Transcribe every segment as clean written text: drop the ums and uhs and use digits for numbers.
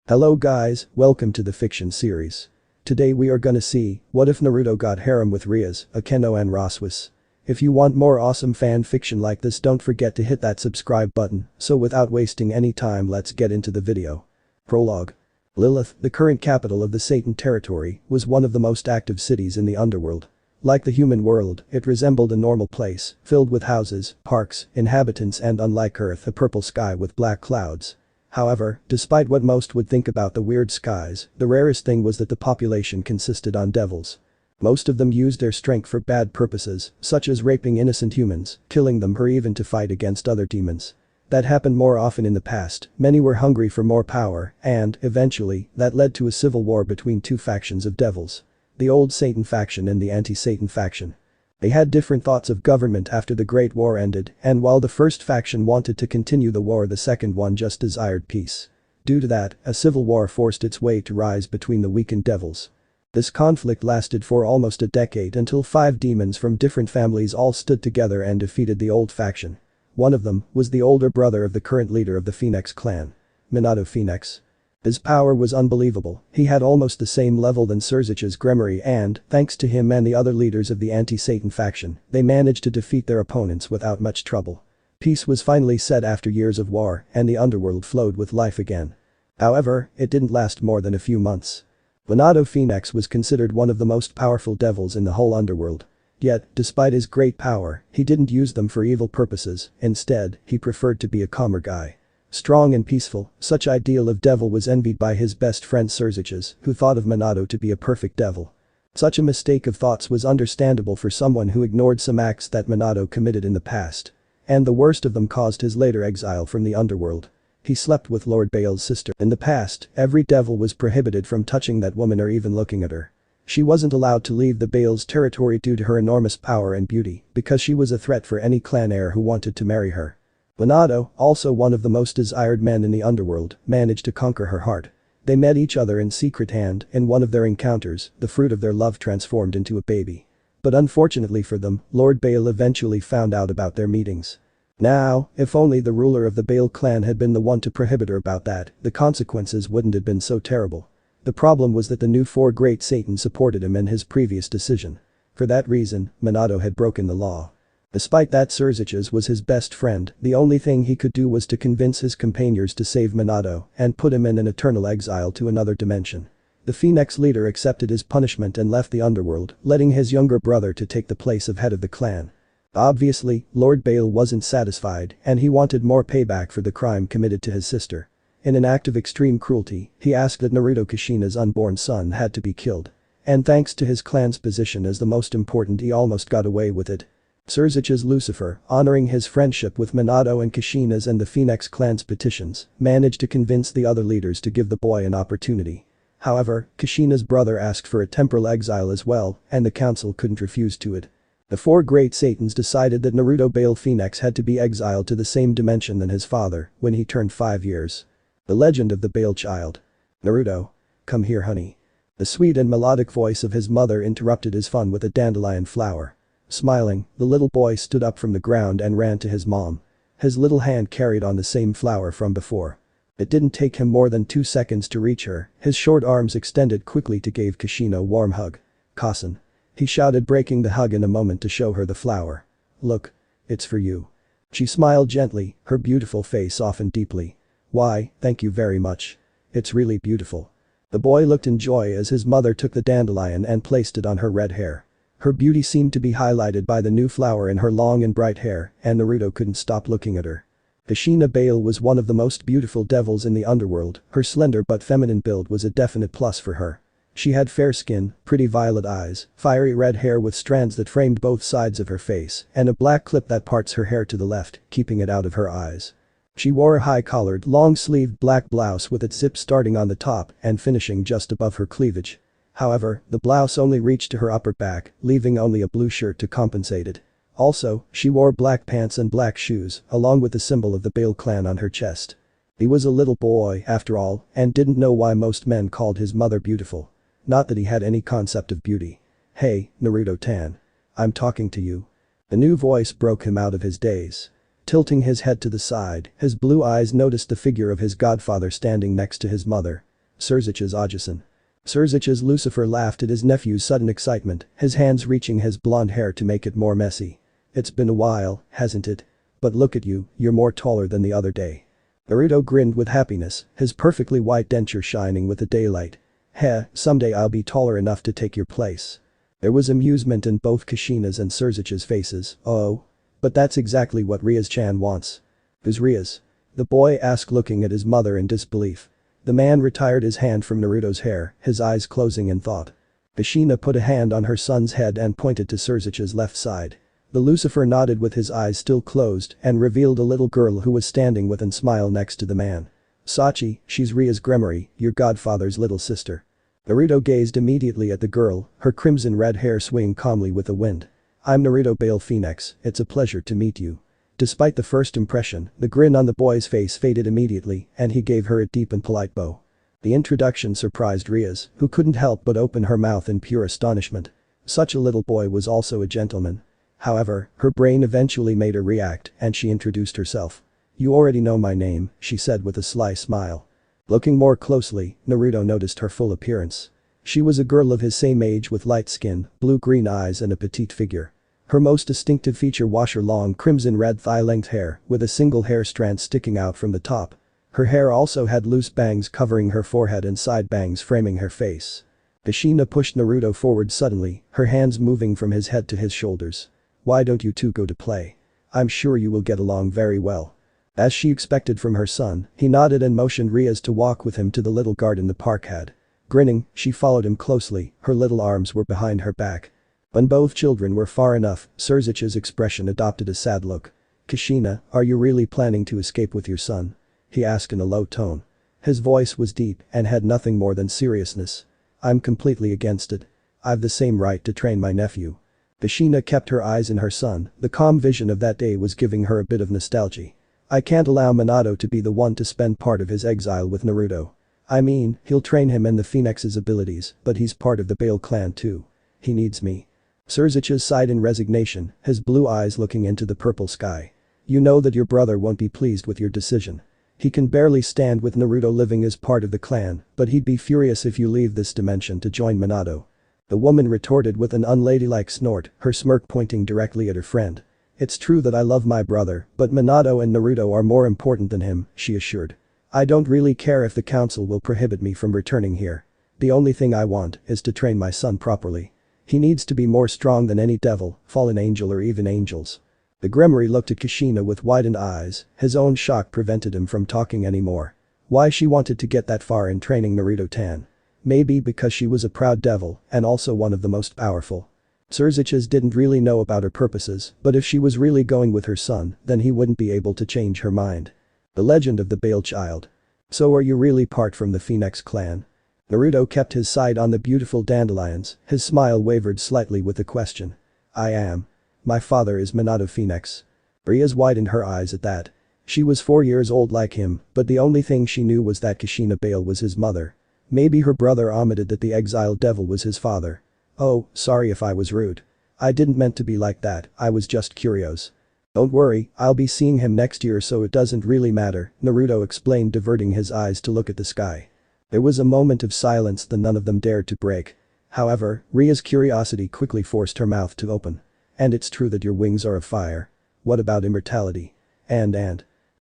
Hello guys, welcome to the fiction series. Today we are gonna see, what if Naruto got harem with Rias, Akeno and Rossweisse. If you want more awesome fan fiction like this, don't forget to hit that subscribe button, so without wasting any time let's get into the video. Prologue. Lilith, the current capital of the Satan territory, was one of the most active cities in the underworld. Like the human world, it resembled a normal place, filled with houses, parks, inhabitants and unlike Earth a purple sky with black clouds. However, despite what most would think about the weird skies, the rarest thing was that the population consisted on devils. Most of them used their strength for bad purposes, such as raping innocent humans, killing them or even to fight against other demons. That happened more often in the past, many were hungry for more power, and, eventually, that led to a civil war between two factions of devils. The old Satan faction and the anti-Satan faction. They had different thoughts of government after the Great War ended, and while the first faction wanted to continue the war, the second one just desired peace. Due to that, a civil war forced its way to rise between the weakened devils. This conflict lasted for almost a decade until 5 demons from different families all stood together and defeated the old faction. One of them was the older brother of the current leader of the Phenex clan. Naruto Phenex. His power was unbelievable, he had almost the same level than Sasuke's Gremory and, thanks to him and the other leaders of the anti-Satan faction, they managed to defeat their opponents without much trouble. Peace was finally set after years of war and the underworld flowed with life again. However, it didn't last more than a few months. Naruto Phenex was considered one of the most powerful devils in the whole underworld. Yet, despite his great power, he didn't use them for evil purposes, instead, he preferred to be a calmer guy. Strong and peaceful, such ideal of devil was envied by his best friend Sasuke, who thought of Naruto to be a perfect devil. Such a mistake of thoughts was understandable for someone who ignored some acts that Naruto committed in the past. And the worst of them caused his later exile from the underworld. He slept with Lord Bael's sister. In the past, every devil was prohibited from touching that woman or even looking at her. She wasn't allowed to leave the Bael's territory due to her enormous power and beauty, because she was a threat for any clan heir who wanted to marry her. Naruto, also one of the most desired men in the underworld, managed to conquer her heart. They met each other in secret and, in one of their encounters, the fruit of their love transformed into a baby. But unfortunately for them, Lord Bael eventually found out about their meetings. Now, if only the ruler of the Bael clan had been the one to prohibit her about that, the consequences wouldn't have been so terrible. The problem was that the new 4 Great Satan supported him in his previous decision. For that reason, Naruto had broken the law. Despite that Sasuke was his best friend, the only thing he could do was to convince his companions to save Naruto and put him in an eternal exile to another dimension. The Phenex leader accepted his punishment and left the underworld, letting his younger brother to take the place of head of the clan. Obviously, Lord Bael wasn't satisfied and he wanted more payback for the crime committed to his sister. In an act of extreme cruelty, he asked that Naruto Kushina's unborn son had to be killed. And thanks to his clan's position as the most important, he almost got away with it. Sasuke's Lucifer, honoring his friendship with Naruto and Kushina's and the Phenex clan's petitions, managed to convince the other leaders to give the boy an opportunity. However, Kushina's brother asked for a temporal exile as well, and the council couldn't refuse to it. The 4 Great Satans decided that Naruto Bael Phenex had to be exiled to the same dimension than his father when he turned 5 years. The legend of the Bael Child. Naruto. Come here, honey. The sweet and melodic voice of his mother interrupted his fun with a dandelion flower. Smiling, the little boy stood up from the ground and ran to his mom. His little hand carried on the same flower from before. It didn't take him more than 2 seconds to reach her, his short arms extended quickly to give Kushina a warm hug. "Cousin," he shouted, breaking the hug in a moment to show her the flower. "Look. It's for you." She smiled gently, her beautiful face softened deeply. "Why, thank you very much. It's really beautiful." The boy looked in joy as his mother took the dandelion and placed it on her red hair. Her beauty seemed to be highlighted by the new flower in her long and bright hair, and Naruto couldn't stop looking at her. Kushina Bael was one of the most beautiful devils in the underworld, her slender but feminine build was a definite plus for her. She had fair skin, pretty violet eyes, fiery red hair with strands that framed both sides of her face, and a black clip that parts her hair to the left, keeping it out of her eyes. She wore a high-collared, long-sleeved black blouse with its zip starting on the top and finishing just above her cleavage. However, the blouse only reached to her upper back, leaving only a blue shirt to compensate it. Also, she wore black pants and black shoes, along with the symbol of the Bael clan on her chest. He was a little boy, after all, and didn't know why most men called his mother beautiful. Not that he had any concept of beauty. "Hey, Naruto-tan. I'm talking to you." The new voice broke him out of his daze. Tilting his head to the side, his blue eyes noticed the figure of his godfather standing next to his mother. Surzich's Ajason. Surzich's Lucifer laughed at his nephew's sudden excitement, his hands reaching his blonde hair to make it more messy. It's been a while, hasn't it? But look at you, you're more taller than the other day. Naruto grinned with happiness, his perfectly white denture shining with the daylight. Heh, someday I'll be taller enough to take your place. There was amusement in both Kushina's and Surzich's faces. Oh? But that's exactly what Rias-chan wants. Who's Rias? The boy asked, looking at his mother in disbelief. The man retired his hand from Naruto's hair, his eyes closing in thought. Kushina put a hand on her son's head and pointed to Surzich's left side. The Lucifer nodded with his eyes still closed and revealed a little girl who was standing with a smile next to the man. Sachi, she's Rias Gremory, your godfather's little sister. Naruto gazed immediately at the girl, her crimson red hair swaying calmly with the wind. I'm Naruto Bael Phenex, it's a pleasure to meet you. Despite the first impression, the grin on the boy's face faded immediately and he gave her a deep and polite bow. The introduction surprised Rias, who couldn't help but open her mouth in pure astonishment. Such a little boy was also a gentleman. However, her brain eventually made her react and she introduced herself. You already know my name, she said with a sly smile. Looking more closely, Naruto noticed her full appearance. She was a girl of his same age with light skin, blue-green eyes and a petite figure. Her most distinctive feature was her long crimson-red thigh-length hair with a single hair strand sticking out from the top. Her hair also had loose bangs covering her forehead and side bangs framing her face. Kushina pushed Naruto forward suddenly, her hands moving from his head to his shoulders. Why don't you two go to play? I'm sure you will get along very well. As she expected from her son, he nodded and motioned Rias to walk with him to the little garden the park had. Grinning, she followed him closely, her little arms were behind her back. When both children were far enough, Surzich's expression adopted a sad look. Kushina, are you really planning to escape with your son? He asked in a low tone. His voice was deep and had nothing more than seriousness. I'm completely against it. I've the same right to train my nephew. Kushina kept her eyes in her son, the calm vision of that day was giving her a bit of nostalgia. I can't allow Minato to be the one to spend part of his exile with Naruto. I mean, he'll train him in the Phoenix's abilities, but he's part of the Bael clan too. He needs me. Surzich's sighed in resignation, his blue eyes looking into the purple sky. You know that your brother won't be pleased with your decision. He can barely stand with Naruto living as part of the clan, but he'd be furious if you leave this dimension to join Minato. The woman retorted with an unladylike snort, her smirk pointing directly at her friend. It's true that I love my brother, but Minato and Naruto are more important than him, she assured. I don't really care if the council will prohibit me from returning here. The only thing I want is to train my son properly. He needs to be more strong than any devil, fallen angel or even angels. The Gremory looked at Kushina with widened eyes, his own shock prevented him from talking anymore. Why she wanted to get that far in training Naruto-tan? Maybe because she was a proud devil and also one of the most powerful. Surzich's didn't really know about her purposes, but if she was really going with her son, then he wouldn't be able to change her mind. The legend of the Bael Child. So are you really part from the Phenex clan? Naruto kept his side on the beautiful dandelions, his smile wavered slightly with the question. I am. My father is Minato Phenex. Rias widened her eyes at that. She was 4 years old like him, but the only thing she knew was that Kushina Bael was his mother. Maybe her brother omitted that the exiled devil was his father. Oh, sorry if I was rude. I didn't meant to be like that, I was just curious. Don't worry, I'll be seeing him next year so it doesn't really matter, Naruto explained, diverting his eyes to look at the sky. There was a moment of silence that none of them dared to break. However, Ria's curiosity quickly forced her mouth to open. And it's true that your wings are of fire. What about immortality? And.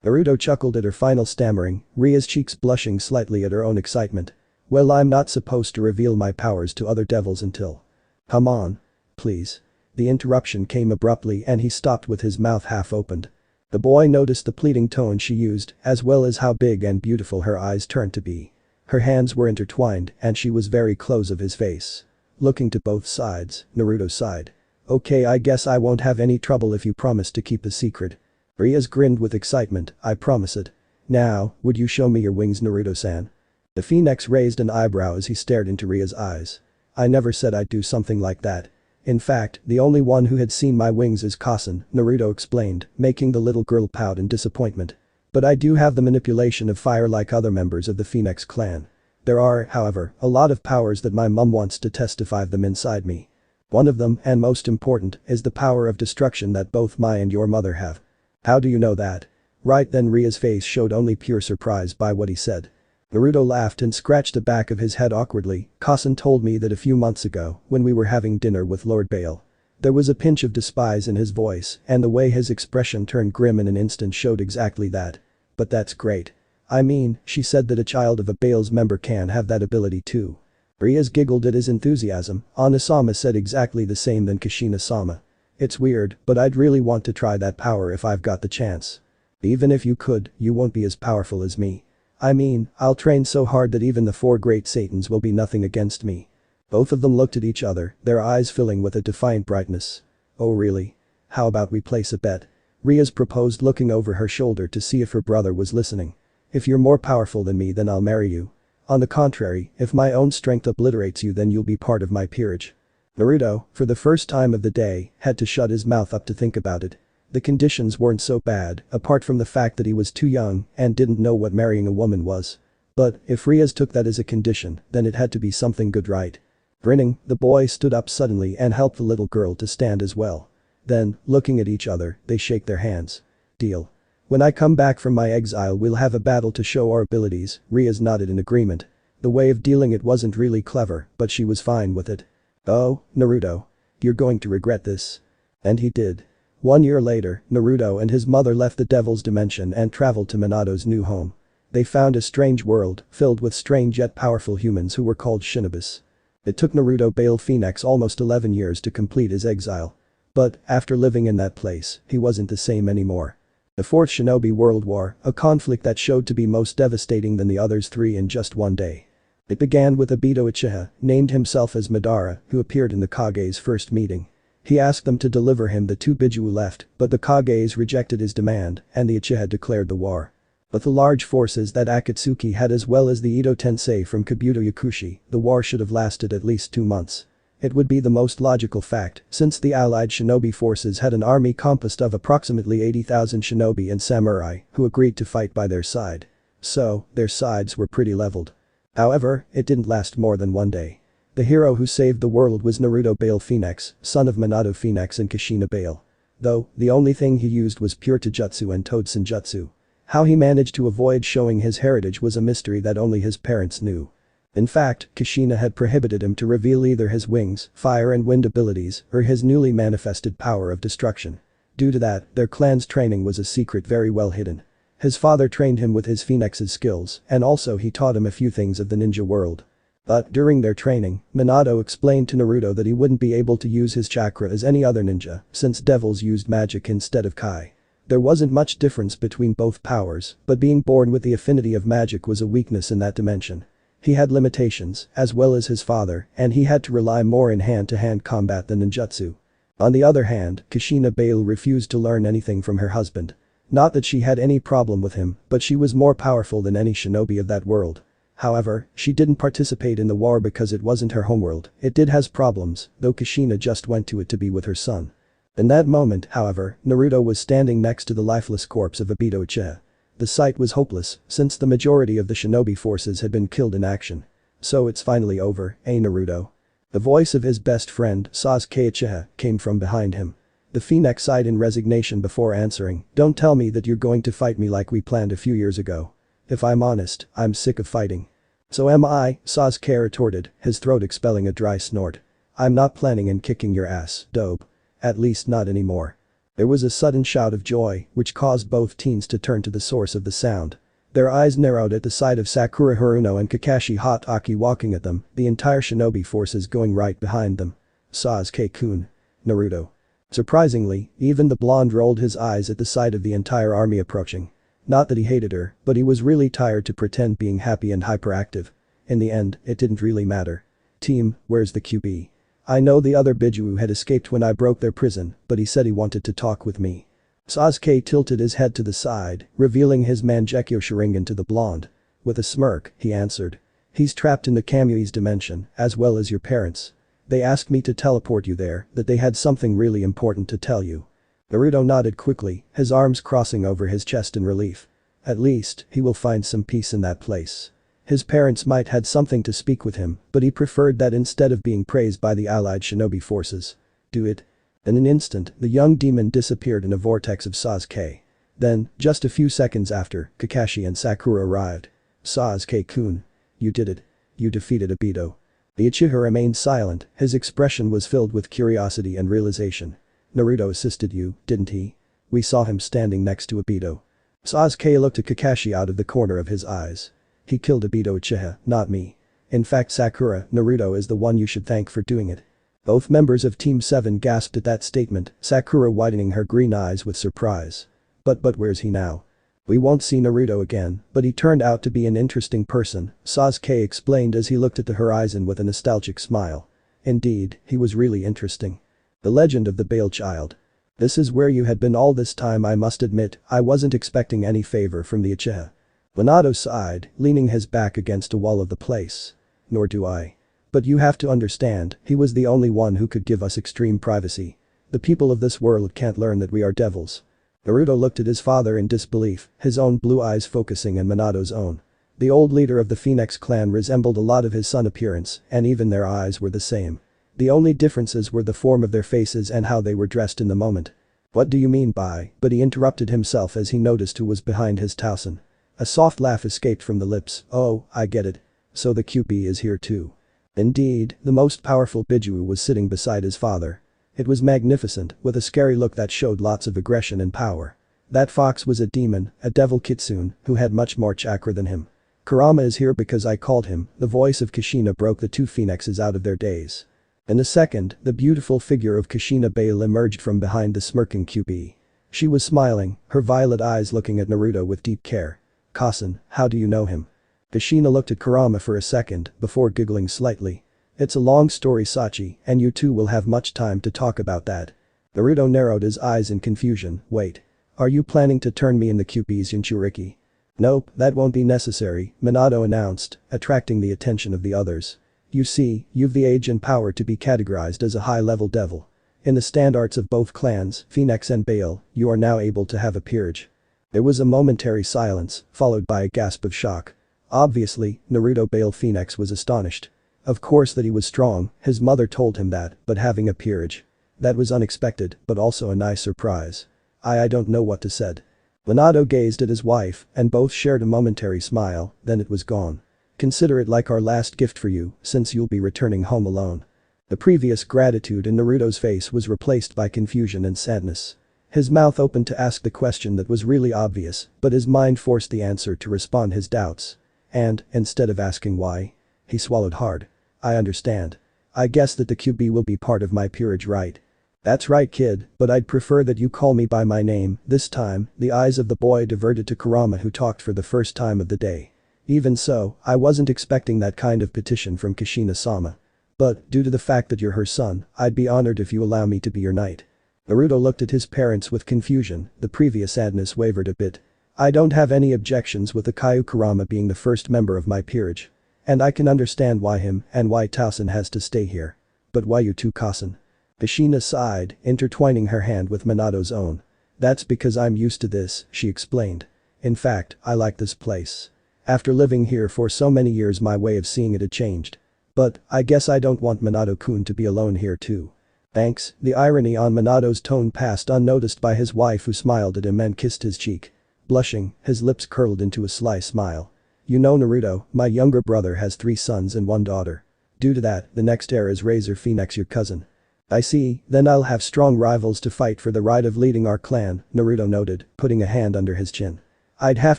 Naruto chuckled at her final stammering, Ria's cheeks blushing slightly at her own excitement. Well, I'm not supposed to reveal my powers to other devils until. Come on. Please. The interruption came abruptly and he stopped with his mouth half opened. The boy noticed the pleading tone she used, as well as how big and beautiful her eyes turned to be. Her hands were intertwined and she was very close of his face. Looking to both sides, Naruto sighed. Okay, I guess I won't have any trouble if you promise to keep the secret. Rias grinned with excitement, I promise it. Now, would you show me your wings, Naruto-san? The Phenex raised an eyebrow as he stared into Ria's eyes. I never said I'd do something like that. In fact, the only one who had seen my wings is Kasen, Naruto explained, making the little girl pout in disappointment. But I do have the manipulation of fire like other members of the Phenex clan. There are, however, a lot of powers that my mum wants to testify them inside me. One of them, and most important, is the power of destruction that both my and your mother have. How do you know that? Right then Ria's face showed only pure surprise by what he said. Naruto laughed and scratched the back of his head awkwardly. Kasen told me that a few months ago, when we were having dinner with Lord Bael. There was a pinch of despise in his voice, and the way his expression turned grim in an instant showed exactly that. But that's great. I mean, she said that a child of a Bael's member can have that ability too. Rias giggled at his enthusiasm. Anasama said exactly the same than Kushina-sama. It's weird, but I'd really want to try that power if I've got the chance. Even if you could, you won't be as powerful as me. I mean, I'll train so hard that even the 4 great Satans will be nothing against me. Both of them looked at each other, their eyes filling with a defiant brightness. Oh really? How about we place a bet? Rias proposed, looking over her shoulder to see if her brother was listening. If you're more powerful than me, then I'll marry you. On the contrary, if my own strength obliterates you, then you'll be part of my peerage. Naruto, for the first time of the day, had to shut his mouth up to think about it. The conditions weren't so bad, apart from the fact that he was too young and didn't know what marrying a woman was. But if Rias took that as a condition, then it had to be something good, right? Grinning, the boy stood up suddenly and helped the little girl to stand as well. Then, looking at each other, they shake their hands. Deal. When I come back from my exile, we'll have a battle to show our abilities. Rias nodded in agreement. The way of dealing it wasn't really clever, but she was fine with it. Oh, Naruto. You're going to regret this. And he did. 1 year later, Naruto and his mother left the Devil's Dimension and traveled to Minato's new home. They found a strange world, filled with strange yet powerful humans who were called Shinobis. It took Naruto Bael Phenex almost 11 years to complete his exile. But, after living in that place, he wasn't the same anymore. The Fourth Shinobi World War, a conflict that showed to be most devastating than the others 3 in just one day. It began with Obito Uchiha, named himself as Madara, who appeared in the Kage's first meeting. He asked them to deliver him the 2 Biju left, but the Kages rejected his demand, and the Uchiha declared the war. With the large forces that Akatsuki had as well as the Ito Tensei from Kabuto Yakushi, the war should have lasted at least 2 months. It would be the most logical fact, since the allied shinobi forces had an army composed of approximately 80,000 shinobi and samurai who agreed to fight by their side. So, their sides were pretty leveled. However, it didn't last more than 1 day. The hero who saved the world was Naruto Bael Phenex, son of Minato Phenex and Kushina Bael. Though, the only thing he used was pure Taijutsu and Toad Senjutsu. How he managed to avoid showing his heritage was a mystery that only his parents knew. In fact, Kushina had prohibited him to reveal either his wings, fire and wind abilities, or his newly manifested power of destruction. Due to that, their clan's training was a secret very well hidden. His father trained him with his Phoenix's skills, and also he taught him a few things of the ninja world. But, during their training, Minato explained to Naruto that he wouldn't be able to use his chakra as any other ninja, since devils used magic instead of kai. There wasn't much difference between both powers, but being born with the affinity of magic was a weakness in that dimension. He had limitations, as well as his father, and he had to rely more in hand-to-hand combat than ninjutsu. On the other hand, Kushina Bael refused to learn anything from her husband. Not that she had any problem with him, but she was more powerful than any shinobi of that world. However, she didn't participate in the war because it wasn't her homeworld. It did has problems, though Kushina just went to it to be with her son. In that moment, however, Naruto was standing next to the lifeless corpse of Obito Uchiha. The sight was hopeless, since the majority of the shinobi forces had been killed in action. So it's finally over, eh Naruto? The voice of his best friend, Sasuke Uchiha, came from behind him. The Phoenix sighed in resignation before answering, "Don't tell me that you're going to fight me like we planned a few years ago. If I'm honest, I'm sick of fighting." "So am I," Sasuke retorted, his throat expelling a dry snort. "I'm not planning on kicking your ass, dope. At least not anymore." There was a sudden shout of joy, which caused both teens to turn to the source of the sound. Their eyes narrowed at the sight of Sakura Haruno and Kakashi Hatake walking at them, the entire shinobi forces going right behind them. Sasuke-kun. Naruto. Surprisingly, even the blonde rolled his eyes at the sight of the entire army approaching. Not that he hated her, but he was really tired to pretend being happy and hyperactive. In the end, it didn't really matter. "Team, where's the QB? I know the other Biju had escaped when I broke their prison, but he said he wanted to talk with me." Sasuke tilted his head to the side, revealing his Mangekyo Sharingan to the blonde. With a smirk, he answered. "He's trapped in the Kamui's dimension, as well as your parents. They asked me to teleport you there, that they had something really important to tell you." Naruto nodded quickly, his arms crossing over his chest in relief. At least, he will find some peace in that place. His parents might had something to speak with him, but he preferred that instead of being praised by the allied shinobi forces. Do it. In an instant, the young demon disappeared in a vortex of Sasuke. Then, just a few seconds after, Kakashi and Sakura arrived. Sasuke-kun. You did it. You defeated Obito. The Uchiha remained silent, his expression was filled with curiosity and realization. Naruto assisted you, didn't he? We saw him standing next to Obito. Sasuke looked at Kakashi out of the corner of his eyes. He killed Obito Uchiha, not me. In fact Sakura, Naruto is the one you should thank for doing it. Both members of Team 7 gasped at that statement, Sakura widening her green eyes with surprise. But where's he now? We won't see Naruto again, but he turned out to be an interesting person, Sasuke explained as he looked at the horizon with a nostalgic smile. Indeed, he was really interesting. The legend of the Bael Child. This is where you had been all this time. I must admit, I wasn't expecting any favor from the Uchiha. Minato sighed, leaning his back against a wall of the place. Nor do I. But you have to understand, he was the only one who could give us extreme privacy. The people of this world can't learn that we are devils. Naruto looked at his father in disbelief, his own blue eyes focusing on Minato's own. The old leader of the Phoenix clan resembled a lot of his son appearance, and even their eyes were the same. The only differences were the form of their faces and how they were dressed in the moment. What do you mean by, but he interrupted himself as he noticed who was behind his Tausen. A soft laugh escaped from the lips, oh, I get it. So the QP is here too. Indeed, the most powerful Biju was sitting beside his father. It was magnificent, with a scary look that showed lots of aggression and power. That fox was a demon, a devil kitsune, who had much more chakra than him. Kurama is here because I called him, the voice of Kushina broke the two phoenixes out of their daze. In a second, the beautiful figure of Kushina Bael emerged from behind the smirking QP. She was smiling, her violet eyes looking at Naruto with deep care. Kasen, how do you know him? Kushina looked at Kurama for a second, before giggling slightly. It's a long story Sachi, and you two will have much time to talk about that. Naruto narrowed his eyes in confusion, wait. Are you planning to turn me in the QP's Jinchuriki? Nope, that won't be necessary, Minato announced, attracting the attention of the others. You see, you've the age and power to be categorized as a high-level devil. In the standards of both clans, Phoenix and Bael, you are now able to have a peerage. There was a momentary silence, followed by a gasp of shock. Obviously, Naruto Bael Phenex was astonished. Of course that he was strong, his mother told him that, but having a peerage. That was unexpected, but also a nice surprise. I don't know what to said. Minato gazed at his wife, and both shared a momentary smile, then it was gone. Consider it like our last gift for you, since you'll be returning home alone. The previous gratitude in Naruto's face was replaced by confusion and sadness. His mouth opened to ask the question that was really obvious, but his mind forced the answer to respond his doubts. And, instead of asking why, he swallowed hard. I understand. I guess that the QB will be part of my peerage, right? That's right kid, but I'd prefer that you call me by my name. This time, the eyes of the boy diverted to Kurama who talked for the first time of the day. Even so, I wasn't expecting that kind of petition from Kushina-sama. But, due to the fact that you're her son, I'd be honored if you allow me to be your knight. Naruto looked at his parents with confusion, the previous sadness wavered a bit. I don't have any objections with the Kaio Kurama being the first member of my peerage. And I can understand why him and why Tausen has to stay here. But why you two Kasen? Kushina sighed, intertwining her hand with Minato's own. That's because I'm used to this, she explained. In fact, I like this place. After living here for so many years my way of seeing it had changed. But, I guess I don't want Minato-kun to be alone here too. Thanks, the irony on Minato's tone passed unnoticed by his wife who smiled at him and kissed his cheek. Blushing, his lips curled into a sly smile. You know Naruto, my younger brother has 3 sons and 1 daughter. Due to that, the next heir is Razor Phoenix your cousin. I see, then I'll have strong rivals to fight for the right of leading our clan, Naruto noted, putting a hand under his chin. I'd have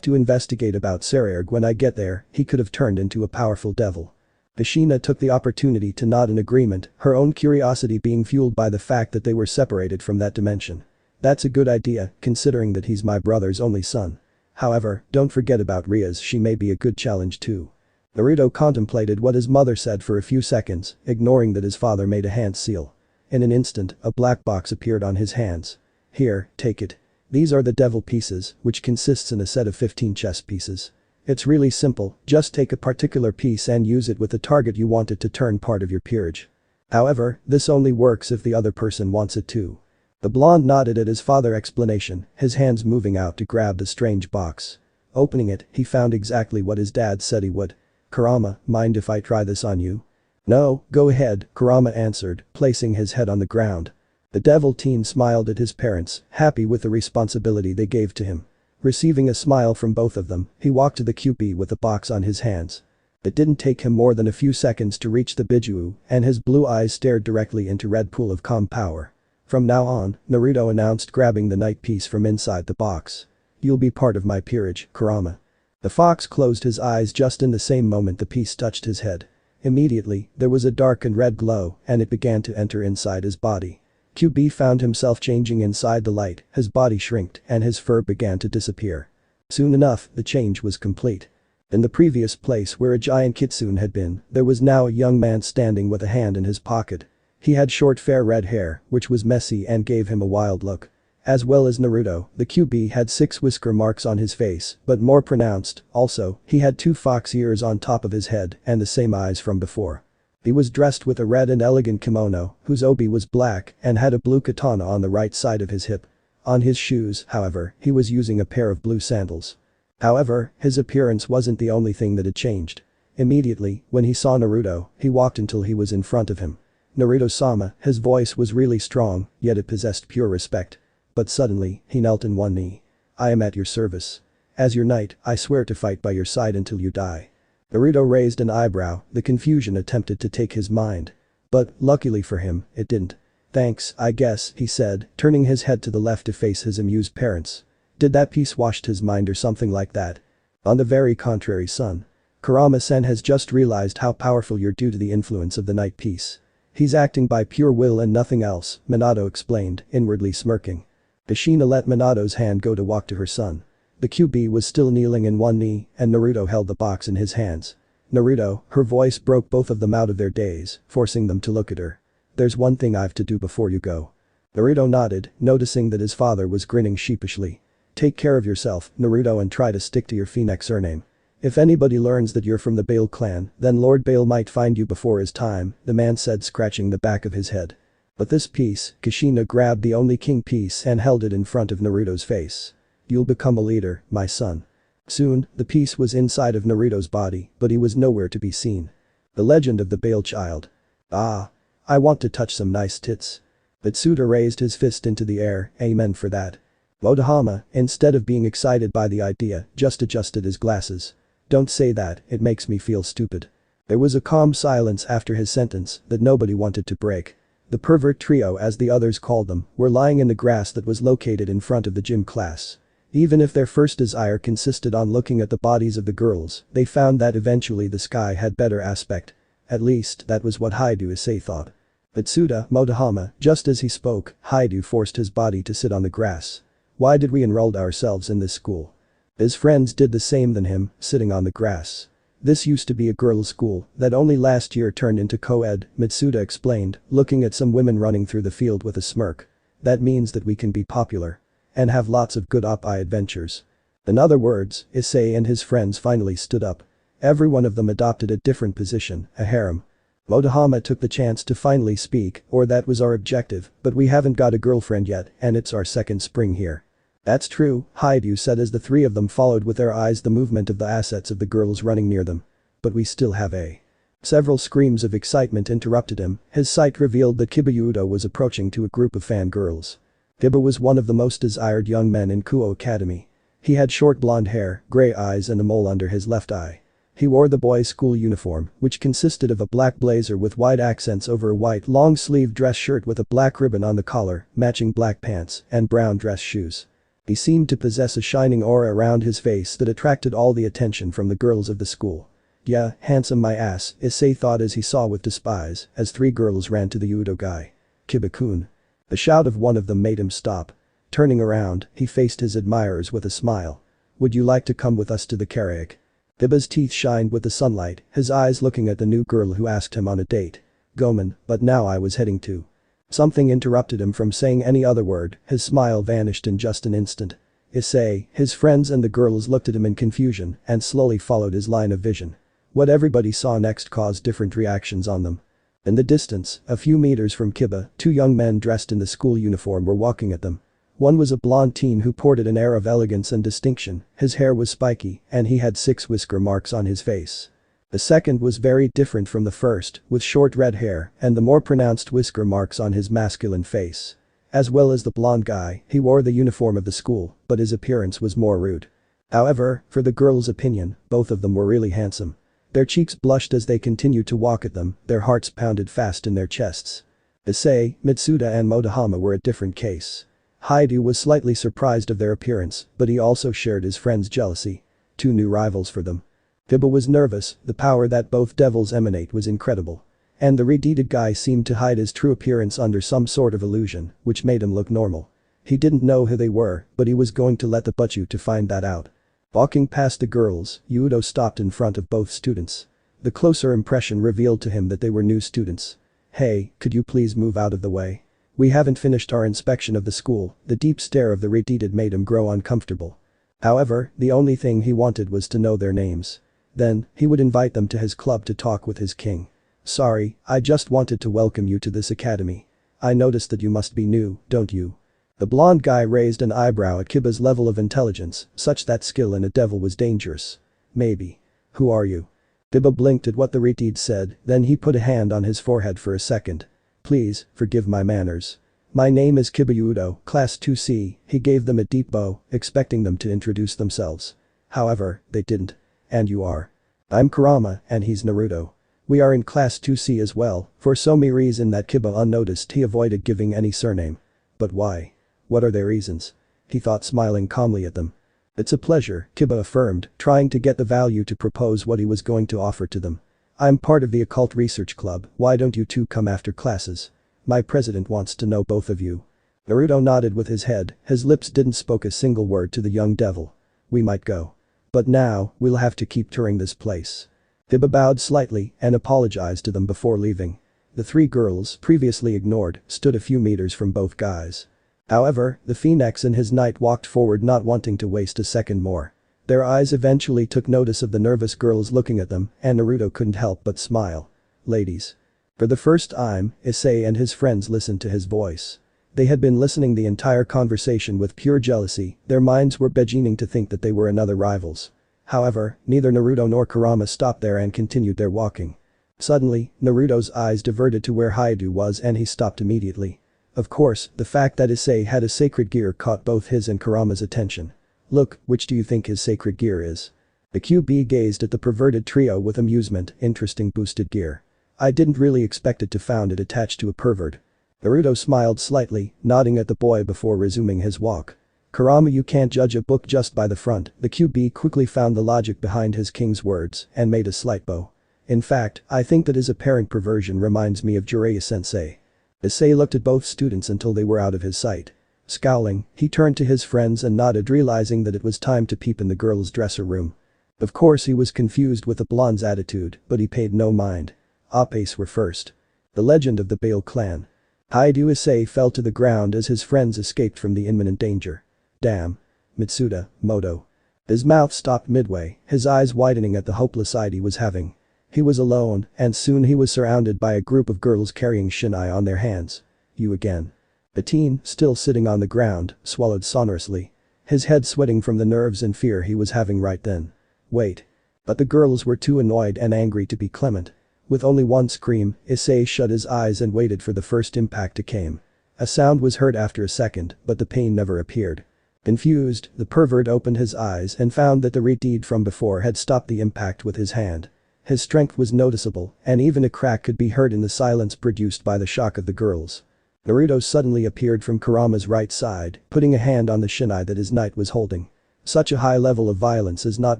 to investigate about Saraerg when I get there, he could have turned into a powerful devil. Kushina took the opportunity to nod in agreement, her own curiosity being fueled by the fact that they were separated from that dimension. That's a good idea, considering that he's my brother's only son. However, don't forget about Rias, she may be a good challenge too. Naruto contemplated what his mother said for a few seconds, ignoring that his father made a hand seal. In an instant, a black box appeared on his hands. Here, take it. These are the devil pieces, which consists in a set of 15 chess pieces. It's really simple, just take a particular piece and use it with the target you want it to turn part of your peerage. However, this only works if the other person wants it too. The blonde nodded at his father's explanation, his hands moving out to grab the strange box. Opening it, he found exactly what his dad said he would. Kurama, mind if I try this on you? No, go ahead, Kurama answered, placing his head on the ground. The devil teen smiled at his parents, happy with the responsibility they gave to him. Receiving a smile from both of them, he walked to the QP with the box on his hands. It didn't take him more than a few seconds to reach the Bijuu, and his blue eyes stared directly into red pool of calm power. From now on, Naruto announced, grabbing the night piece from inside the box. You'll be part of my peerage, Kurama. The fox closed his eyes just in the same moment the piece touched his head. Immediately, there was a dark and red glow, and it began to enter inside his body. QB found himself changing inside the light, his body shrinked, and his fur began to disappear. Soon enough, the change was complete. In the previous place where a giant kitsune had been, there was now a young man standing with a hand in his pocket. He had short fair red hair, which was messy and gave him a wild look. As well as Naruto, the QB had 6 whisker marks on his face, but more pronounced. Also, he had 2 fox ears on top of his head and the same eyes from before. He was dressed with a red and elegant kimono, whose obi was black, and had a blue katana on the right side of his hip. On his shoes, however, he was using a pair of blue sandals. However, his appearance wasn't the only thing that had changed. Immediately, when he saw Naruto, he walked until he was in front of him. Naruto-sama, his voice was really strong, yet it possessed pure respect. But suddenly, he knelt in one knee. I am at your service. As your knight, I swear to fight by your side until you die. Naruto raised an eyebrow, the confusion attempted to take his mind. But, luckily for him, it didn't. Thanks, I guess, he said, turning his head to the left to face his amused parents. Did that piece washed his mind or something like that? On the very contrary, son. Kurama-sen has just realized how powerful you're due to the influence of the night piece. He's acting by pure will and nothing else, Minato explained, inwardly smirking. Kushina let Minato's hand go to walk to her son. The QB was still kneeling in one knee, and Naruto held the box in his hands. Naruto, her voice broke both of them out of their daze, forcing them to look at her. There's one thing I've to do before you go. Naruto nodded, noticing that his father was grinning sheepishly. Take care of yourself, Naruto, and try to stick to your Phenex surname. If anybody learns that you're from the Bael clan, then Lord Bael might find you before his time, the man said, scratching the back of his head. But this piece, Kushina grabbed the only king piece and held it in front of Naruto's face. You'll become a leader, my son. Soon, the piece was inside of Naruto's body, but he was nowhere to be seen. The legend of the Bael Child. Ah. I want to touch some nice tits. Mitsuda raised his fist into the air, amen for that. Motohama, instead of being excited by the idea, just adjusted his glasses. Don't say that, it makes me feel stupid. There was a calm silence after his sentence that nobody wanted to break. The pervert trio, as the others called them, were lying in the grass that was located in front of the gym class. Even if their first desire consisted on looking at the bodies of the girls, they found that eventually the sky had better aspect. At least, that was what Haidu Issei thought. Mitsuda, Motohama, just as he spoke, Haidu forced his body to sit on the grass. Why did we enroll ourselves in this school? His friends did the same than him, sitting on the grass. This used to be a girls' school that only last year turned into co-ed, Mitsuda explained, looking at some women running through the field with a smirk. That means that we can be popular. And have lots of good op-eye adventures. In other words, Issei and his friends finally stood up. Every one of them adopted a different position, a harem. Motohama took the chance to finally speak, or that was our objective, but we haven't got a girlfriend yet, and it's our second spring here. That's true, Haidu said as the three of them followed with their eyes the movement of the assets of the girls running near them. But we still have a. Several screams of excitement interrupted him, his sight revealed that Kiba was approaching to a group of fangirls. Kiba was one of the most desired young men in Kuo Academy. He had short blonde hair, gray eyes and a mole under his left eye. He wore the boys' school uniform, which consisted of a black blazer with white accents over a white long-sleeved dress shirt with a black ribbon on the collar, matching black pants, and brown dress shoes. He seemed to possess a shining aura around his face that attracted all the attention from the girls of the school. Yeah, handsome my ass, Issei thought as he saw with despise, as 3 girls ran to the Udo guy. Kiba-kun. The shout of one of them made him stop. Turning around, he faced his admirers with a smile. Would you like to come with us to the karaoke? Kiba's teeth shined with the sunlight, his eyes looking at the new girl who asked him on a date. Gomen, but now I was heading to. Something interrupted him from saying any other word, his smile vanished in just an instant. Issei, his friends and the girls looked at him in confusion and slowly followed his line of vision. What everybody saw next caused different reactions on them. In the distance, a few meters from Kiba, 2 young men dressed in the school uniform were walking at them. One was a blonde teen who ported an air of elegance and distinction, his hair was spiky, and he had 6 whisker marks on his face. The second was very different from the first, with short red hair and the more pronounced whisker marks on his masculine face. As well as the blonde guy, he wore the uniform of the school, but his appearance was more rude. However, for the girls' opinion, both of them were really handsome. Their cheeks blushed as they continued to walk at them, their hearts pounded fast in their chests. Issei, Mitsuda and Motohama were a different case. Haidu was slightly surprised of their appearance, but he also shared his friend's jealousy. Two new rivals for them. Hiba was nervous, the power that both devils emanate was incredible. And the redeeted guy seemed to hide his true appearance under some sort of illusion, which made him look normal. He didn't know who they were, but he was going to let the Butchu to find that out. Walking past the girls, Yudo stopped in front of both students. The closer impression revealed to him that they were new students. "Hey, could you please move out of the way? We haven't finished our inspection of the school." The deep stare of the redeeted made him grow uncomfortable. However, the only thing he wanted was to know their names. Then, he would invite them to his club to talk with his king. "Sorry, I just wanted to welcome you to this academy. I noticed that you must be new, don't you?" The blonde guy raised an eyebrow at Kiba's level of intelligence, such that skill in a devil was dangerous. "Maybe. Who are you?" Kiba blinked at what the redeed said, then he put a hand on his forehead for a second. "Please, forgive my manners. My name is Kiba Yudo, Class 2C." He gave them a deep bow, expecting them to introduce themselves. However, they didn't. "And you are?" "I'm Kurama, and he's Naruto. We are in Class 2C as well." For some reason that Kiba unnoticed, he avoided giving any surname. "But why? What are their reasons?" he thought, smiling calmly at them. "It's a pleasure," Kiba affirmed, trying to get the value to propose what he was going to offer to them. "I'm part of the occult research club. Why don't you two come after classes? My president wants to know both of you." Naruto nodded with his head, his lips didn't spoke a single word to the young devil. "We might go. But now, we'll have to keep touring this place." Kiba bowed slightly and apologized to them before leaving. The three girls, previously ignored, stood a few meters from both guys. However, the Phenex and his knight walked forward, not wanting to waste a second more. Their eyes eventually took notice of the nervous girls looking at them, and Naruto couldn't help but smile. "Ladies." For the first time, Issei and his friends listened to his voice. They had been listening the entire conversation with pure jealousy, their minds were beginning to think that they were another rivals. However, neither Naruto nor Kurama stopped there and continued their walking. Suddenly, Naruto's eyes diverted to where Haidu was and he stopped immediately. Of course, the fact that Issei had a sacred gear caught both his and Kurama's attention. "Look, which do you think his sacred gear is?" The QB gazed at the perverted trio with amusement. "Interesting boosted gear. I didn't really expect it to found it attached to a pervert." Naruto smiled slightly, nodding at the boy before resuming his walk. "Kurama, you can't judge a book just by the front." The QB quickly found the logic behind his king's words and made a slight bow. "In fact, I think that his apparent perversion reminds me of Jiraiya-sensei." Issei looked at both students until they were out of his sight. Scowling, he turned to his friends and nodded, realizing that it was time to peep in the girls' dresser room. Of course he was confused with the blonde's attitude, but he paid no mind. Ophis were first. The legend of the Bael clan. Haidu Issei fell to the ground as his friends escaped from the imminent danger. "Damn. Mitsuda, Moto." His mouth stopped midway, his eyes widening at the hopeless sight he was having. He was alone, and soon he was surrounded by a group of girls carrying shinai on their hands. "You again." The teen, still sitting on the ground, swallowed sonorously. His head sweating from the nerves and fear he was having right then. "Wait." But the girls were too annoyed and angry to be clement. With only one scream, Issei shut his eyes and waited for the first impact to come. A sound was heard after a second, but the pain never appeared. Confused, the pervert opened his eyes and found that the redeed from before had stopped the impact with his hand. His strength was noticeable, and even a crack could be heard in the silence produced by the shock of the girls. Naruto suddenly appeared from Kurama's right side, putting a hand on the shinai that his knight was holding. "Such a high level of violence is not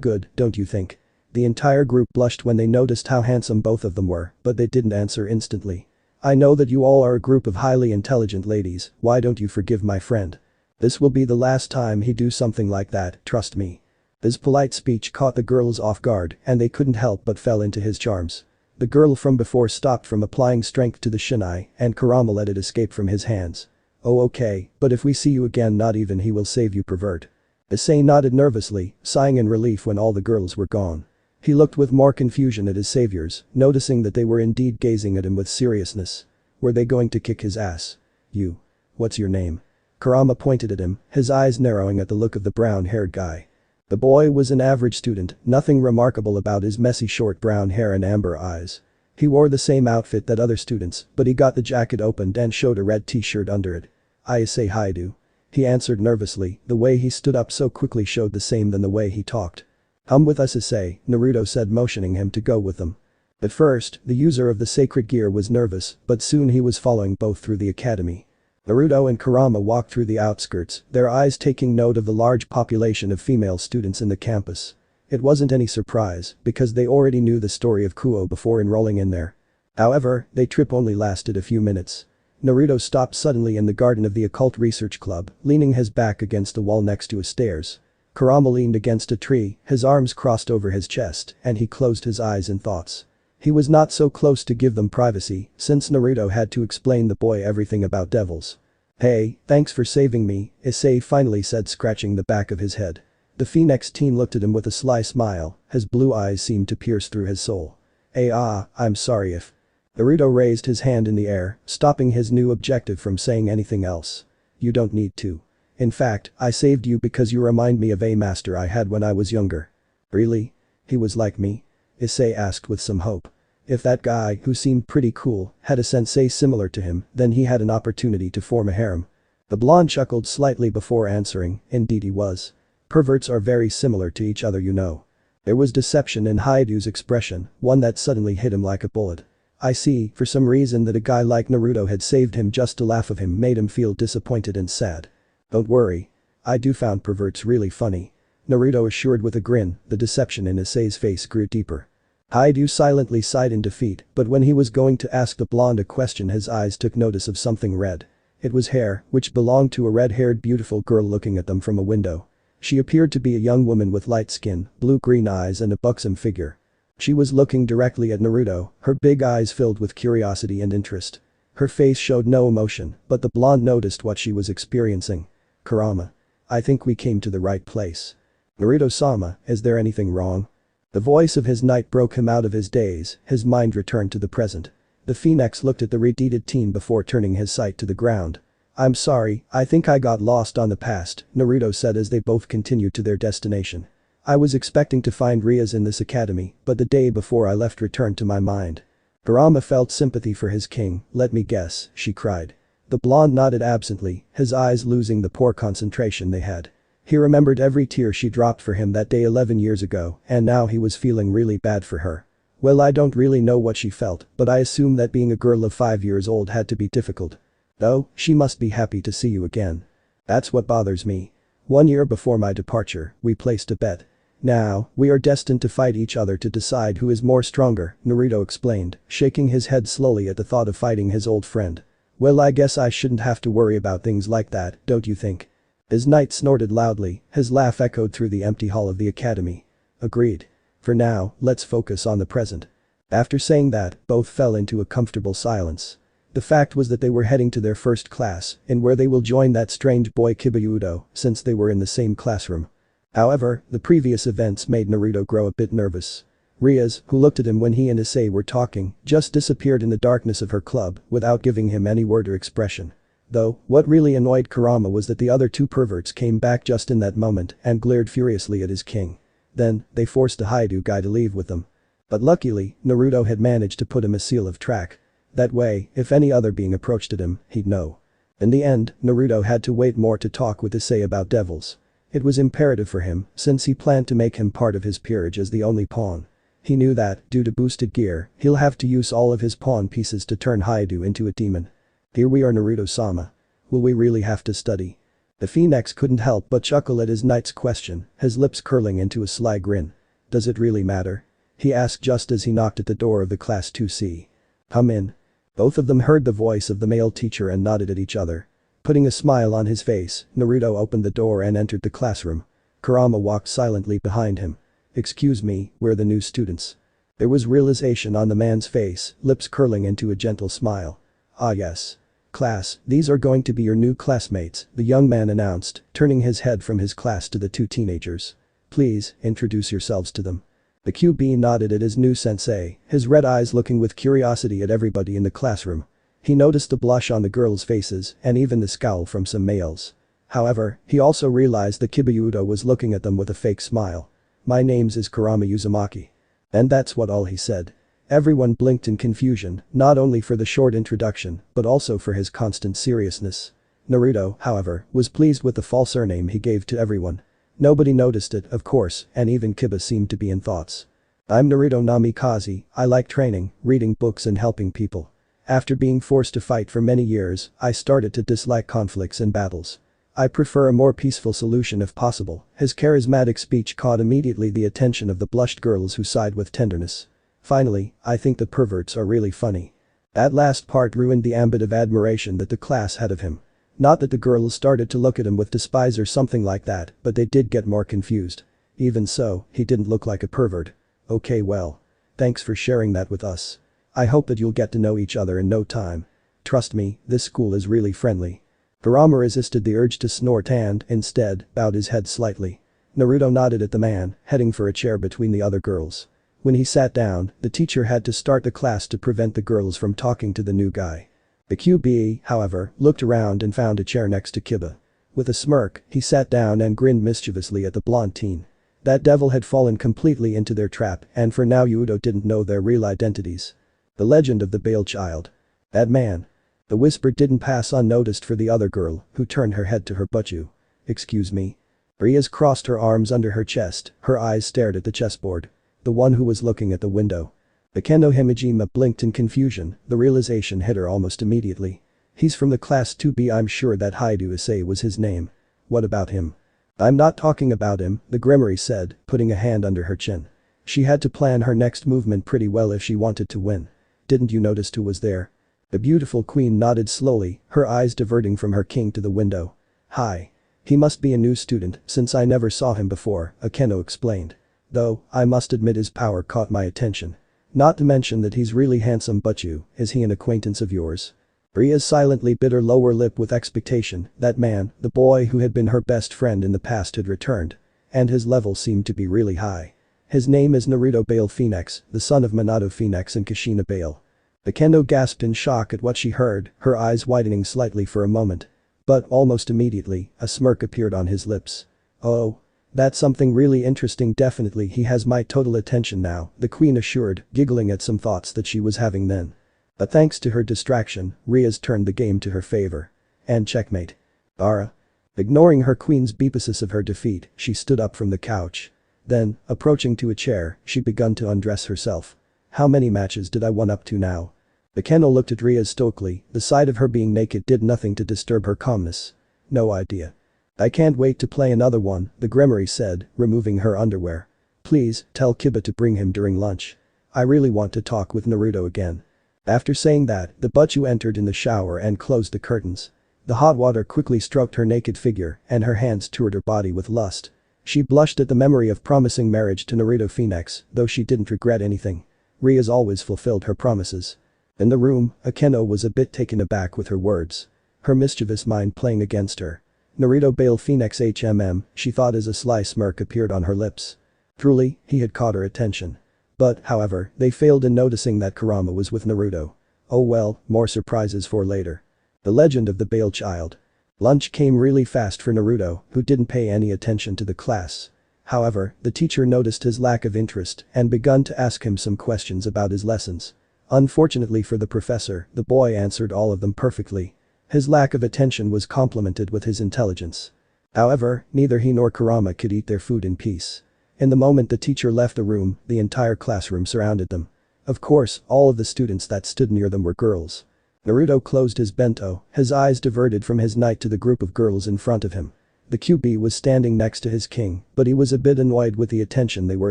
good, don't you think?" The entire group blushed when they noticed how handsome both of them were, but they didn't answer instantly. "I know that you all are a group of highly intelligent ladies, why don't you forgive my friend? This will be the last time he do something like that, trust me." His polite speech caught the girls off guard, and they couldn't help but fell into his charms. The girl from before stopped from applying strength to the shinai, and Kurama let it escape from his hands. "Oh okay, but if we see you again, not even he will save you, pervert." Issei nodded nervously, sighing in relief when all the girls were gone. He looked with more confusion at his saviors, noticing that they were indeed gazing at him with seriousness. Were they going to kick his ass? "You. What's your name?" Kurama pointed at him, his eyes narrowing at the look of the brown-haired guy. The boy was an average student, nothing remarkable about his messy short brown hair and amber eyes. He wore the same outfit that other students, but he got the jacket opened and showed a red t-shirt under it. I Issei Haidu. He answered nervously, the way he stood up so quickly showed the same than the way he talked. Come with us Issei, Naruto said motioning him to go with them. At first, the user of the sacred gear was nervous, but soon he was following both through the academy. Naruto and Kurama walked through the outskirts, their eyes taking note of the large population of female students in the campus. It wasn't any surprise, because they already knew the story of Kuo before enrolling in there. However, their trip only lasted a few minutes. Naruto stopped suddenly in the garden of the occult research club, leaning his back against the wall next to his stairs. Kurama leaned against a tree, his arms crossed over his chest, and he closed his eyes in thoughts. He was not so close to give them privacy, since Naruto had to explain the boy everything about devils. Hey, thanks for saving me, Issei finally said scratching the back of his head. The Phenex teen looked at him with a sly smile, his blue eyes seemed to pierce through his soul. I'm sorry if. Naruto raised his hand in the air, stopping his new objective from saying anything else. You don't need to. In fact, I saved you because you remind me of a master I had when I was younger. Really? He was like me? Issei asked with some hope. If that guy, who seemed pretty cool, had a sensei similar to him, then he had an opportunity to form a harem. The blonde chuckled slightly before answering, indeed he was. Perverts are very similar to each other, you know. There was deception in Haidu's expression, one that suddenly hit him like a bullet. I see, for some reason that a guy like Naruto had saved him just to laugh of him made him feel disappointed and sad. Don't worry. I do found perverts really funny. Naruto assured with a grin, the deception in Issei's face grew deeper. Haidu silently sighed in defeat, but when he was going to ask the blonde a question his eyes took notice of something red. It was hair, which belonged to a red-haired beautiful girl looking at them from a window. She appeared to be a young woman with light skin, blue-green eyes and a buxom figure. She was looking directly at Naruto, her big eyes filled with curiosity and interest. Her face showed no emotion, but the blonde noticed what she was experiencing. Kurama. I think we came to the right place. Naruto-sama, is there anything wrong? The voice of his knight broke him out of his daze, his mind returned to the present. The Phenex looked at the redeeded teen before turning his sight to the ground. I'm sorry, I think I got lost on the past, Naruto said as they both continued to their destination. I was expecting to find Rias in this academy, but the day before I left returned to my mind. Kurama felt sympathy for his king, let me guess, she cried. The blonde nodded absently, his eyes losing the poor concentration they had. He remembered every tear she dropped for him that day 11 years ago, and now he was feeling really bad for her. Well, I don't really know what she felt, but I assume that being a girl of 5 years old had to be difficult. Oh, she must be happy to see you again. That's what bothers me. 1 year before my departure, we placed a bet. Now, we are destined to fight each other to decide who is more stronger, Naruto explained, shaking his head slowly at the thought of fighting his old friend. Well, I guess I shouldn't have to worry about things like that, don't you think? His knight snorted loudly, his laugh echoed through the empty hall of the academy. Agreed. For now, let's focus on the present. After saying that, both fell into a comfortable silence. The fact was that they were heading to their first class, and where they will join that strange boy Kibayudo, since they were in the same classroom. However, the previous events made Naruto grow a bit nervous. Rias, who looked at him when he and Issei were talking, just disappeared in the darkness of her club without giving him any word or expression. Though, what really annoyed Kurama was that the other two perverts came back just in that moment and glared furiously at his king. Then, they forced the Haidu guy to leave with them. But luckily, Naruto had managed to put him a seal of track. That way, if any other being approached at him, he'd know. In the end, Naruto had to wait more to talk with Issei about devils. It was imperative for him, since he planned to make him part of his peerage as the only pawn. He knew that, due to boosted gear, he'll have to use all of his pawn pieces to turn Haidu into a demon. Here we are, Naruto-sama. Will we really have to study? The Phenex couldn't help but chuckle at his knight's question, his lips curling into a sly grin. Does it really matter? He asked just as he knocked at the door of the Class 2C. Come in. Both of them heard the voice of the male teacher and nodded at each other. Putting a smile on his face, Naruto opened the door and entered the classroom. Kurama walked silently behind him. Excuse me, we're the new students. There was realization on the man's face, lips curling into a gentle smile. Ah yes. Class, these are going to be your new classmates, the young man announced, turning his head from his class to the two teenagers. Please, introduce yourselves to them. The QB nodded at his new sensei, his red eyes looking with curiosity at everybody in the classroom. He noticed the blush on the girls' faces and even the scowl from some males. However, he also realized that Kibayudo was looking at them with a fake smile. My name's is Kurama Uzumaki. And that's what all he said. Everyone blinked in confusion, not only for the short introduction, but also for his constant seriousness. Naruto, however, was pleased with the false surname he gave to everyone. Nobody noticed it, of course, and even Kiba seemed to be in thoughts. I'm Naruto Namikaze, I like training, reading books and helping people. After being forced to fight for many years, I started to dislike conflicts and battles. I prefer a more peaceful solution if possible. His charismatic speech caught immediately the attention of the blushed girls who sighed with tenderness. Finally, I think the perverts are really funny. That last part ruined the ambit of admiration that the class had of him. Not that the girls started to look at him with despise or something like that, but they did get more confused. Even so, he didn't look like a pervert. Okay, well. Thanks for sharing that with us. I hope that you'll get to know each other in no time. Trust me, this school is really friendly. Kurama resisted the urge to snort and, instead, bowed his head slightly. Naruto nodded at the man, heading for a chair between the other girls. When he sat down, the teacher had to start the class to prevent the girls from talking to the new guy. The QB, however, looked around and found a chair next to Kiba. With a smirk, he sat down and grinned mischievously at the blonde teen. That devil had fallen completely into their trap, and for now Udo didn't know their real identities. The legend of the Bael Child. That man. The whisper didn't pass unnoticed for the other girl, who turned her head to her butchu. Excuse me. Rias crossed her arms under her chest, her eyes stared at the chessboard. The one who was looking at the window. Akeno Himejima blinked in confusion, the realization hit her almost immediately. He's from the class 2B, I'm sure that Haidu Issei was his name. What about him? I'm not talking about him, the Grimoire said, putting a hand under her chin. She had to plan her next movement pretty well if she wanted to win. Didn't you notice who was there? The beautiful queen nodded slowly, her eyes diverting from her king to the window. Hi. He must be a new student, since I never saw him before, Akeno explained. Though, I must admit his power caught my attention. Not to mention that he's really handsome, but is he an acquaintance of yours? Rias silently bit her lower lip with expectation. That man, the boy who had been her best friend in the past, had returned. And his level seemed to be really high. His name is Naruto Bael Phenex, the son of Minato Phenex and Kushina Bael. Akeno gasped in shock at what she heard, her eyes widening slightly for a moment. But almost immediately, a smirk appeared on his lips. Oh. That's something really interesting, definitely he has my total attention now, the queen assured, giggling at some thoughts that she was having then. But thanks to her distraction, Rias turned the game to her favor. And checkmate. Ara. Ignoring her queen's beepasis of her defeat, she stood up from the couch. Then, approaching to a chair, she begun to undress herself. How many matches did I one up to now? Akeno looked at Rias stoically, the sight of her being naked did nothing to disturb her calmness. No idea. I can't wait to play another one, the Grimoire said, removing her underwear. Please, tell Kiba to bring him during lunch. I really want to talk with Naruto again. After saying that, the butchu entered in the shower and closed the curtains. The hot water quickly stroked her naked figure, and her hands toured her body with lust. She blushed at the memory of promising marriage to Naruto Phenex, though she didn't regret anything. Rias always fulfilled her promises. In the room, Akeno was a bit taken aback with her words. Her mischievous mind playing against her. Naruto Bael Phenex she thought as a sly smirk appeared on her lips. Truly, he had caught her attention. But, however, they failed in noticing that Kurama was with Naruto. Oh well, more surprises for later. The legend of the Bael Child. Lunch came really fast for Naruto, who didn't pay any attention to the class. However, the teacher noticed his lack of interest and begun to ask him some questions about his lessons. Unfortunately for the professor, the boy answered all of them perfectly. His lack of attention was complemented with his intelligence. However, neither he nor Kurama could eat their food in peace. In the moment the teacher left the room, the entire classroom surrounded them. Of course, all of the students that stood near them were girls. Naruto closed his bento, his eyes diverted from his knight to the group of girls in front of him. The QB was standing next to his king, but he was a bit annoyed with the attention they were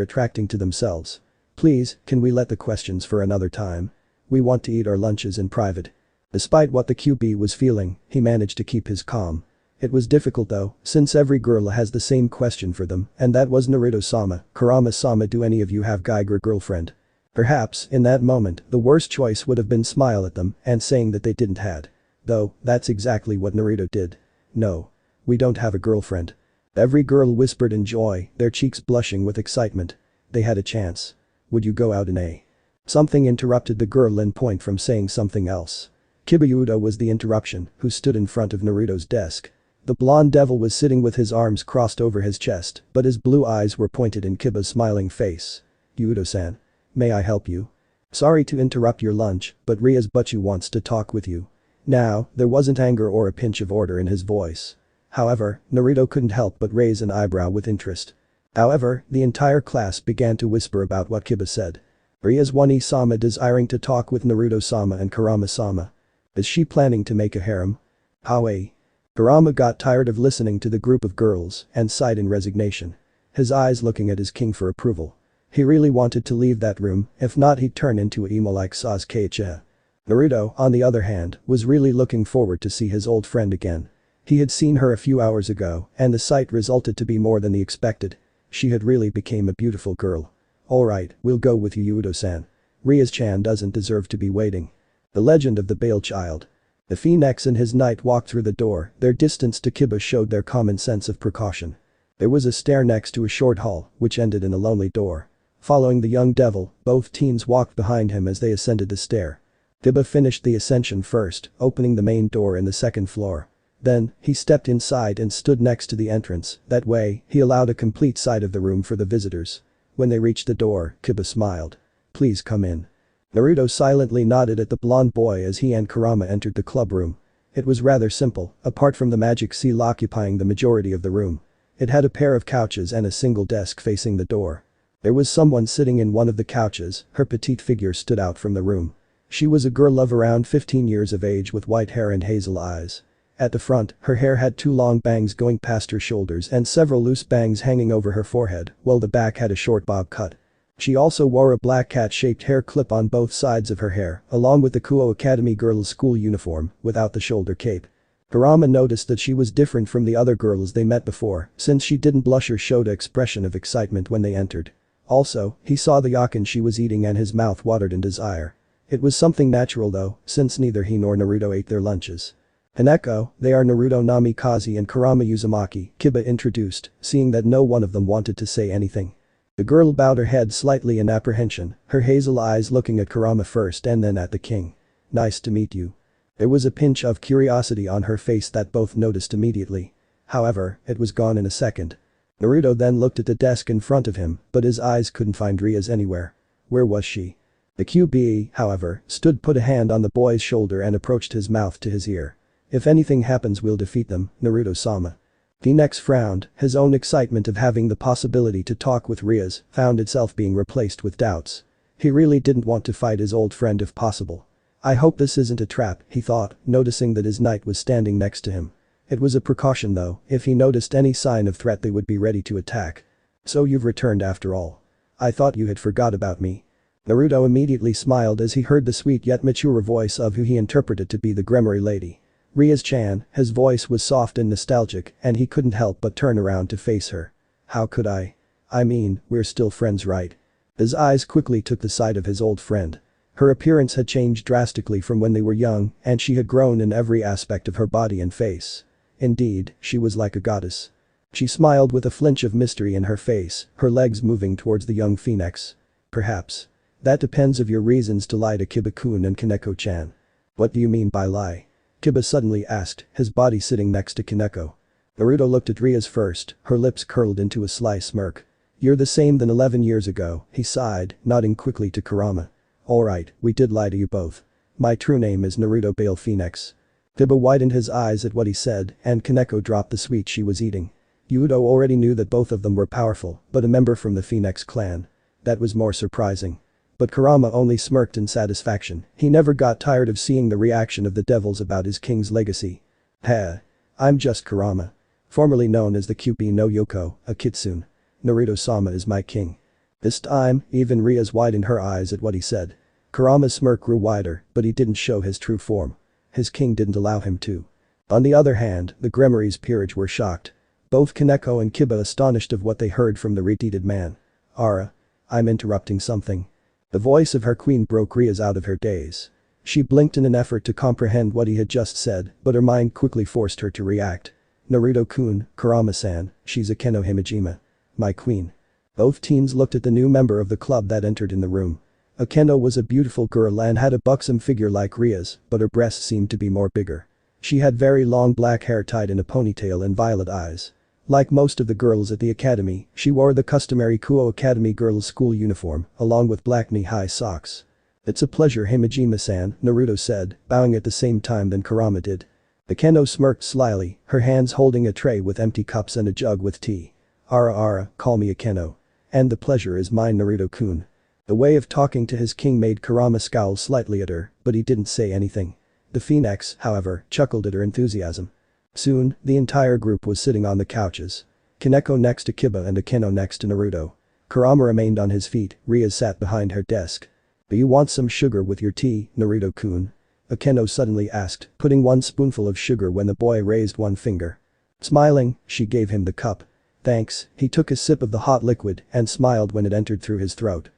attracting to themselves. Please, can we let the questions for another time? We want to eat our lunches in private. Despite what the QB was feeling, he managed to keep his calm. It was difficult though, since every girl has the same question for them, and that was Naruto-sama, Kurama-sama, do any of you have Geiger girlfriend? Perhaps, in that moment, the worst choice would have been smile at them and saying that they didn't had. Though, that's exactly what Naruto did. No. We don't have a girlfriend. Every girl whispered in joy, their cheeks blushing with excitement. They had a chance. Would you go out in a? Something interrupted the girl in point from saying something else. Kibayudo was the interruption, who stood in front of Naruto's desk. The blonde devil was sitting with his arms crossed over his chest, but his blue eyes were pointed in Kiba's smiling face. Yudo-san. May I help you? Sorry to interrupt your lunch, but Rias Butchu wants to talk with you. Now, there wasn't anger or a pinch of order in his voice. However, Naruto couldn't help but raise an eyebrow with interest. However, the entire class began to whisper about what Kiba said. Rias One-sama desiring to talk with Naruto-sama and Kurama-sama. Is she planning to make a harem? Howie. Kurama got tired of listening to the group of girls and sighed in resignation. His eyes looking at his king for approval. He really wanted to leave that room, if not he'd turn into a emo like Sasuke. Naruto, on the other hand, was really looking forward to see his old friend again. He had seen her a few hours ago, and the sight resulted to be more than he expected. She had really become a beautiful girl. Alright, we'll go with you, Udo-san. Rias-chan doesn't deserve to be waiting. The legend of the Bael Child. The Phenex and his knight walked through the door, their distance to Kiba showed their common sense of precaution. There was a stair next to a short hall, which ended in a lonely door. Following the young devil, both teens walked behind him as they ascended the stair. Kiba finished the ascension first, opening the main door in the second floor. Then, he stepped inside and stood next to the entrance, that way, he allowed a complete sight of the room for the visitors. When they reached the door, Kiba smiled. Please come in. Naruto silently nodded at the blonde boy as he and Kurama entered the club room. It was rather simple, apart from the magic seal occupying the majority of the room. It had a pair of couches and a single desk facing the door. There was someone sitting in one of the couches, her petite figure stood out from the room. She was a girl of around 15 years of age with white hair and hazel eyes. At the front, her hair had two long bangs going past her shoulders and several loose bangs hanging over her forehead, while the back had a short bob cut. She also wore a black cat-shaped hair clip on both sides of her hair, along with the Kuo Academy girls' school uniform, without the shoulder cape. Kurama noticed that she was different from the other girls they met before, since she didn't blush or showed an expression of excitement when they entered. Also, he saw the yakin she was eating and his mouth watered in desire. It was something natural though, since neither he nor Naruto ate their lunches. Haneko, they are Naruto Namikaze and Kurama Uzumaki, Kiba introduced, seeing that no one of them wanted to say anything. The girl bowed her head slightly in apprehension, her hazel eyes looking at Kurama first and then at the king. Nice to meet you. There was a pinch of curiosity on her face that both noticed immediately. However, it was gone in a second. Naruto then looked at the desk in front of him, but his eyes couldn't find Rias anywhere. Where was she? The QBE, however, stood put a hand on the boy's shoulder and approached his mouth to his ear. If anything happens we'll defeat them, Naruto-sama. Phenex frowned, his own excitement of having the possibility to talk with Rias found itself being replaced with doubts. He really didn't want to fight his old friend if possible. I hope this isn't a trap, he thought, noticing that his knight was standing next to him. It was a precaution though, if he noticed any sign of threat they would be ready to attack. So you've returned after all. I thought you had forgot about me. Naruto immediately smiled as he heard the sweet yet mature voice of who he interpreted to be the Gremory lady. Rias-chan, his voice was soft and nostalgic and he couldn't help but turn around to face her. How could I? I mean, we're still friends right? His eyes quickly took the side of his old friend. Her appearance had changed drastically from when they were young and she had grown in every aspect of her body and face. Indeed, she was like a goddess. She smiled with a flinch of mystery in her face, her legs moving towards the young Phenex. Perhaps. That depends of your reasons to lie to Kiba-kun and Kaneko-chan. What do you mean by lie? Kiba suddenly asked, his body sitting next to Kaneko. Naruto looked at Rias first, her lips curled into a sly smirk. You're the same than 11 years ago, he sighed, nodding quickly to Kurama. Alright, we did lie to you both. My true name is Naruto Bael Phenex. Kiba widened his eyes at what he said and Kaneko dropped the sweet she was eating. Udo already knew that both of them were powerful, but a member from the Phenex clan. That was more surprising. But Kurama only smirked in satisfaction, he never got tired of seeing the reaction of the devils about his king's legacy. Heh. I'm just Kurama. Formerly known as the Kyuubi no Yoko, a kitsune. Naruto-sama is my king. This time, even Rias widened her eyes at what he said. Kurama's smirk grew wider, but he didn't show his true form. His king didn't allow him to. On the other hand, the Gremory's Peerage were shocked. Both Kaneko and Kiba astonished of what they heard from the repeated man. Ara. I'm interrupting something. The voice of her queen broke Rias out of her daze. She blinked in an effort to comprehend what he had just said, but her mind quickly forced her to react. Naruto-kun, Kurama-san, she's Akeno Himejima. My queen. Both teens looked at the new member of the club that entered in the room. Akeno was a beautiful girl and had a buxom figure like Rias, but her breasts seemed to be more bigger. She had very long black hair tied in a ponytail and violet eyes. Like most of the girls at the academy, she wore the customary Kuo Academy girls' school uniform, along with black knee-high socks. "It's a pleasure, Himejima-san," Naruto said, bowing at the same time than Kurama did. Akeno smirked slyly, her hands holding a tray with empty cups and a jug with tea. Ara, call me Akeno. And the pleasure is mine, Naruto-kun." The way of talking to his king made Kurama scowl slightly at her, but he didn't say anything. The Phenex, however, chuckled at her enthusiasm. Soon, the entire group was sitting on the couches. Kaneko next to Kiba and Akeno next to Naruto. Kurama remained on his feet, Rias sat behind her desk. "Do you want some sugar with your tea, Naruto-kun?" Akeno suddenly asked, putting one spoonful of sugar when the boy raised one finger. Smiling, she gave him the cup. "Thanks." He took a sip of the hot liquid and smiled when it entered through his throat.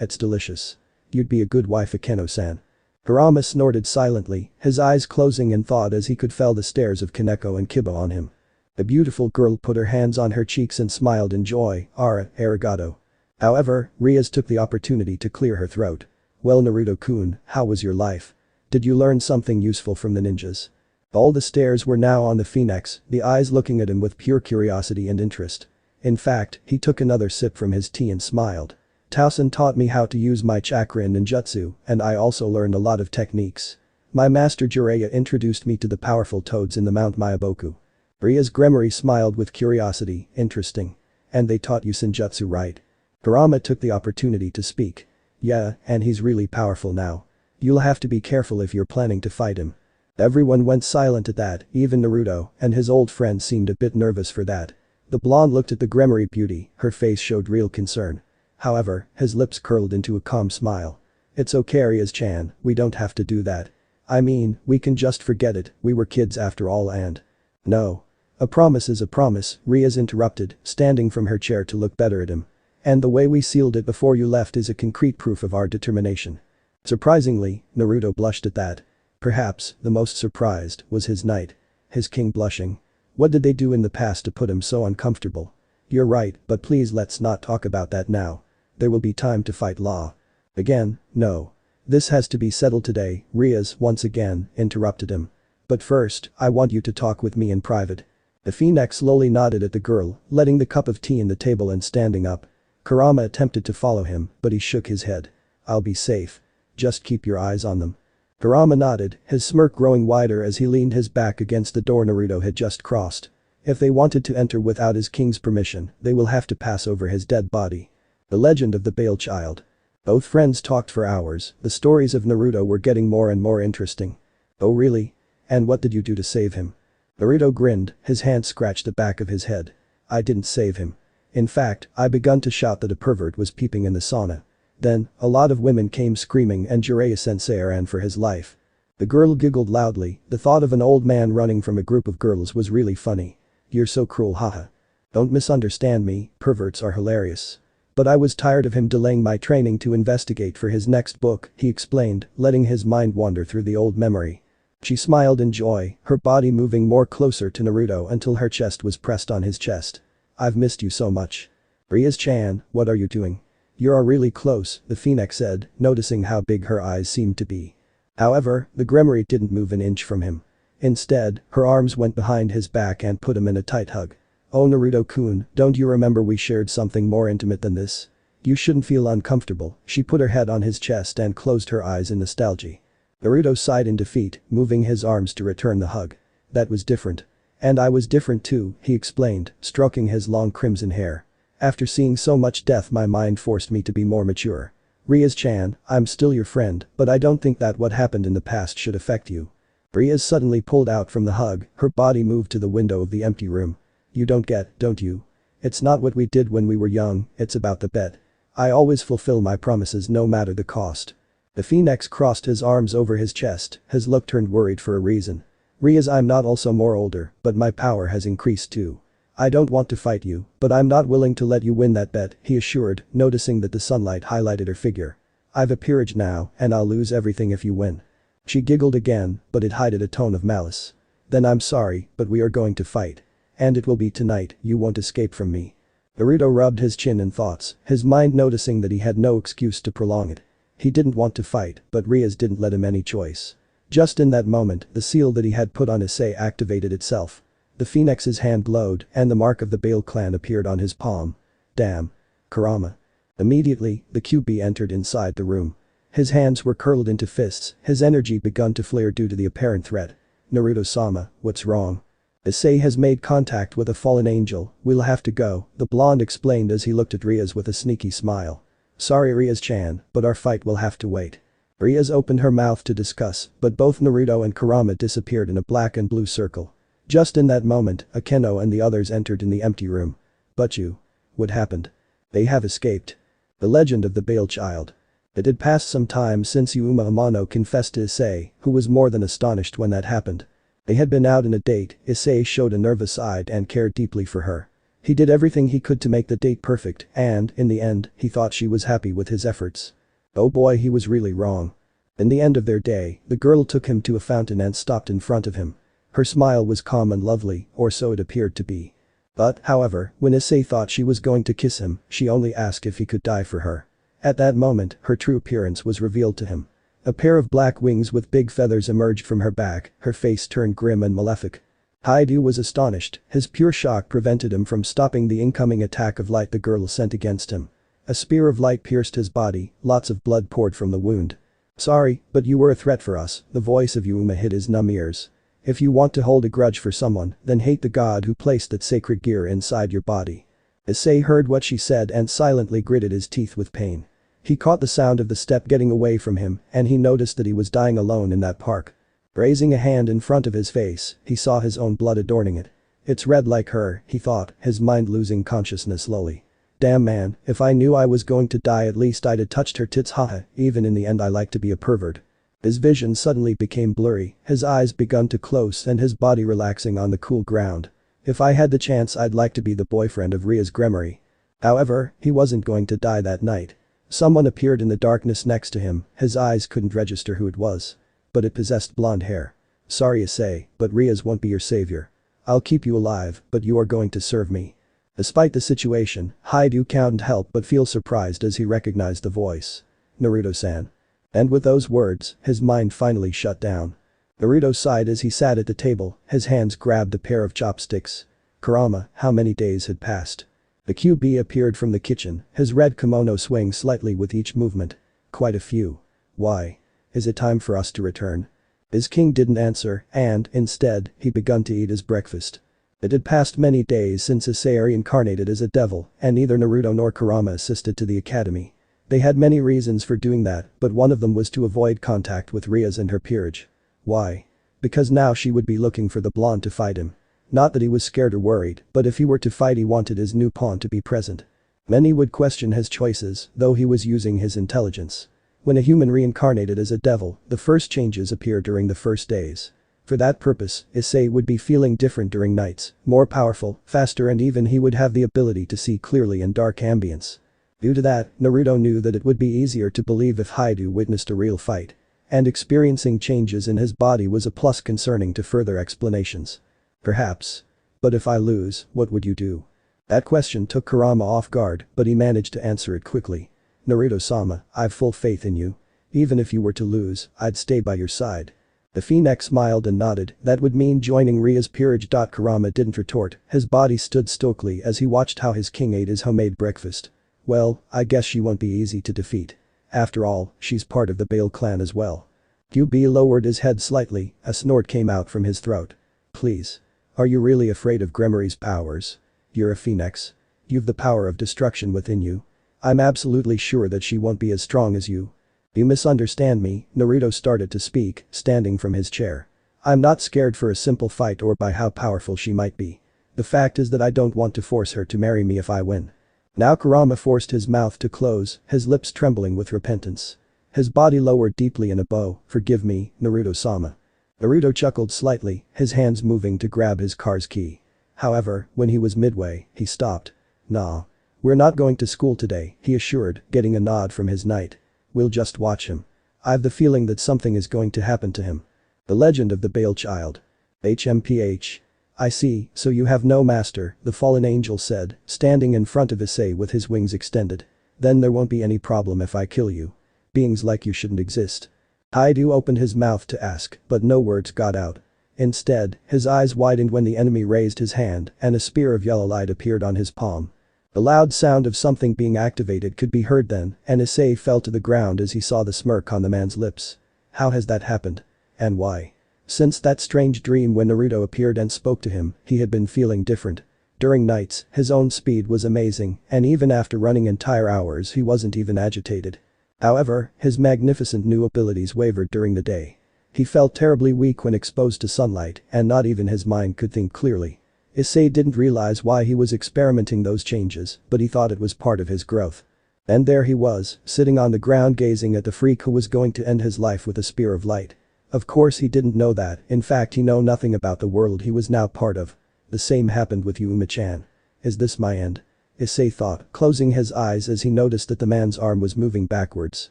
It's delicious. You'd be a good wife, Akeno-san." Kurama snorted silently, his eyes closing in thought as he could feel the stares of Kaneko and Kiba on him. The beautiful girl put her hands on her cheeks and smiled in joy. Arigato. However, Rias took the opportunity to clear her throat. "Well, Naruto-kun, how was your life? Did you learn something useful from the ninjas?" All the stares were now on the Phenex, the eyes looking at him with pure curiosity and interest. In fact, he took another sip from his tea and smiled. "Tausen taught me how to use my chakra and ninjutsu, and I also learned a lot of techniques. My master Jiraiya introduced me to the powerful toads in the Mount Myaboku." Rias Gremory smiled with curiosity. "Interesting. And they taught you senjutsu, right?" Kurama took the opportunity to speak. "Yeah, and he's really powerful now. You'll have to be careful if you're planning to fight him." Everyone went silent at that, even Naruto, and his old friend seemed a bit nervous for that. The blonde looked at the Gremory beauty, her face showed real concern. However, his lips curled into a calm smile. "It's okay, Rias-chan, we don't have to do that. I mean, we can just forget it, we were kids after all and." "No. A promise is a promise," Rias interrupted, standing from her chair to look better at him. "And the way we sealed it before you left is a concrete proof of our determination." Surprisingly, Naruto blushed at that. Perhaps, the most surprised, was his knight. His king blushing. What did they do in the past to put him so uncomfortable? "You're right, but please let's not talk about that now. There will be time to fight law." "Again, no. This has to be settled today," Rias once again interrupted him. "But first, I want you to talk with me in private." The Phenex slowly nodded at the girl, letting the cup of tea in the table and standing up. Kurama attempted to follow him, but he shook his head. "I'll be safe. Just keep your eyes on them." Kurama nodded, his smirk growing wider as he leaned his back against the door Naruto had just crossed. If they wanted to enter without his king's permission, they will have to pass over his dead body. The legend of the Bael Child. Both friends talked for hours, the stories of Naruto were getting more and more interesting. "Oh really? And what did you do to save him?" Naruto grinned, his hand scratched the back of his head. "I didn't save him. In fact, I begun to shout that a pervert was peeping in the sauna. Then, a lot of women came screaming and Jiraiya-sensei ran for his life." The girl giggled loudly, the thought of an old man running from a group of girls was really funny. "You're so cruel, haha. Don't misunderstand me, perverts are hilarious. But I was tired of him delaying my training to investigate for his next book," he explained, letting his mind wander through the old memory. She smiled in joy, her body moving more closer to Naruto until her chest was pressed on his chest. "I've missed you so much." "Rias-chan, what are you doing?" "You're really close," the Phenex said, noticing how big her eyes seemed to be. However, the Gremory didn't move an inch from him. Instead, her arms went behind his back and put him in a tight hug. "Oh Naruto-kun, don't you remember we shared something more intimate than this? You shouldn't feel uncomfortable." She put her head on his chest and closed her eyes in nostalgia. Naruto sighed in defeat, moving his arms to return the hug. "That was different. And I was different too," he explained, stroking his long crimson hair. "After seeing so much death my mind forced me to be more mature. Rias-chan, I'm still your friend, but I don't think that what happened in the past should affect you." Rias suddenly pulled out from the hug, her body moved to the window of the empty room. "You don't get, don't you? It's not what we did when we were young, it's about the bet. I always fulfill my promises no matter the cost." The Phenex crossed his arms over his chest, his look turned worried for a reason. "Rias, I'm not also more older, but my power has increased too. I don't want to fight you, but I'm not willing to let you win that bet," he assured, noticing that the sunlight highlighted her figure. "I've a peerage now, and I'll lose everything if you win." She giggled again, but it hid a tone of malice. "Then I'm sorry, but we are going to fight. And it will be tonight, you won't escape from me." Naruto rubbed his chin in thoughts, his mind noticing that he had no excuse to prolong it. He didn't want to fight, but Rias didn't let him any choice. Just in that moment, the seal that he had put on Issei activated itself. The Phenex's hand glowed, and the mark of the Bael clan appeared on his palm. "Damn. Kurama." Immediately, the QB entered inside the room. His hands were curled into fists, his energy begun to flare due to the apparent threat. Naruto-sama, what's wrong? Issei has made contact with a fallen angel, we'll have to go, the blonde explained as he looked at Rias with a sneaky smile. Sorry Rias-chan, but our fight will have to wait. Rias opened her mouth to discuss, but both Naruto and Kurama disappeared in a black and blue circle. Just in that moment, Akeno and the others entered in the empty room. But you. What happened? They have escaped. The legend of the Bael Child. It had passed some time since Yuma Amano confessed to Issei, who was more than astonished when that happened. They had been out on a date, Issei showed a nervous side and cared deeply for her. He did everything he could to make the date perfect and, in the end, he thought she was happy with his efforts. Oh boy, he was really wrong. In the end of their day, the girl took him to a fountain and stopped in front of him. Her smile was calm and lovely, or so it appeared to be. But, however, when Issei thought she was going to kiss him, she only asked if he could die for her. At that moment, her true appearance was revealed to him. A pair of black wings with big feathers emerged from her back, her face turned grim and malefic. Haidu was astonished, his pure shock prevented him from stopping the incoming attack of light the girl sent against him. A spear of light pierced his body, lots of blood poured from the wound. Sorry, but you were a threat for us, the voice of Yuma hit his numb ears. If you want to hold a grudge for someone, then hate the god who placed that sacred gear inside your body. Issei heard what she said and silently gritted his teeth with pain. He caught the sound of the step getting away from him and he noticed that he was dying alone in that park. Raising a hand in front of his face, he saw his own blood adorning it. It's red like her, he thought, his mind losing consciousness slowly. Damn man, if I knew I was going to die at least I'd have touched her tits, haha, even in the end I like to be a pervert. His vision suddenly became blurry, his eyes begun to close and his body relaxing on the cool ground. If I had the chance I'd like to be the boyfriend of Rias Gremory. However, he wasn't going to die that night. Someone appeared in the darkness next to him, his eyes couldn't register who it was. But it possessed blonde hair. Sorry Issei, but Rias won't be your savior. I'll keep you alive, but you are going to serve me. Despite the situation, Haidu can't help but feel surprised as he recognized the voice. Naruto-san. And with those words, his mind finally shut down. Naruto sighed as he sat at the table, his hands grabbed a pair of chopsticks. Kurama, how many days had passed? The QB appeared from the kitchen, his red kimono swaying slightly with each movement. Quite a few. Why? Is it time for us to return? His king didn't answer, and, instead, he begun to eat his breakfast. It had passed many days since Issei reincarnated as a devil, and neither Naruto nor Kurama assisted to the academy. They had many reasons for doing that, but one of them was to avoid contact with Rias and her peerage. Why? Because now she would be looking for the blonde to fight him. Not that he was scared or worried, but if he were to fight he wanted his new pawn to be present. Many would question his choices, though he was using his intelligence. When a human reincarnated as a devil, the first changes appear during the first days. For that purpose, Issei would be feeling different during nights, more powerful, faster and even he would have the ability to see clearly in dark ambience. Due to that, Naruto knew that it would be easier to believe if Haidu witnessed a real fight. And experiencing changes in his body was a plus concerning to further explanations. Perhaps. But if I lose, what would you do? That question took Kurama off guard, but he managed to answer it quickly. Naruto-sama, I've full faith in you. Even if you were to lose, I'd stay by your side. The Phenex smiled and nodded, that would mean joining Rias' peerage. Kurama didn't retort, his body stood stoically as he watched how his king ate his homemade breakfast. Well, I guess she won't be easy to defeat. After all, she's part of the Bael clan as well. QB lowered his head slightly, a snort came out from his throat. Please. Are you really afraid of Gremory's powers? You're a Phenex. You've the power of destruction within you. I'm absolutely sure that she won't be as strong as you. You misunderstand me, Naruto started to speak, standing from his chair. I'm not scared for a simple fight or by how powerful she might be. The fact is that I don't want to force her to marry me if I win. Now Kurama forced his mouth to close, his lips trembling with repentance. His body lowered deeply in a bow, forgive me, Naruto-sama. Naruto chuckled slightly, his hands moving to grab his car's key. However, when he was midway, he stopped. Nah. We're not going to school today, he assured, getting a nod from his knight. We'll just watch him. I've the feeling that something is going to happen to him. The legend of the Bael Child. HMPH. I see, so you have no master, the fallen angel said, standing in front of Issei with his wings extended. Then there won't be any problem if I kill you. Beings like you shouldn't exist. Haidu opened his mouth to ask, but no words got out. Instead, his eyes widened when the enemy raised his hand and a spear of yellow light appeared on his palm. The loud sound of something being activated could be heard then, and Issei fell to the ground as he saw the smirk on the man's lips. How has that happened? And why? Since that strange dream when Naruto appeared and spoke to him, he had been feeling different. During nights, his own speed was amazing, and even after running entire hours he wasn't even agitated. However, his magnificent new abilities wavered during the day. He felt terribly weak when exposed to sunlight, and not even his mind could think clearly. Issei didn't realize why he was experimenting those changes, but he thought it was part of his growth. And there he was, sitting on the ground gazing at the freak who was going to end his life with a spear of light. Of course he didn't know that, in fact he knew nothing about the world he was now part of. The same happened with Yuma-chan. Is this my end? Issei thought, closing his eyes as he noticed that the man's arm was moving backwards.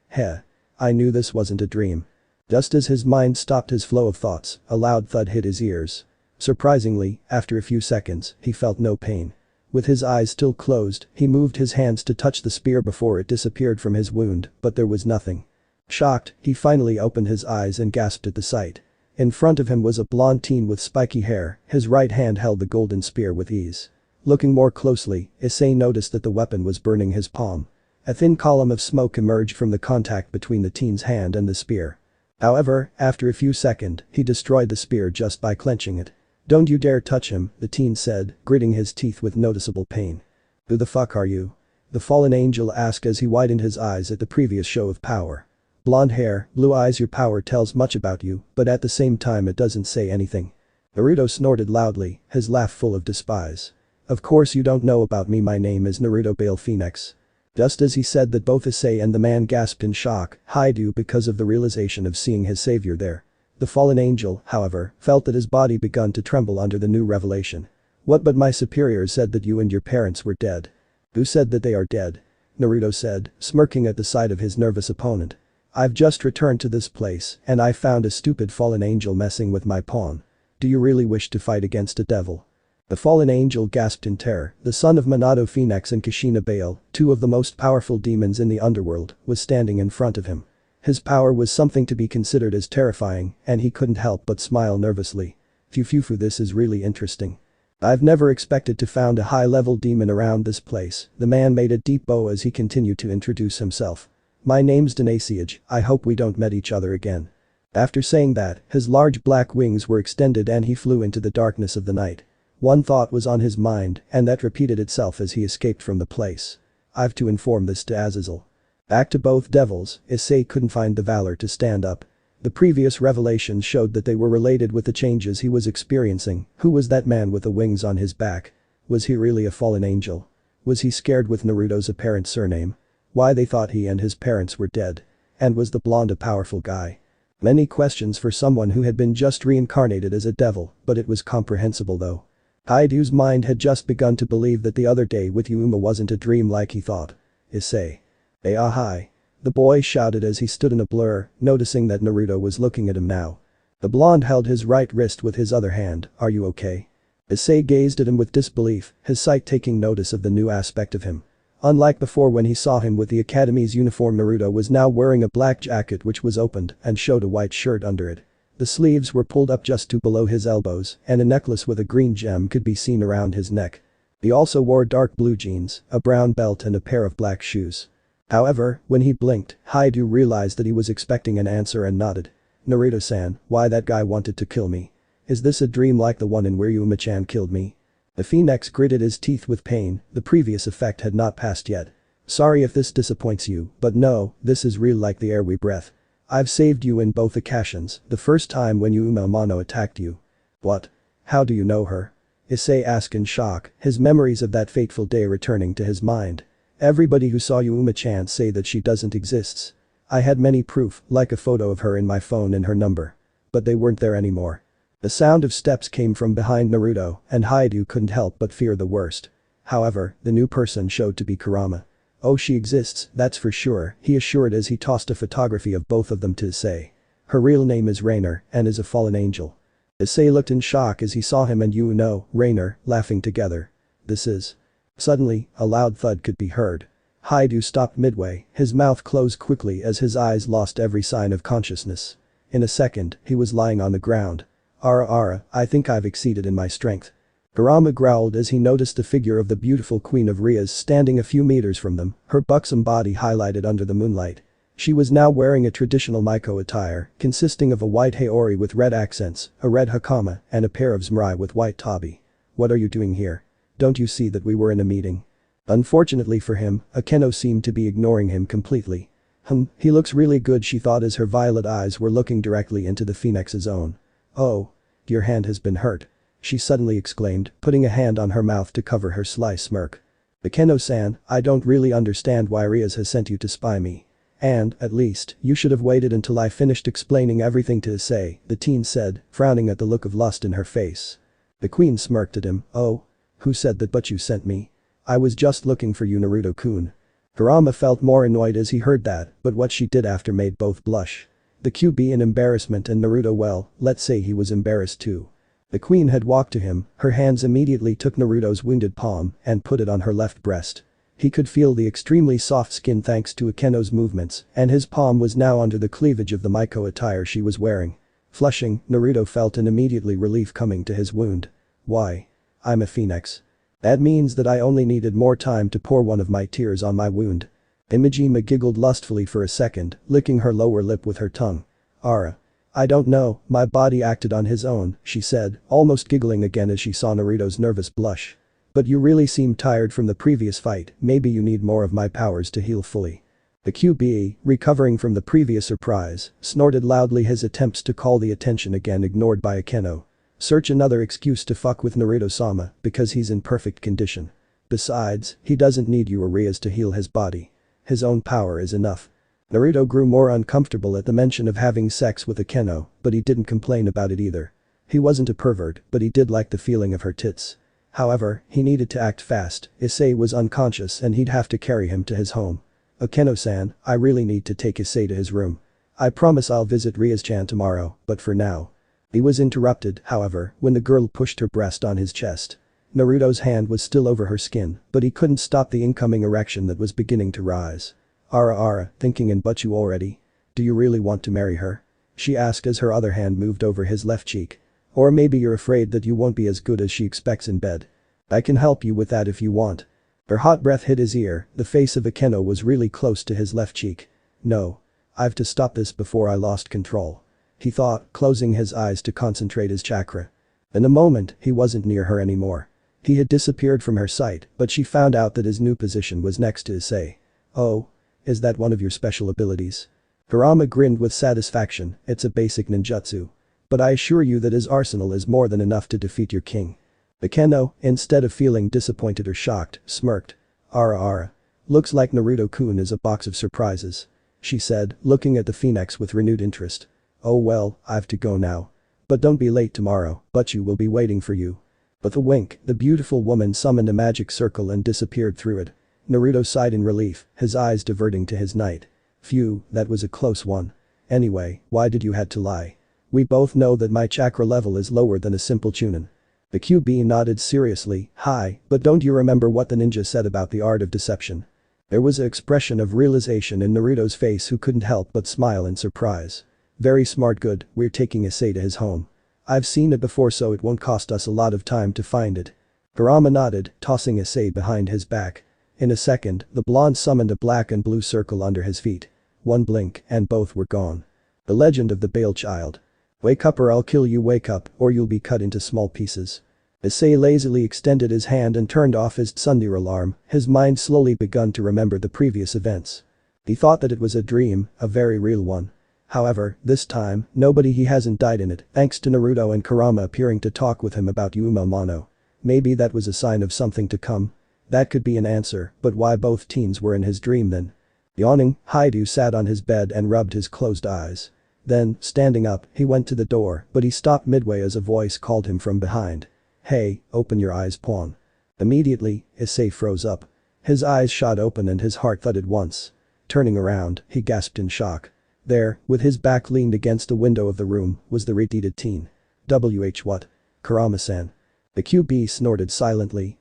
Heh. I knew this wasn't a dream. Just as his mind stopped his flow of thoughts, a loud thud hit his ears. Surprisingly, after a few seconds, he felt no pain. With his eyes still closed, he moved his hands to touch the spear before it disappeared from his wound, but there was nothing. Shocked, he finally opened his eyes and gasped at the sight. In front of him was a blonde teen with spiky hair, his right hand held the golden spear with ease. Looking more closely, Issei noticed that the weapon was burning his palm. A thin column of smoke emerged from the contact between the teen's hand and the spear. However, after a few seconds, he destroyed the spear just by clenching it. Don't you dare touch him, the teen said, gritting his teeth with noticeable pain. Who the fuck are you? The fallen angel asked as he widened his eyes at the previous show of power. Blonde hair, blue eyes. Your power tells much about you, but at the same time it doesn't say anything. Naruto snorted loudly, his laugh full of despise. Of course you don't know about me, my name is Naruto Bael Phenex. Just as he said that, both Issei and the man gasped in shock, Haidu, because of the realization of seeing his savior there. The fallen angel, however, felt that his body begun to tremble under the new revelation. What? But my superiors said that you and your parents were dead. Who said that they are dead? Naruto said, smirking at the sight of his nervous opponent. I've just returned to this place, and I found a stupid fallen angel messing with my pawn. Do you really wish to fight against a devil? The fallen angel gasped in terror. The son of Naruto Phenex and Kushina Bael, two of the most powerful demons in the underworld, was standing in front of him. His power was something to be considered as terrifying, and he couldn't help but smile nervously. Phew, this is really interesting. I've never expected to find a high-level demon around this place. The man made a deep bow as he continued to introduce himself. My name's Denasiage, I hope we don't meet each other again. After saying that, his large black wings were extended and he flew into the darkness of the night. One thought was on his mind, and that repeated itself as he escaped from the place. I've to inform this to Azazel. Back to both devils, Issei couldn't find the valor to stand up. The previous revelations showed that they were related with the changes he was experiencing. Who was that man with the wings on his back? Was he really a fallen angel? Was he scared with Naruto's apparent surname? Why they thought he and his parents were dead? And was the blonde a powerful guy? Many questions for someone who had been just reincarnated as a devil, but it was comprehensible though. Haidu's mind had just begun to believe that the other day with Yuma wasn't a dream like he thought. Issei. Hey, hi. The boy shouted as he stood in a blur, noticing that Naruto was looking at him now. The blonde held his right wrist with his other hand. Are you okay? Issei gazed at him with disbelief, his sight taking notice of the new aspect of him. Unlike before when he saw him with the academy's uniform, Naruto was now wearing a black jacket which was opened and showed a white shirt under it. The sleeves were pulled up just to below his elbows, and a necklace with a green gem could be seen around his neck. He also wore dark blue jeans, a brown belt and a pair of black shoes. However, when he blinked, Haidu realized that he was expecting an answer and nodded. Naruto-san, why that guy wanted to kill me? Is this a dream like the one in where Yuma-chan killed me? The Phenex gritted his teeth with pain, the previous effect had not passed yet. Sorry if this disappoints you, but no, this is real like the air we breathe. I've saved you in both occasions, the first time when Yuma Amano attacked you. What? How do you know her? Issei asked in shock, his memories of that fateful day returning to his mind. Everybody who saw Yuma-chan say that she doesn't exist. I had many proof, like a photo of her in my phone and her number. But they weren't there anymore. The sound of steps came from behind Naruto, and Haidu couldn't help but fear the worst. However, the new person showed to be Kurama. Oh, she exists, that's for sure, he assured as he tossed a photography of both of them to Issei. Her real name is Raynare and is a fallen angel. Issei looked in shock as he saw him and Raynare, laughing together. This is. Suddenly, a loud thud could be heard. Haidu stopped midway, his mouth closed quickly as his eyes lost every sign of consciousness. In a second, he was lying on the ground. Ara, I think I've exceeded in my strength. Kurama growled as he noticed the figure of the beautiful queen of Rias standing a few meters from them, her buxom body highlighted under the moonlight. She was now wearing a traditional Maiko attire, consisting of a white haori with red accents, a red hakama, and a pair of zmurai with white tabi. "What are you doing here? Don't you see that we were in a meeting?" Unfortunately for him, Akeno seemed to be ignoring him completely. He looks really good, she thought as her violet eyes were looking directly into the Phoenix's own. "Oh. Your hand has been hurt," she suddenly exclaimed, putting a hand on her mouth to cover her sly smirk. "Akeno-san, I don't really understand why Rias has sent you to spy me. And, at least, you should have waited until I finished explaining everything to Issei," the teen said, frowning at the look of lust in her face. The queen smirked at him. "Oh? Who said that but you sent me? I was just looking for you, Naruto-kun." Kurama felt more annoyed as he heard that, but what she did after made both blush. The QB in embarrassment and Naruto, well, let's say he was embarrassed too. The queen had walked to him, her hands immediately took Naruto's wounded palm and put it on her left breast. He could feel the extremely soft skin thanks to Akeno's movements, and his palm was now under the cleavage of the Maiko attire she was wearing. Flushing, Naruto felt an immediately relief coming to his wound. "Why? I'm a phoenix. That means that I only needed more time to pour one of my tears on my wound." Imajima giggled lustfully for a second, licking her lower lip with her tongue. I don't know, my body acted on his own," she said, almost giggling again as she saw Naruto's nervous blush. "But you really seem tired from the previous fight, maybe you need more of my powers to heal fully." The QB, recovering from the previous surprise, snorted loudly, his attempts to call the attention again ignored by Akeno. "Search another excuse to fuck with Naruto-sama because he's in perfect condition. Besides, he doesn't need you or Rias to heal his body. His own power is enough." Naruto grew more uncomfortable at the mention of having sex with Akeno, but he didn't complain about it either. He wasn't a pervert, but he did like the feeling of her tits. However, he needed to act fast. Issei was unconscious and he'd have to carry him to his home. "Akeno-san, I really need to take Issei to his room. I promise I'll visit Rias-chan tomorrow, but for now." He was interrupted, however, when the girl pushed her breast on his chest. Naruto's hand was still over her skin, but he couldn't stop the incoming erection that was beginning to rise. Thinking and but you already? Do you really want to marry her?" she asked as her other hand moved over his left cheek. "Or maybe you're afraid that you won't be as good as she expects in bed. I can help you with that if you want." Her hot breath hit his ear, the face of Akeno was really close to his left cheek. "No. I've to stop this before I lost control," he thought, closing his eyes to concentrate his chakra. In a moment, he wasn't near her anymore. He had disappeared from her sight, but she found out that his new position was next to Issei. "Oh? Is that one of your special abilities?" Kurama grinned with satisfaction. "It's a basic ninjutsu. But I assure you that his arsenal is more than enough to defeat your king." Akeno, instead of feeling disappointed or shocked, smirked. Looks like Naruto-kun is a box of surprises," she said, looking at the phoenix with renewed interest. "Oh well, I've to go now. But don't be late tomorrow, Butchu will be waiting for you." With a wink, the beautiful woman summoned a magic circle and disappeared through it. Naruto sighed in relief, his eyes diverting to his knight. "Phew, that was a close one. Anyway, why did you had to lie? We both know that my chakra level is lower than a simple chunin." The QB nodded seriously. "Hi, but don't you remember what the ninja said about the art of deception?" There was an expression of realization in Naruto's face, who couldn't help but smile in surprise. "Very smart, good, we're taking Issei to his home. I've seen it before so it won't cost us a lot of time to find it." Kurama nodded, tossing Issei behind his back. In a second, the blonde summoned a black and blue circle under his feet. One blink, and both were gone. The legend of the Bael Child. "Wake up or I'll kill you, wake up, or you'll be cut into small pieces." Issei lazily extended his hand and turned off his tsundere alarm, his mind slowly begun to remember the previous events. He thought that it was a dream, a very real one. However, this time, nobody he hasn't died in it, thanks to Naruto and Kurama appearing to talk with him about Yuma Mono. Maybe that was a sign of something to come. That could be an answer, but why both teens were in his dream then? Yawning, Haidu sat on his bed and rubbed his closed eyes. Then, standing up, he went to the door, but he stopped midway as a voice called him from behind. "Hey, open your eyes, pawn." Immediately, Issei froze up. His eyes shot open and his heart thudded once. Turning around, he gasped in shock. There, with his back leaned against the window of the room, was the retreated teen. What? Kurama-san. The QB snorted silently.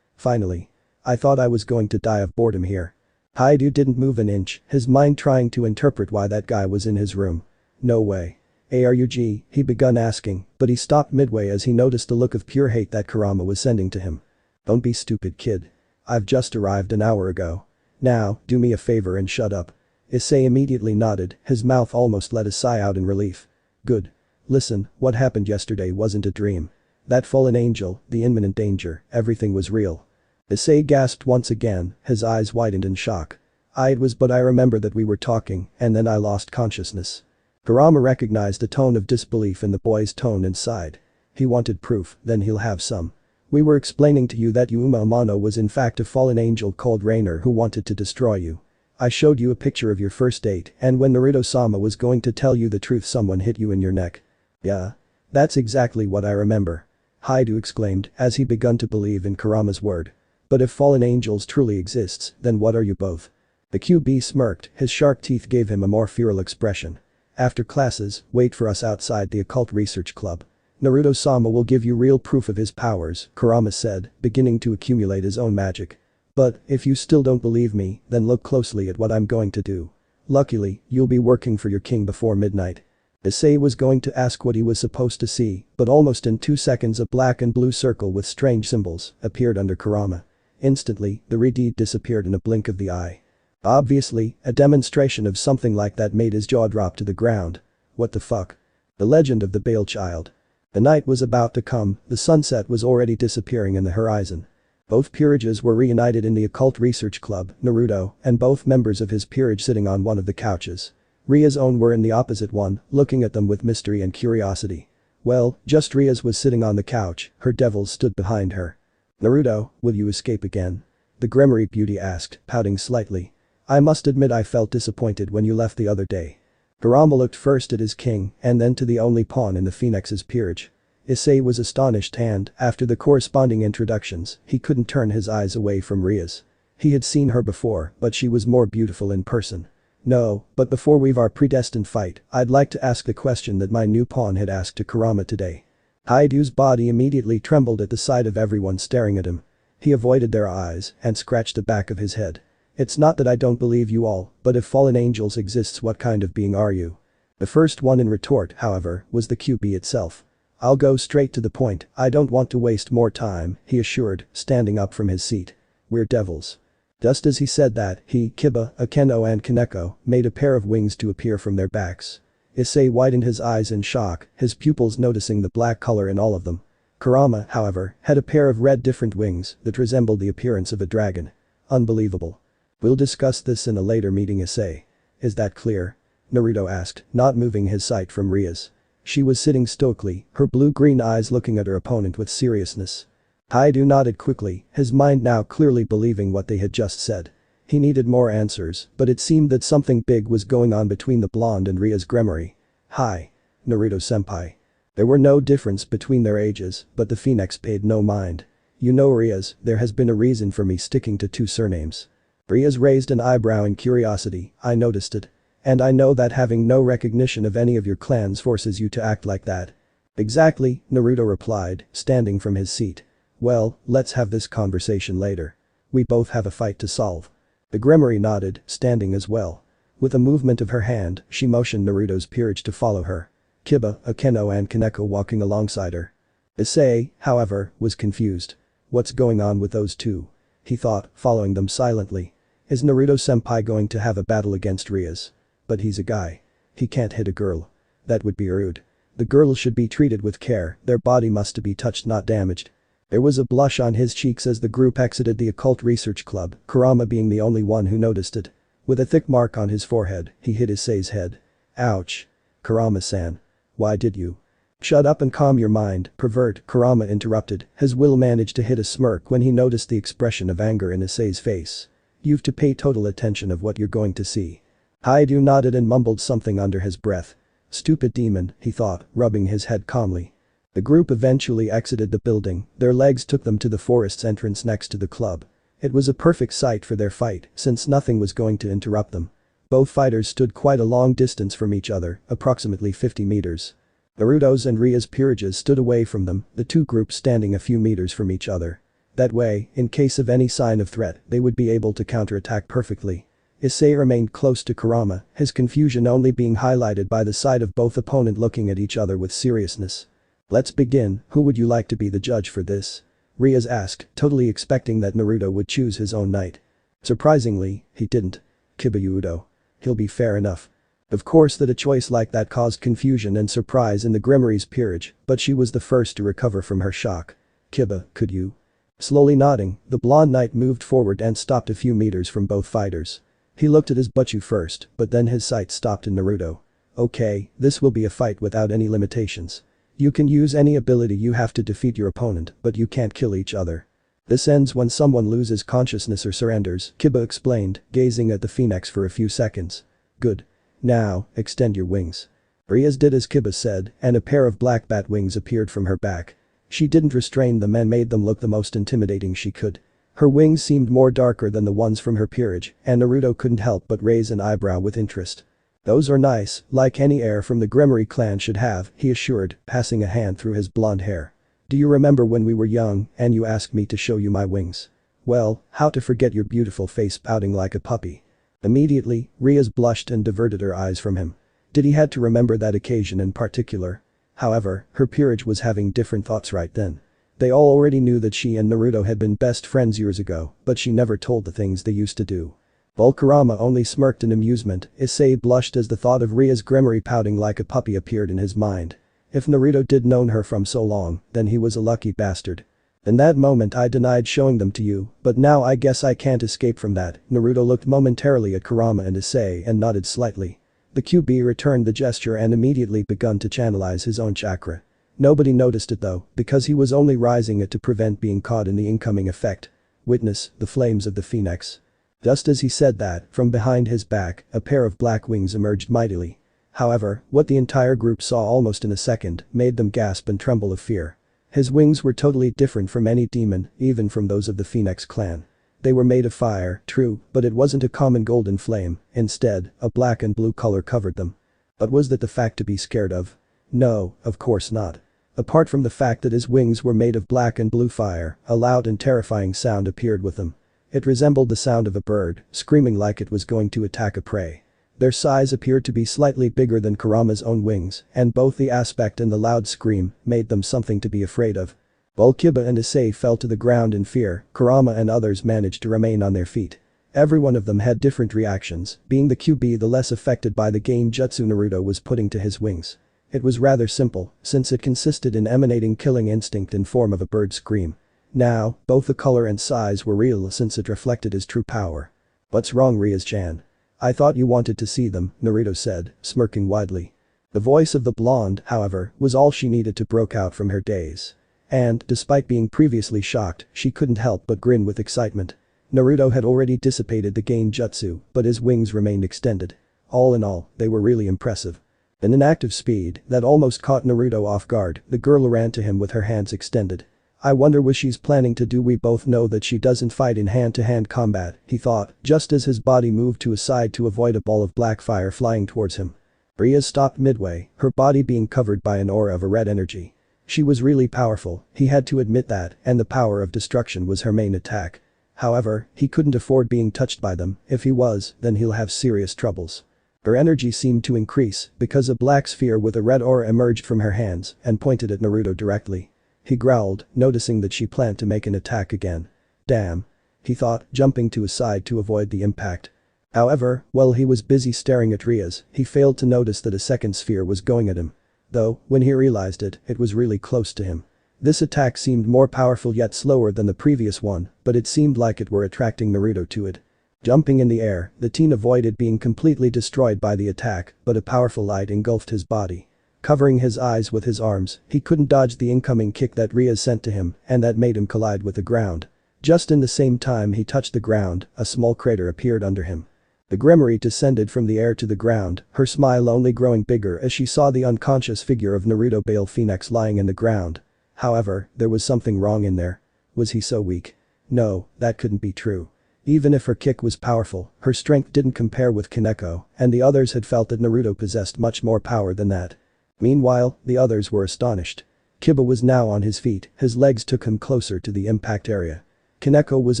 Finally. I thought I was going to die of boredom here. Haidu didn't move an inch, his mind trying to interpret why that guy was in his room. No way. "Arug?" he begun asking, but he stopped midway as he noticed the look of pure hate that Kurama was sending to him. "Don't be stupid, kid. I've just arrived an hour ago. Now, do me a favor and shut up." Issei immediately nodded, his mouth almost let a sigh out in relief. "Good. Listen, what happened yesterday wasn't a dream. That fallen angel, the imminent danger, everything was real." Issei gasped once again, his eyes widened in shock. It was but I remember that we were talking, and then I lost consciousness." Kurama recognized a tone of disbelief in the boy's tone and sighed. "He wanted proof, then he'll have some. We were explaining to you that Yuma Amano was in fact a fallen angel called Raynare who wanted to destroy you. I showed you a picture of your first date, and when Naruto-sama was going to tell you the truth someone hit you in your neck." "Yeah. That's exactly what I remember." Haidu exclaimed as he begun to believe in Kurama's word. "But if fallen angels truly exists, then what are you both?" The QB smirked, his sharp teeth gave him a more feral expression. "After classes, wait for us outside the occult research club. Naruto-sama will give you real proof of his powers," Kurama said, beginning to accumulate his own magic. "But, if you still don't believe me, then look closely at what I'm going to do. Luckily, you'll be working for your king before midnight." Issei was going to ask what he was supposed to see, but almost in 2 seconds a black and blue circle with strange symbols appeared under Kurama. Instantly, the redeed disappeared in a blink of the eye. Obviously, a demonstration of something like that made his jaw drop to the ground. What the fuck? The legend of the Bael Child. The night was about to come, the sunset was already disappearing in the horizon. Both peerages were reunited in the occult research club, Naruto, and both members of his peerage sitting on one of the couches. Ria's own were in the opposite one, looking at them with mystery and curiosity. Well, just Ria's was sitting on the couch, her devils stood behind her. "Naruto, will you escape again?" the Gremory beauty asked, pouting slightly. "I must admit I felt disappointed when you left the other day." Kurama looked first at his king and then to the only pawn in the Phoenix's peerage. Issei was astonished and, after the corresponding introductions, he couldn't turn his eyes away from Rias. He had seen her before, but she was more beautiful in person. "No, but before we've our predestined fight, I'd like to ask the question that my new pawn had asked to Kurama today." Haidu's body immediately trembled at the sight of everyone staring at him. He avoided their eyes and scratched the back of his head. "It's not that I don't believe you all, but if fallen angels exists, what kind of being are you?" The first one in retort, however, was the QB itself. "I'll go straight to the point, I don't want to waste more time," he assured, standing up from his seat. "We're devils." Just as he said that, he, Kiba, Akeno and Kaneko, made a pair of wings to appear from their backs. Issei widened his eyes in shock, his pupils noticing the black color in all of them. Kurama, however, had a pair of red different wings that resembled the appearance of a dragon. Unbelievable. "We'll discuss this in a later meeting, Issei. Is that clear?" Naruto asked, not moving his sight from Rias. She was sitting stoically, her blue-green eyes looking at her opponent with seriousness. Haidu nodded quickly, his mind now clearly believing what they had just said. He needed more answers, but it seemed that something big was going on between the blonde and Ria's Gremory. "Hi. Naruto-senpai." There were no difference between their ages, but the Phoenix paid no mind. "You know Rias, there has been a reason for me sticking to 2 surnames." Rias raised an eyebrow in curiosity. "I noticed it. And I know that having no recognition of any of your clans forces you to act like that." "Exactly," Naruto replied, standing from his seat. "Well, let's have this conversation later. We both have a fight to solve." The Gremory nodded, standing as well. With a movement of her hand, she motioned Naruto's peerage to follow her. Kiba, Akeno and Kaneko walking alongside her. Issei, however, was confused. What's going on with those two? He thought, following them silently. Is Naruto-senpai going to have a battle against Rias? But he's a guy. He can't hit a girl. That would be rude. The girls should be treated with care, their body must be touched not damaged. There was a blush on his cheeks as the group exited the occult research club, Kurama being the only one who noticed it. With a thick mark on his forehead, he hit Issei's head. "Ouch. Kurama-san. Why did you?" "Shut up and calm your mind, pervert," Kurama interrupted, his will managed to hit a smirk when he noticed the expression of anger in Issei's face. "You've to pay total attention of what you're going to see." Haidu nodded and mumbled something under his breath. "Stupid demon," he thought, rubbing his head calmly. The group eventually exited the building, their legs took them to the forest's entrance next to the club. It was a perfect site for their fight, since nothing was going to interrupt them. Both fighters stood quite a long distance from each other, approximately 50 meters. Naruto's and Ria's peerages stood away from them, the two groups standing a few meters from each other. That way, in case of any sign of threat, they would be able to counterattack perfectly. Issei remained close to Kurama, his confusion only being highlighted by the sight of both opponents looking at each other with seriousness. "Let's begin, who would you like to be the judge for this?" Rias asked, totally expecting that Naruto would choose his own knight. Surprisingly, he didn't. Kibayudo. He'll be fair enough. Of course that a choice like that caused confusion and surprise in the Grimory's peerage, but she was the first to recover from her shock. "Kiba, could you?" Slowly nodding, the blonde knight moved forward and stopped a few meters from both fighters. He looked at his Butchu first, but then his sight stopped in Naruto. "Okay, this will be a fight without any limitations. You can use any ability you have to defeat your opponent, but you can't kill each other. This ends when someone loses consciousness or surrenders," Kiba explained, gazing at the Phoenix for a few seconds. "Good. Now, extend your wings." Rias did as Kiba said, and a pair of black bat wings appeared from her back. She didn't restrain them and made them look the most intimidating she could. Her wings seemed more darker than the ones from her peerage, and Naruto couldn't help but raise an eyebrow with interest. "Those are nice, like any heir from the Grimory clan should have," he assured, passing a hand through his blonde hair. "Do you remember when we were young and you asked me to show you my wings? Well, how to forget your beautiful face pouting like a puppy." Immediately, Rias blushed and diverted her eyes from him. Did he had to remember that occasion in particular? However, her peerage was having different thoughts right then. They all already knew that she and Naruto had been best friends years ago, but she never told the things they used to do. While Kurama only smirked in amusement, Issei blushed as the thought of Rias' Grimory pouting like a puppy appeared in his mind. If Naruto did known her from so long, then he was a lucky bastard. "In that moment I denied showing them to you, but now I guess I can't escape from that." Naruto looked momentarily at Kurama and Issei and nodded slightly. The QB returned the gesture and immediately begun to channelize his own chakra. Nobody noticed it though, because he was only rising it to prevent being caught in the incoming effect. Witness, the flames of the Phoenix. Just as he said that, from behind his back, a pair of black wings emerged mightily. However, what the entire group saw almost in a second made them gasp and tremble of fear. His wings were totally different from any demon, even from those of the Phoenix clan. They were made of fire, true, but it wasn't a common golden flame, instead, a black and blue color covered them. But was that the fact to be scared of? No, of course not. Apart from the fact that his wings were made of black and blue fire, a loud and terrifying sound appeared with them. It resembled the sound of a bird, screaming like it was going to attack a prey. Their size appeared to be slightly bigger than Kurama's own wings, and both the aspect and the loud scream made them something to be afraid of. While Kiba and Issei fell to the ground in fear, Kurama and others managed to remain on their feet. Every one of them had different reactions, being the QB the less affected by the genjutsu Naruto was putting to his wings. It was rather simple, since it consisted in emanating killing instinct in form of a bird scream. Now, both the color and size were real since it reflected his true power. "What's wrong, Rias-chan? I thought you wanted to see them," Naruto said, smirking widely. The voice of the blonde, however, was all she needed to break out from her daze. And, despite being previously shocked, she couldn't help but grin with excitement. Naruto had already dissipated the genjutsu, but his wings remained extended. All in all, they were really impressive. In an act of speed that almost caught Naruto off guard, the girl ran to him with her hands extended. "I wonder what she's planning to do. We both know that she doesn't fight in hand-to-hand combat," he thought, just as his body moved to his side to avoid a ball of black fire flying towards him. Rias stopped midway, her body being covered by an aura of a red energy. She was really powerful, he had to admit that, and the power of destruction was her main attack. However, he couldn't afford being touched by them. If he was, then he'll have serious troubles. Her energy seemed to increase because a black sphere with a red aura emerged from her hands and pointed at Naruto directly. He growled, noticing that she planned to make an attack again. "Damn," he thought, jumping to his side to avoid the impact. However, while he was busy staring at Rias, he failed to notice that a second sphere was going at him. Though, when he realized it, it was really close to him. This attack seemed more powerful yet slower than the previous one, but it seemed like it were attracting Naruto to it. Jumping in the air, the teen avoided being completely destroyed by the attack, but a powerful light engulfed his body. Covering his eyes with his arms, he couldn't dodge the incoming kick that Rias sent to him, and that made him collide with the ground. Just in the same time he touched the ground, a small crater appeared under him. The Grimory descended from the air to the ground, her smile only growing bigger as she saw the unconscious figure of Naruto Bael Phenex lying in the ground. However, there was something wrong in there. Was he so weak? No, that couldn't be true. Even if her kick was powerful, her strength didn't compare with Kaneko, and the others had felt that Naruto possessed much more power than that. Meanwhile, the others were astonished. Kiba was now on his feet, his legs took him closer to the impact area. Kaneko was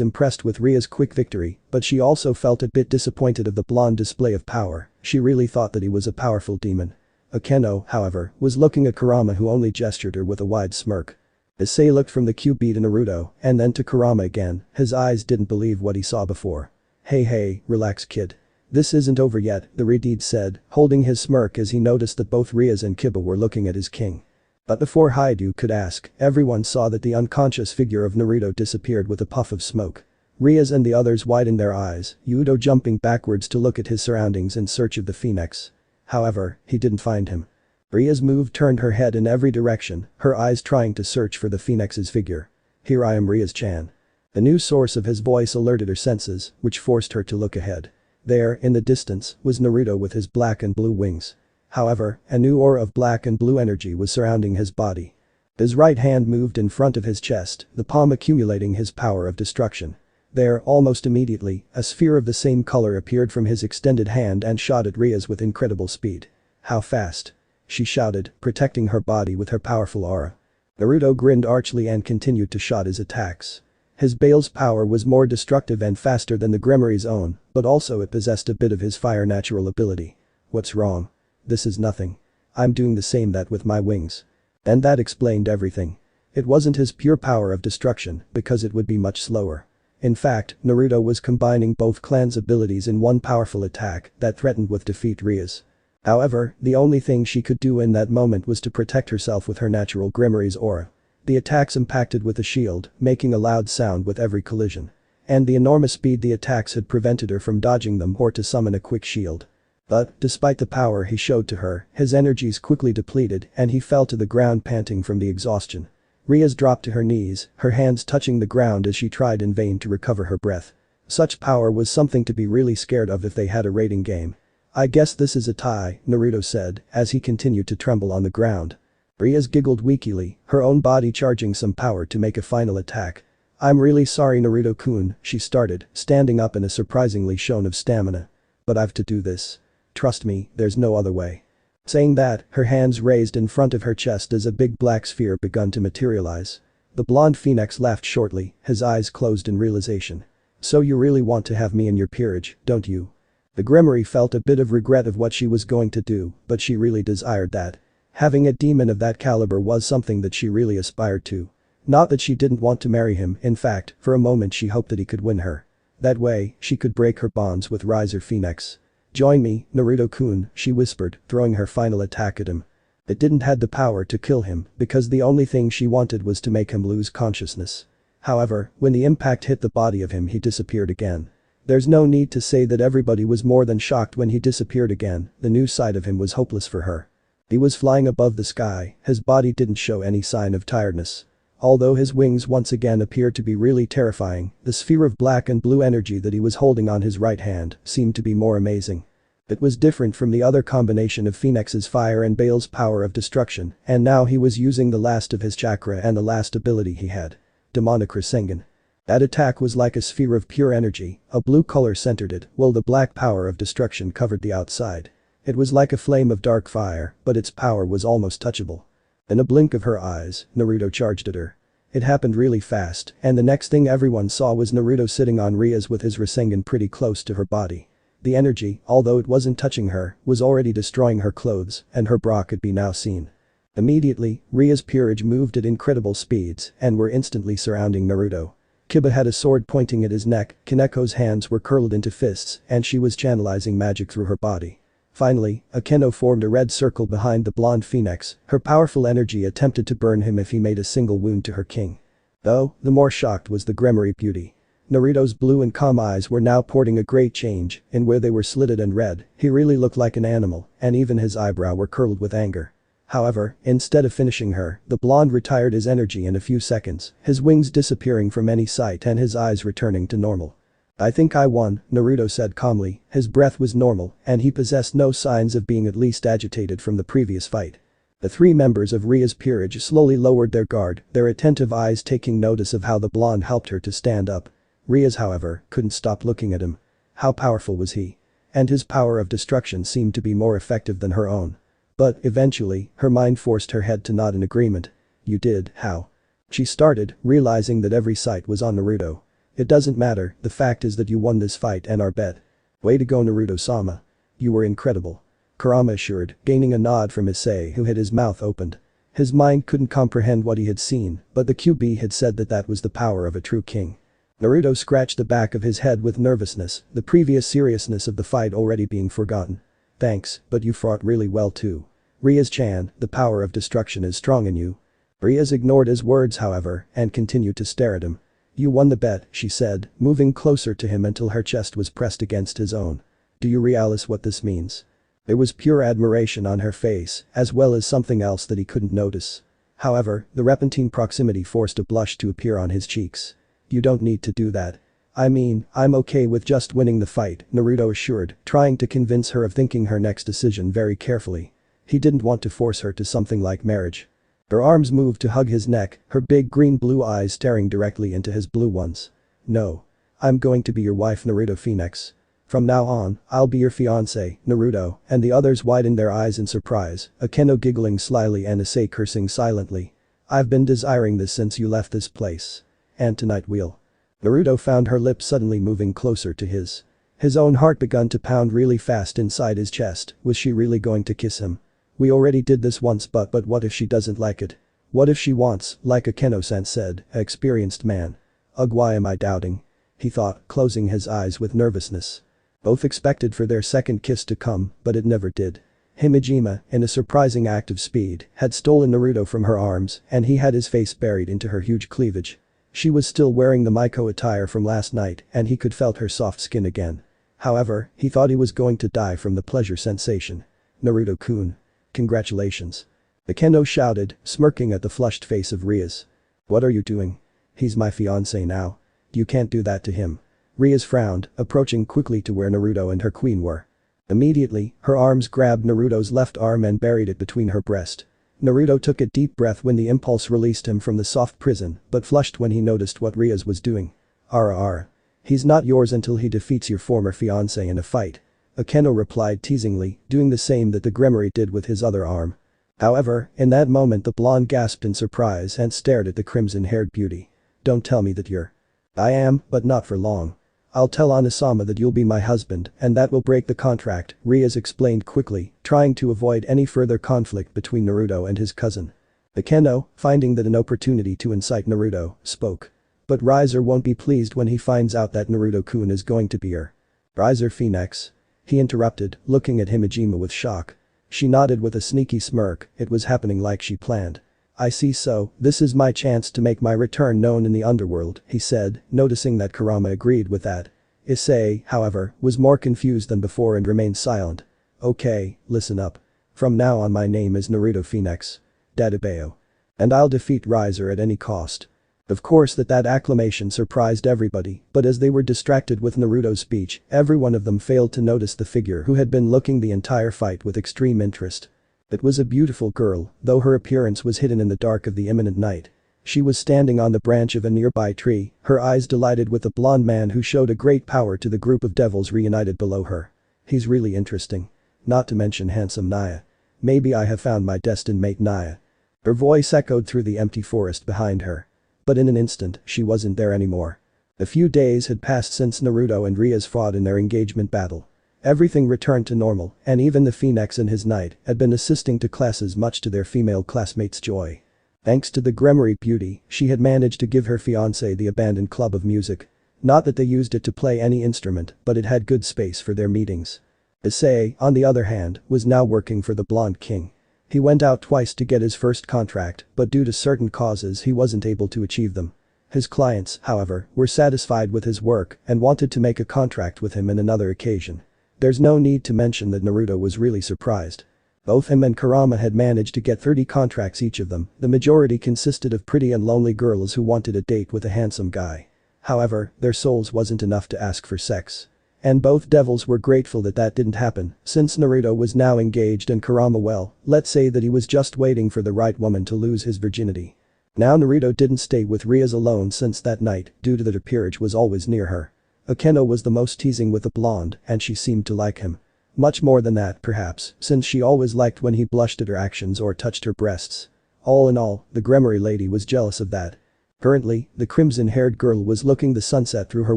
impressed with Ria's quick victory, but she also felt a bit disappointed of the blonde display of power. She really thought that he was a powerful demon. Akeno, however, was looking at Kurama, who only gestured her with a wide smirk. Issei looked from the QB to Naruto, and then to Kurama again. His eyes didn't believe what he saw before. Hey, relax kid. This isn't over yet, the Redeed said, holding his smirk as he noticed that both Rias and Kiba were looking at his king. But before Haidu could ask, everyone saw that the unconscious figure of Naruto disappeared with a puff of smoke. Rias and the others widened their eyes, Udo jumping backwards to look at his surroundings in search of the Phoenix. However, he didn't find him. Ria's move turned her head in every direction, her eyes trying to search for the Phoenix's figure. Here I am, Rias-chan. The new source of his voice alerted her senses, which forced her to look ahead. There, in the distance, was Naruto with his black and blue wings. However, a new aura of black and blue energy was surrounding his body. His right hand moved in front of his chest, the palm accumulating his power of destruction. There, almost immediately, a sphere of the same color appeared from his extended hand and shot at Rias with incredible speed. How fast? She shouted, protecting her body with her powerful aura. Naruto grinned archly and continued to shot his attacks. His Bael's power was more destructive and faster than the Gremory's own, but also it possessed a bit of his fire natural ability. What's wrong? This is nothing. I'm doing the same that with my wings. And that explained everything. It wasn't his pure power of destruction, because it would be much slower. In fact, Naruto was combining both clans' abilities in one powerful attack that threatened with defeat Rias. However, the only thing she could do in that moment was to protect herself with her natural Gremory's aura. The attacks impacted with the shield, making a loud sound with every collision. And the enormous speed the attacks had prevented her from dodging them or to summon a quick shield. But, despite the power he showed to her, his energies quickly depleted and he fell to the ground panting from the exhaustion. Rias dropped to her knees, her hands touching the ground as she tried in vain to recover her breath. Such power was something to be really scared of if they had a rating game. I guess this is a tie, Naruto said, as he continued to tremble on the ground. Rias giggled weakly, her own body charging some power to make a final attack. I'm really sorry Naruto-kun, she started, standing up in a surprisingly shown of stamina. But I've to do this. Trust me, there's no other way. Saying that, her hands raised in front of her chest as a big black sphere begun to materialize. The blonde phoenix laughed shortly, his eyes closed in realization. So you really want to have me in your peerage, don't you? The Gremory felt a bit of regret of what she was going to do, but she really desired that. Having a demon of that caliber was something that she really aspired to. Not that she didn't want to marry him, in fact, for a moment she hoped that he could win her. That way, she could break her bonds with Riser Phoenix. Join me, Naruto-kun, she whispered, throwing her final attack at him. It didn't have the power to kill him, because the only thing she wanted was to make him lose consciousness. However, when the impact hit the body of him he disappeared again. There's no need to say that everybody was more than shocked when he disappeared again, the new side of him was hopeless for her. He was flying above the sky, his body didn't show any sign of tiredness. Although his wings once again appeared to be really terrifying, the sphere of black and blue energy that he was holding on his right hand seemed to be more amazing. It was different from the other combination of Phoenix's fire and Bael's power of destruction, and now he was using the last of his chakra and the last ability he had. Demonic Rasengan. That attack was like a sphere of pure energy, a blue color centered it, while the black power of destruction covered the outside. It was like a flame of dark fire, but its power was almost touchable. In a blink of her eyes, Naruto charged at her. It happened really fast, and the next thing everyone saw was Naruto sitting on Rias with his Rasengan pretty close to her body. The energy, although it wasn't touching her, was already destroying her clothes, and her bra could be now seen. Immediately, Rias' Peerage moved at incredible speeds and were instantly surrounding Naruto. Kiba had a sword pointing at his neck, Kaneko's hands were curled into fists, and she was channelizing magic through her body. Finally, Akeno formed a red circle behind the blonde phoenix, her powerful energy attempted to burn him if he made a single wound to her king. Though, the more shocked was the Gremory beauty. Naruto's blue and calm eyes were now porting a great change, in where they were slitted and red, he really looked like an animal, and even his eyebrow were curled with anger. However, instead of finishing her, the blonde retired his energy in a few seconds, his wings disappearing from any sight and his eyes returning to normal. I think I won, Naruto said calmly, his breath was normal, and he possessed no signs of being at least agitated from the previous fight. The three members of Rias' Peerage slowly lowered their guard, their attentive eyes taking notice of how the blonde helped her to stand up. Rias, however, couldn't stop looking at him. How powerful was he? And his power of destruction seemed to be more effective than her own. But, eventually, her mind forced her head to nod in agreement. You did, how? She started, realizing that every sight was on Naruto. It doesn't matter, the fact is that you won this fight and our bet. Way to go Naruto-sama. You were incredible. Kurama assured, gaining a nod from Issei who had his mouth opened. His mind couldn't comprehend what he had seen, but the QB had said that that was the power of a true king. Naruto scratched the back of his head with nervousness, the previous seriousness of the fight already being forgotten. Thanks, but you fought really well too. Rias-chan, the power of destruction is strong in you. Rias ignored his words however, and continued to stare at him. You won the bet, she said, moving closer to him until her chest was pressed against his own. Do you realize what this means? There was pure admiration on her face, as well as something else that he couldn't notice. However, the repentant proximity forced a blush to appear on his cheeks. You don't need to do that. I mean, I'm okay with just winning the fight, Naruto assured, trying to convince her of thinking her next decision very carefully. He didn't want to force her to something like marriage. Her arms moved to hug his neck, her big green-blue eyes staring directly into his blue ones. No. I'm going to be your wife Naruto Phenex. From now on, I'll be your fiancé, Naruto, and the others widened their eyes in surprise, Akeno giggling slyly and Issei cursing silently. I've been desiring this since you left this place. And tonight we'll. Naruto found her lips suddenly moving closer to his. His own heart begun to pound really fast inside his chest, was she really going to kiss him? We already did this once but what if she doesn't like it? What if she wants, like Akeno-san said, an experienced man? Ugh, why am I doubting? He thought, closing his eyes with nervousness. Both expected for their second kiss to come, but it never did. Himejima, in a surprising act of speed, had stolen Naruto from her arms and he had his face buried into her huge cleavage. She was still wearing the Maiko attire from last night and he could felt her soft skin again. However, he thought he was going to die from the pleasure sensation. Naruto-kun. Congratulations. Akeno shouted, smirking at the flushed face of Rias. What are you doing? He's my fiancé now. You can't do that to him. Rias frowned, approaching quickly to where Naruto and her queen were. Immediately, her arms grabbed Naruto's left arm and buried it between her breast. Naruto took a deep breath when the impulse released him from the soft prison, but flushed when he noticed what Rias was doing. Ara. He's not yours until he defeats your former fiancé in a fight. Akeno replied teasingly, doing the same that the Grimoire did with his other arm. However, in that moment the blonde gasped in surprise and stared at the crimson-haired beauty. Don't tell me that you're. I am, but not for long. I'll tell Onisama that you'll be my husband and that will break the contract, Rias explained quickly, trying to avoid any further conflict between Naruto and his cousin. Akeno, finding that an opportunity to incite Naruto, spoke. But Riser won't be pleased when he finds out that Naruto-kun is going to be her. Riser Phenex? He interrupted, looking at Himejima with shock. She nodded with a sneaky smirk, it was happening like she planned. I see so, this is my chance to make my return known in the underworld, he said, noticing that Kurama agreed with that. Issei, however, was more confused than before and remained silent. Okay, listen up. From now on my name is Naruto Phenex. Dadabeo. And I'll defeat Riser at any cost. Of course that acclamation surprised everybody, but as they were distracted with Naruto's speech, every one of them failed to notice the figure who had been looking the entire fight with extreme interest. It was a beautiful girl, though her appearance was hidden in the dark of the imminent night. She was standing on the branch of a nearby tree, her eyes delighted with a blonde man who showed a great power to the group of devils reunited below her. He's really interesting. Not to mention handsome Naya. Maybe I have found my destined mate Naya. Her voice echoed through the empty forest behind her. But in an instant, she wasn't there anymore. A few days had passed since Naruto and Rias fought in their engagement battle. Everything returned to normal, and even the Phenex and his knight had been assisting to classes much to their female classmates' joy. Thanks to the Grimoire beauty, she had managed to give her fiancé the abandoned club of music. Not that they used it to play any instrument, but it had good space for their meetings. Issei, on the other hand, was now working for the Blonde King. He went out twice to get his first contract, but due to certain causes he wasn't able to achieve them. His clients, however, were satisfied with his work and wanted to make a contract with him in another occasion. There's no need to mention that Naruto was really surprised. Both him and Kurama had managed to get 30 contracts each of them, the majority consisted of pretty and lonely girls who wanted a date with a handsome guy. However, their souls wasn't enough to ask for sex. And both devils were grateful that didn't happen, since Naruto was now engaged and Kurama, well, let's say that he was just waiting for the right woman to lose his virginity. Now Naruto didn't stay with Rias alone since that night, due to that Peerage was always near her. Akeno was the most teasing with the blonde and she seemed to like him. Much more than that perhaps, since she always liked when he blushed at her actions or touched her breasts. All in all, the Grimoire lady was jealous of that. Currently, the crimson-haired girl was looking the sunset through her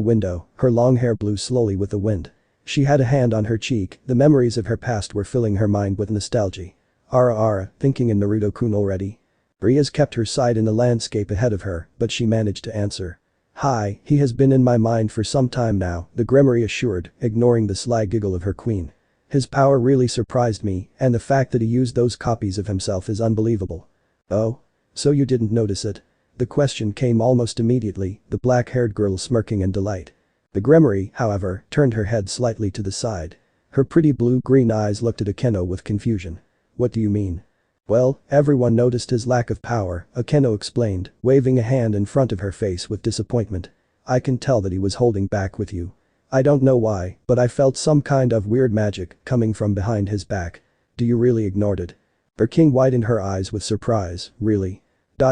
window, her long hair blew slowly with the wind. She had a hand on her cheek, the memories of her past were filling her mind with nostalgia. Ara, thinking in Naruto-kun already? Rias kept her side in the landscape ahead of her, but she managed to answer. Hi, he has been in my mind for some time now, the Gremory assured, ignoring the sly giggle of her queen. His power really surprised me, and the fact that he used those copies of himself is unbelievable. Oh? So you didn't notice it? The question came almost immediately, the black-haired girl smirking in delight. The Gremory, however, turned her head slightly to the side. Her pretty blue-green eyes looked at Akeno with confusion. What do you mean? Well, everyone noticed his lack of power, Akeno explained, waving a hand in front of her face with disappointment. I can tell that he was holding back with you. I don't know why, but I felt some kind of weird magic coming from behind his back. Do you really ignored it? Her king widened her eyes with surprise, really?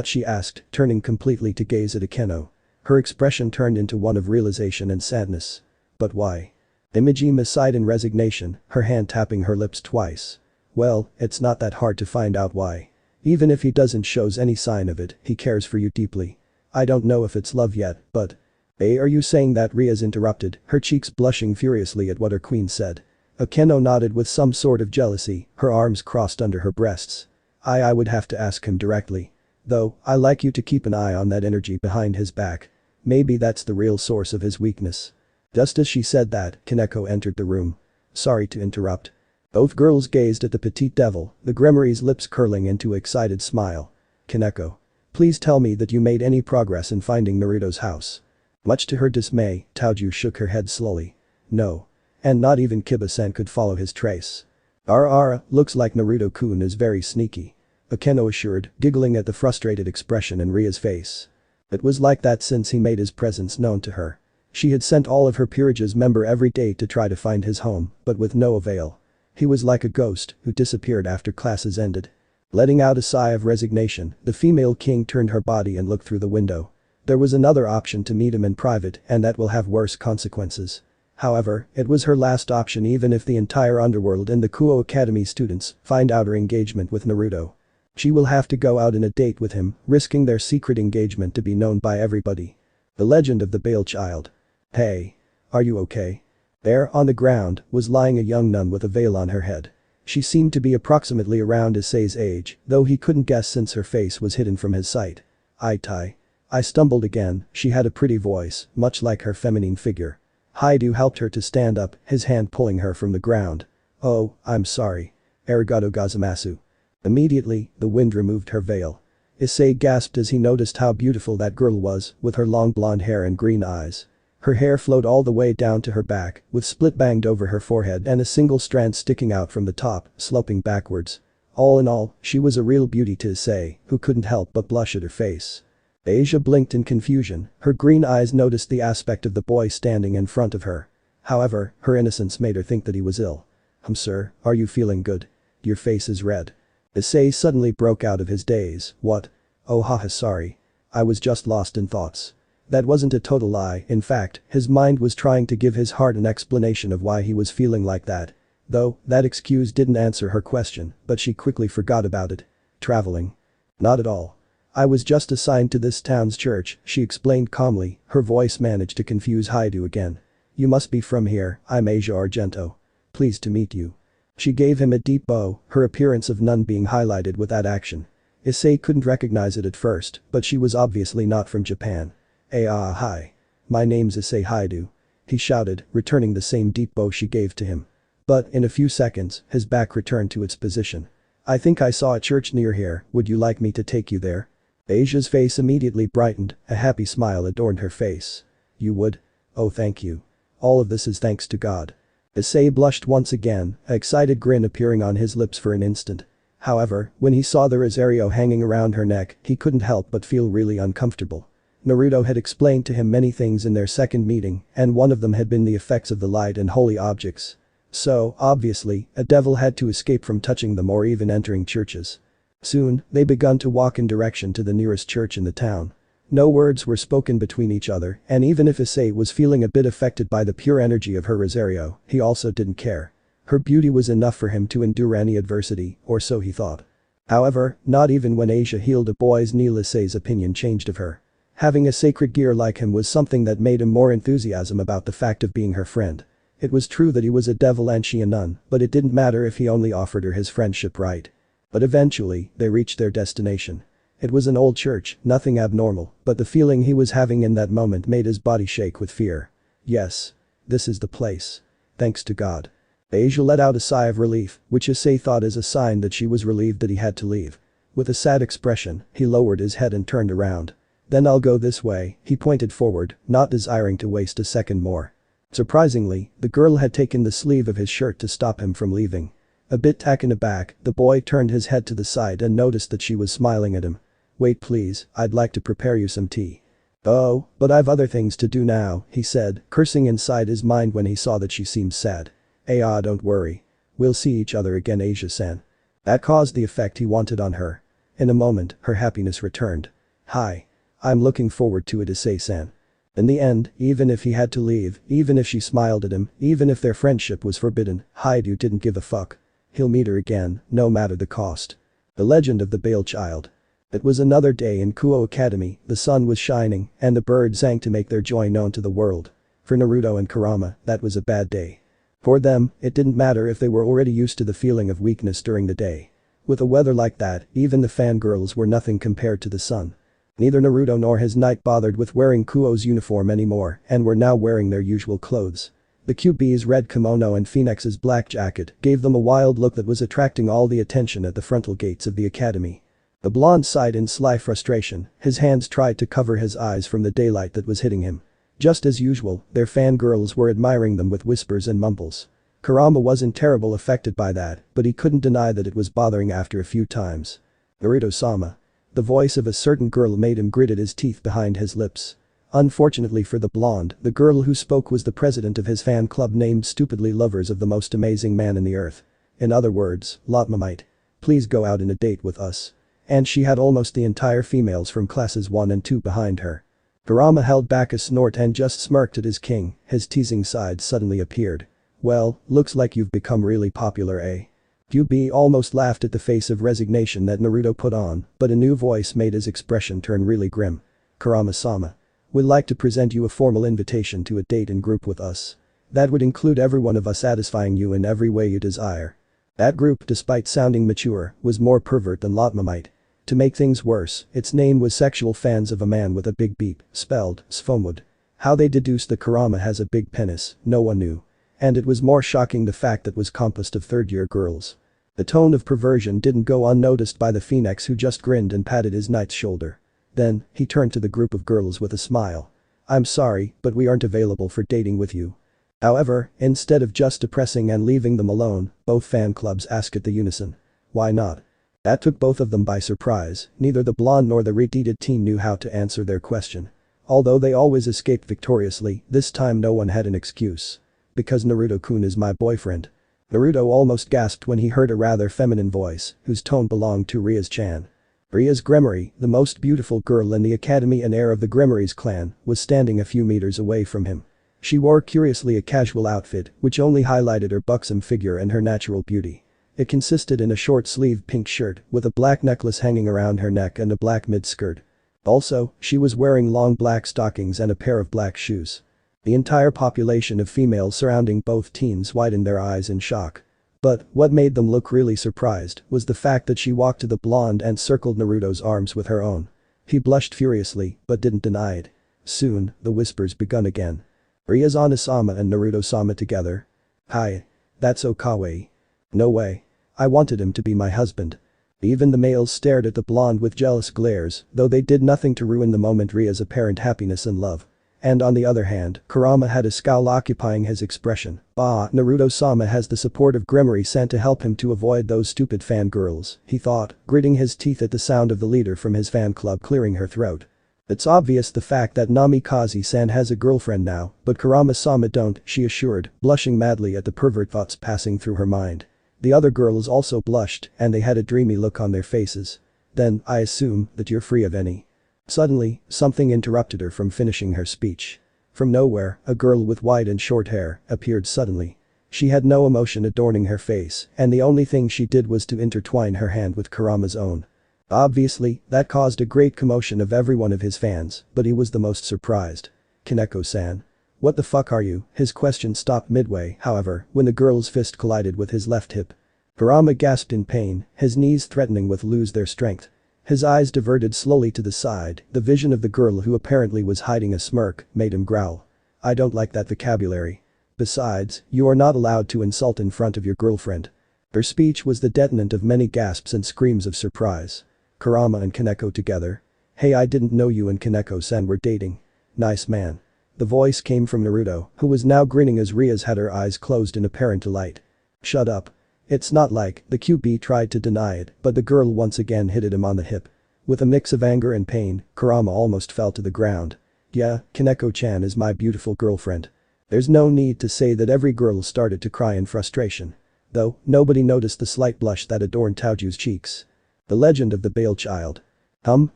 She asked, turning completely to gaze at Akeno. Her expression turned into one of realization and sadness. But why? Imajima sighed in resignation, her hand tapping her lips twice. Well, it's not that hard to find out why. Even if he doesn't show any sign of it, he cares for you deeply. I don't know if it's love yet, but… Are you saying that? Rias interrupted, her cheeks blushing furiously at what her queen said. Akeno nodded with some sort of jealousy, her arms crossed under her breasts. I would have to ask him directly. Though, I like you to keep an eye on that energy behind his back. Maybe that's the real source of his weakness. Just as she said that, Kaneko entered the room. Sorry to interrupt. Both girls gazed at the petite devil, the Gremory's lips curling into an excited smile. Kaneko. Please tell me that you made any progress in finding Naruto's house. Much to her dismay, Taoju shook her head slowly. No. And not even Kiba-san could follow his trace. Looks like Naruto-kun is very sneaky. Akeno assured, giggling at the frustrated expression in Ria's face. It was like that since he made his presence known to her. She had sent all of her Peerage's member every day to try to find his home, but with no avail. He was like a ghost who disappeared after classes ended. Letting out a sigh of resignation, the female king turned her body and looked through the window. There was another option to meet him in private, and that will have worse consequences. However, it was her last option even if the entire underworld and the Kuo Academy students find out her engagement with Naruto. She will have to go out on a date with him, risking their secret engagement to be known by everybody. The legend of the Bael Child. Hey. Are you okay? There, on the ground, was lying a young nun with a veil on her head. She seemed to be approximately around Issei's age, though he couldn't guess since her face was hidden from his sight. I stumbled again, she had a pretty voice, much like her feminine figure. Haidu helped her to stand up, his hand pulling her from the ground. Oh, I'm sorry. Arigato gozaimasu. Immediately, the wind removed her veil. Issei gasped as he noticed how beautiful that girl was, with her long blonde hair and green eyes. Her hair flowed all the way down to her back, with split banged over her forehead and a single strand sticking out from the top, sloping backwards. All in all, she was a real beauty to Issei, who couldn't help but blush at her face. Asia blinked in confusion, her green eyes noticed the aspect of the boy standing in front of her. However, her innocence made her think that he was ill. Sir, are you feeling good? Your face is red. Issei suddenly broke out of his daze. What? Oh haha, sorry. I was just lost in thoughts. That wasn't a total lie, in fact, his mind was trying to give his heart an explanation of why he was feeling like that. Though, that excuse didn't answer her question, but she quickly forgot about it. Traveling? Not at all. I was just assigned to this town's church, she explained calmly, her voice managed to confuse Haidu again. You must be from here, I'm Asia Argento. Pleased to meet you. She gave him a deep bow, her appearance of nun being highlighted with that action. Issei couldn't recognize it at first, but she was obviously not from Japan. Hi. My name's Issei Haidu. He shouted, returning the same deep bow she gave to him. But, in a few seconds, his back returned to its position. I think I saw a church near here, would you like me to take you there? Asia's face immediately brightened, a happy smile adorned her face. You would? Oh thank you. All of this is thanks to God. Issei blushed once again, an excited grin appearing on his lips for an instant. However, when he saw the rosario hanging around her neck, he couldn't help but feel really uncomfortable. Naruto had explained to him many things in their second meeting, and one of them had been the effects of the light and holy objects. So, obviously, a devil had to escape from touching them or even entering churches. Soon, they begun to walk in direction to the nearest church in the town. No words were spoken between each other, and even if Issei was feeling a bit affected by the pure energy of her rosario, he also didn't care. Her beauty was enough for him to endure any adversity, or so he thought. However, not even when Asia healed a boy's knee Issei's opinion changed of her. Having a sacred gear like him was something that made him more enthusiasm about the fact of being her friend. It was true that he was a devil and she a nun, but it didn't matter if he only offered her his friendship, right? But eventually, they reached their destination. It was an old church, nothing abnormal, but the feeling he was having in that moment made his body shake with fear. Yes. This is the place. Thanks to God. Asia let out a sigh of relief, which Issei thought as a sign that she was relieved that he had to leave. With a sad expression, he lowered his head and turned around. Then I'll go this way, he pointed forward, not desiring to waste a second more. Surprisingly, the girl had taken the sleeve of his shirt to stop him from leaving. A bit taken aback, the boy turned his head to the side and noticed that she was smiling at him. Wait please, I'd like to prepare you some tea. Oh, but I've other things to do now, he said, cursing inside his mind when he saw that she seemed sad. Don't worry. We'll see each other again, Asia-san. That caused the effect he wanted on her. In a moment, her happiness returned. Hi. I'm looking forward to it, Issei-san. In the end, even if he had to leave, even if she smiled at him, even if their friendship was forbidden, Haidu didn't give a fuck. He'll meet her again, no matter the cost. The Legend of the Bael Child. It was another day in Kuo Academy, the sun was shining, and the birds sang to make their joy known to the world. For Naruto and Kurama, that was a bad day. For them, it didn't matter if they were already used to the feeling of weakness during the day. With a weather like that, even the fangirls were nothing compared to the sun. Neither Naruto nor his knight bothered with wearing Kuo's uniform anymore and were now wearing their usual clothes. The QB's red kimono and Phoenix's black jacket gave them a wild look that was attracting all the attention at the frontal gates of the academy. The blonde sighed in sly frustration, his hands tried to cover his eyes from the daylight that was hitting him. Just as usual, their fangirls were admiring them with whispers and mumbles. Kurama wasn't terribly affected by that, but he couldn't deny that it was bothering after a few times. Naruto-sama. The voice of a certain girl made him grit his teeth behind his lips. Unfortunately for the blonde, the girl who spoke was the president of his fan club named stupidly Lovers of the Most Amazing Man in the Earth. In other words, Lotmamite. Please go out on a date with us. And she had almost the entire females from classes 1 and 2 behind her. Kurama held back a snort and just smirked at his king, his teasing side suddenly appeared. Well, looks like you've become really popular, eh? QB almost laughed at the face of resignation that Naruto put on, but a new voice made his expression turn really grim. Kurama-sama. We'd like to present you a formal invitation to a date in group with us. That would include every one of us satisfying you in every way you desire. That group, despite sounding mature, was more pervert than Lotmamite. To make things worse, its name was Sexual Fans of a Man with a Big Beep, spelled Sfomwood. How they deduced that Kurama has a big penis, no one knew. And it was more shocking the fact that was composed of third-year girls. The tone of perversion didn't go unnoticed by the Phoenix, who just grinned and patted his knight's shoulder. Then, he turned to the group of girls with a smile. I'm sorry, but we aren't available for dating with you. However, instead of just depressing and leaving them alone, both fan clubs asked at the unison. Why not? That took both of them by surprise, neither the blonde nor the retarded teen knew how to answer their question. Although they always escaped victoriously, this time no one had an excuse. Because Naruto-kun is my boyfriend. Naruto almost gasped when he heard a rather feminine voice, whose tone belonged to Rias-chan. Rias Gremory, the most beautiful girl in the academy and heir of the Gremory's clan, was standing a few meters away from him. She wore curiously a casual outfit, which only highlighted her buxom figure and her natural beauty. It consisted in a short-sleeved pink shirt with a black necklace hanging around her neck and a black mid-skirt. Also, she was wearing long black stockings and a pair of black shoes. The entire population of females surrounding both teens widened their eyes in shock. But what made them look really surprised was the fact that she walked to the blonde and circled Naruto's arms with her own. He blushed furiously, but didn't deny it. Soon, the whispers begun again. Rias Ona-sama and Naruto-sama together? Hi. That's so kawaii. No way. I wanted him to be my husband. Even the males stared at the blonde with jealous glares, though they did nothing to ruin the moment Ria's apparent happiness and love. And on the other hand, Kurama had a scowl occupying his expression. Bah, Naruto-sama has the support of Gremory-san to help him to avoid those stupid fangirls, he thought, gritting his teeth at the sound of the leader from his fan club clearing her throat. It's obvious the fact that Namikaze-san has a girlfriend now, but Kurama-sama don't, she assured, blushing madly at the pervert thoughts passing through her mind. The other girls also blushed, and they had a dreamy look on their faces. Then, I assume that you're free of any. Suddenly, something interrupted her from finishing her speech. From nowhere, a girl with white and short hair appeared suddenly. She had no emotion adorning her face, and the only thing she did was to intertwine her hand with Kurama's own. Obviously, that caused a great commotion of every one of his fans, but he was the most surprised. Kaneko-san. What the fuck are you? His question stopped midway, however, when the girl's fist collided with his left hip. Kurama gasped in pain, his knees threatening with lose their strength. His eyes diverted slowly to the side, the vision of the girl who apparently was hiding a smirk made him growl. I don't like that vocabulary. Besides, you are not allowed to insult in front of your girlfriend. Her speech was the detonant of many gasps and screams of surprise. Kurama and Kaneko together. Hey, I didn't know you and Kaneko-san were dating. Nice man. The voice came from Naruto, who was now grinning as Rias had her eyes closed in apparent delight. Shut up. It's not like, the QB tried to deny it, but the girl once again hit him on the hip. With a mix of anger and pain, Kurama almost fell to the ground. Yeah, Kaneko-chan is my beautiful girlfriend. There's no need to say that every girl started to cry in frustration. Though, nobody noticed the slight blush that adorned Taoju's cheeks. The legend of the Bael Child.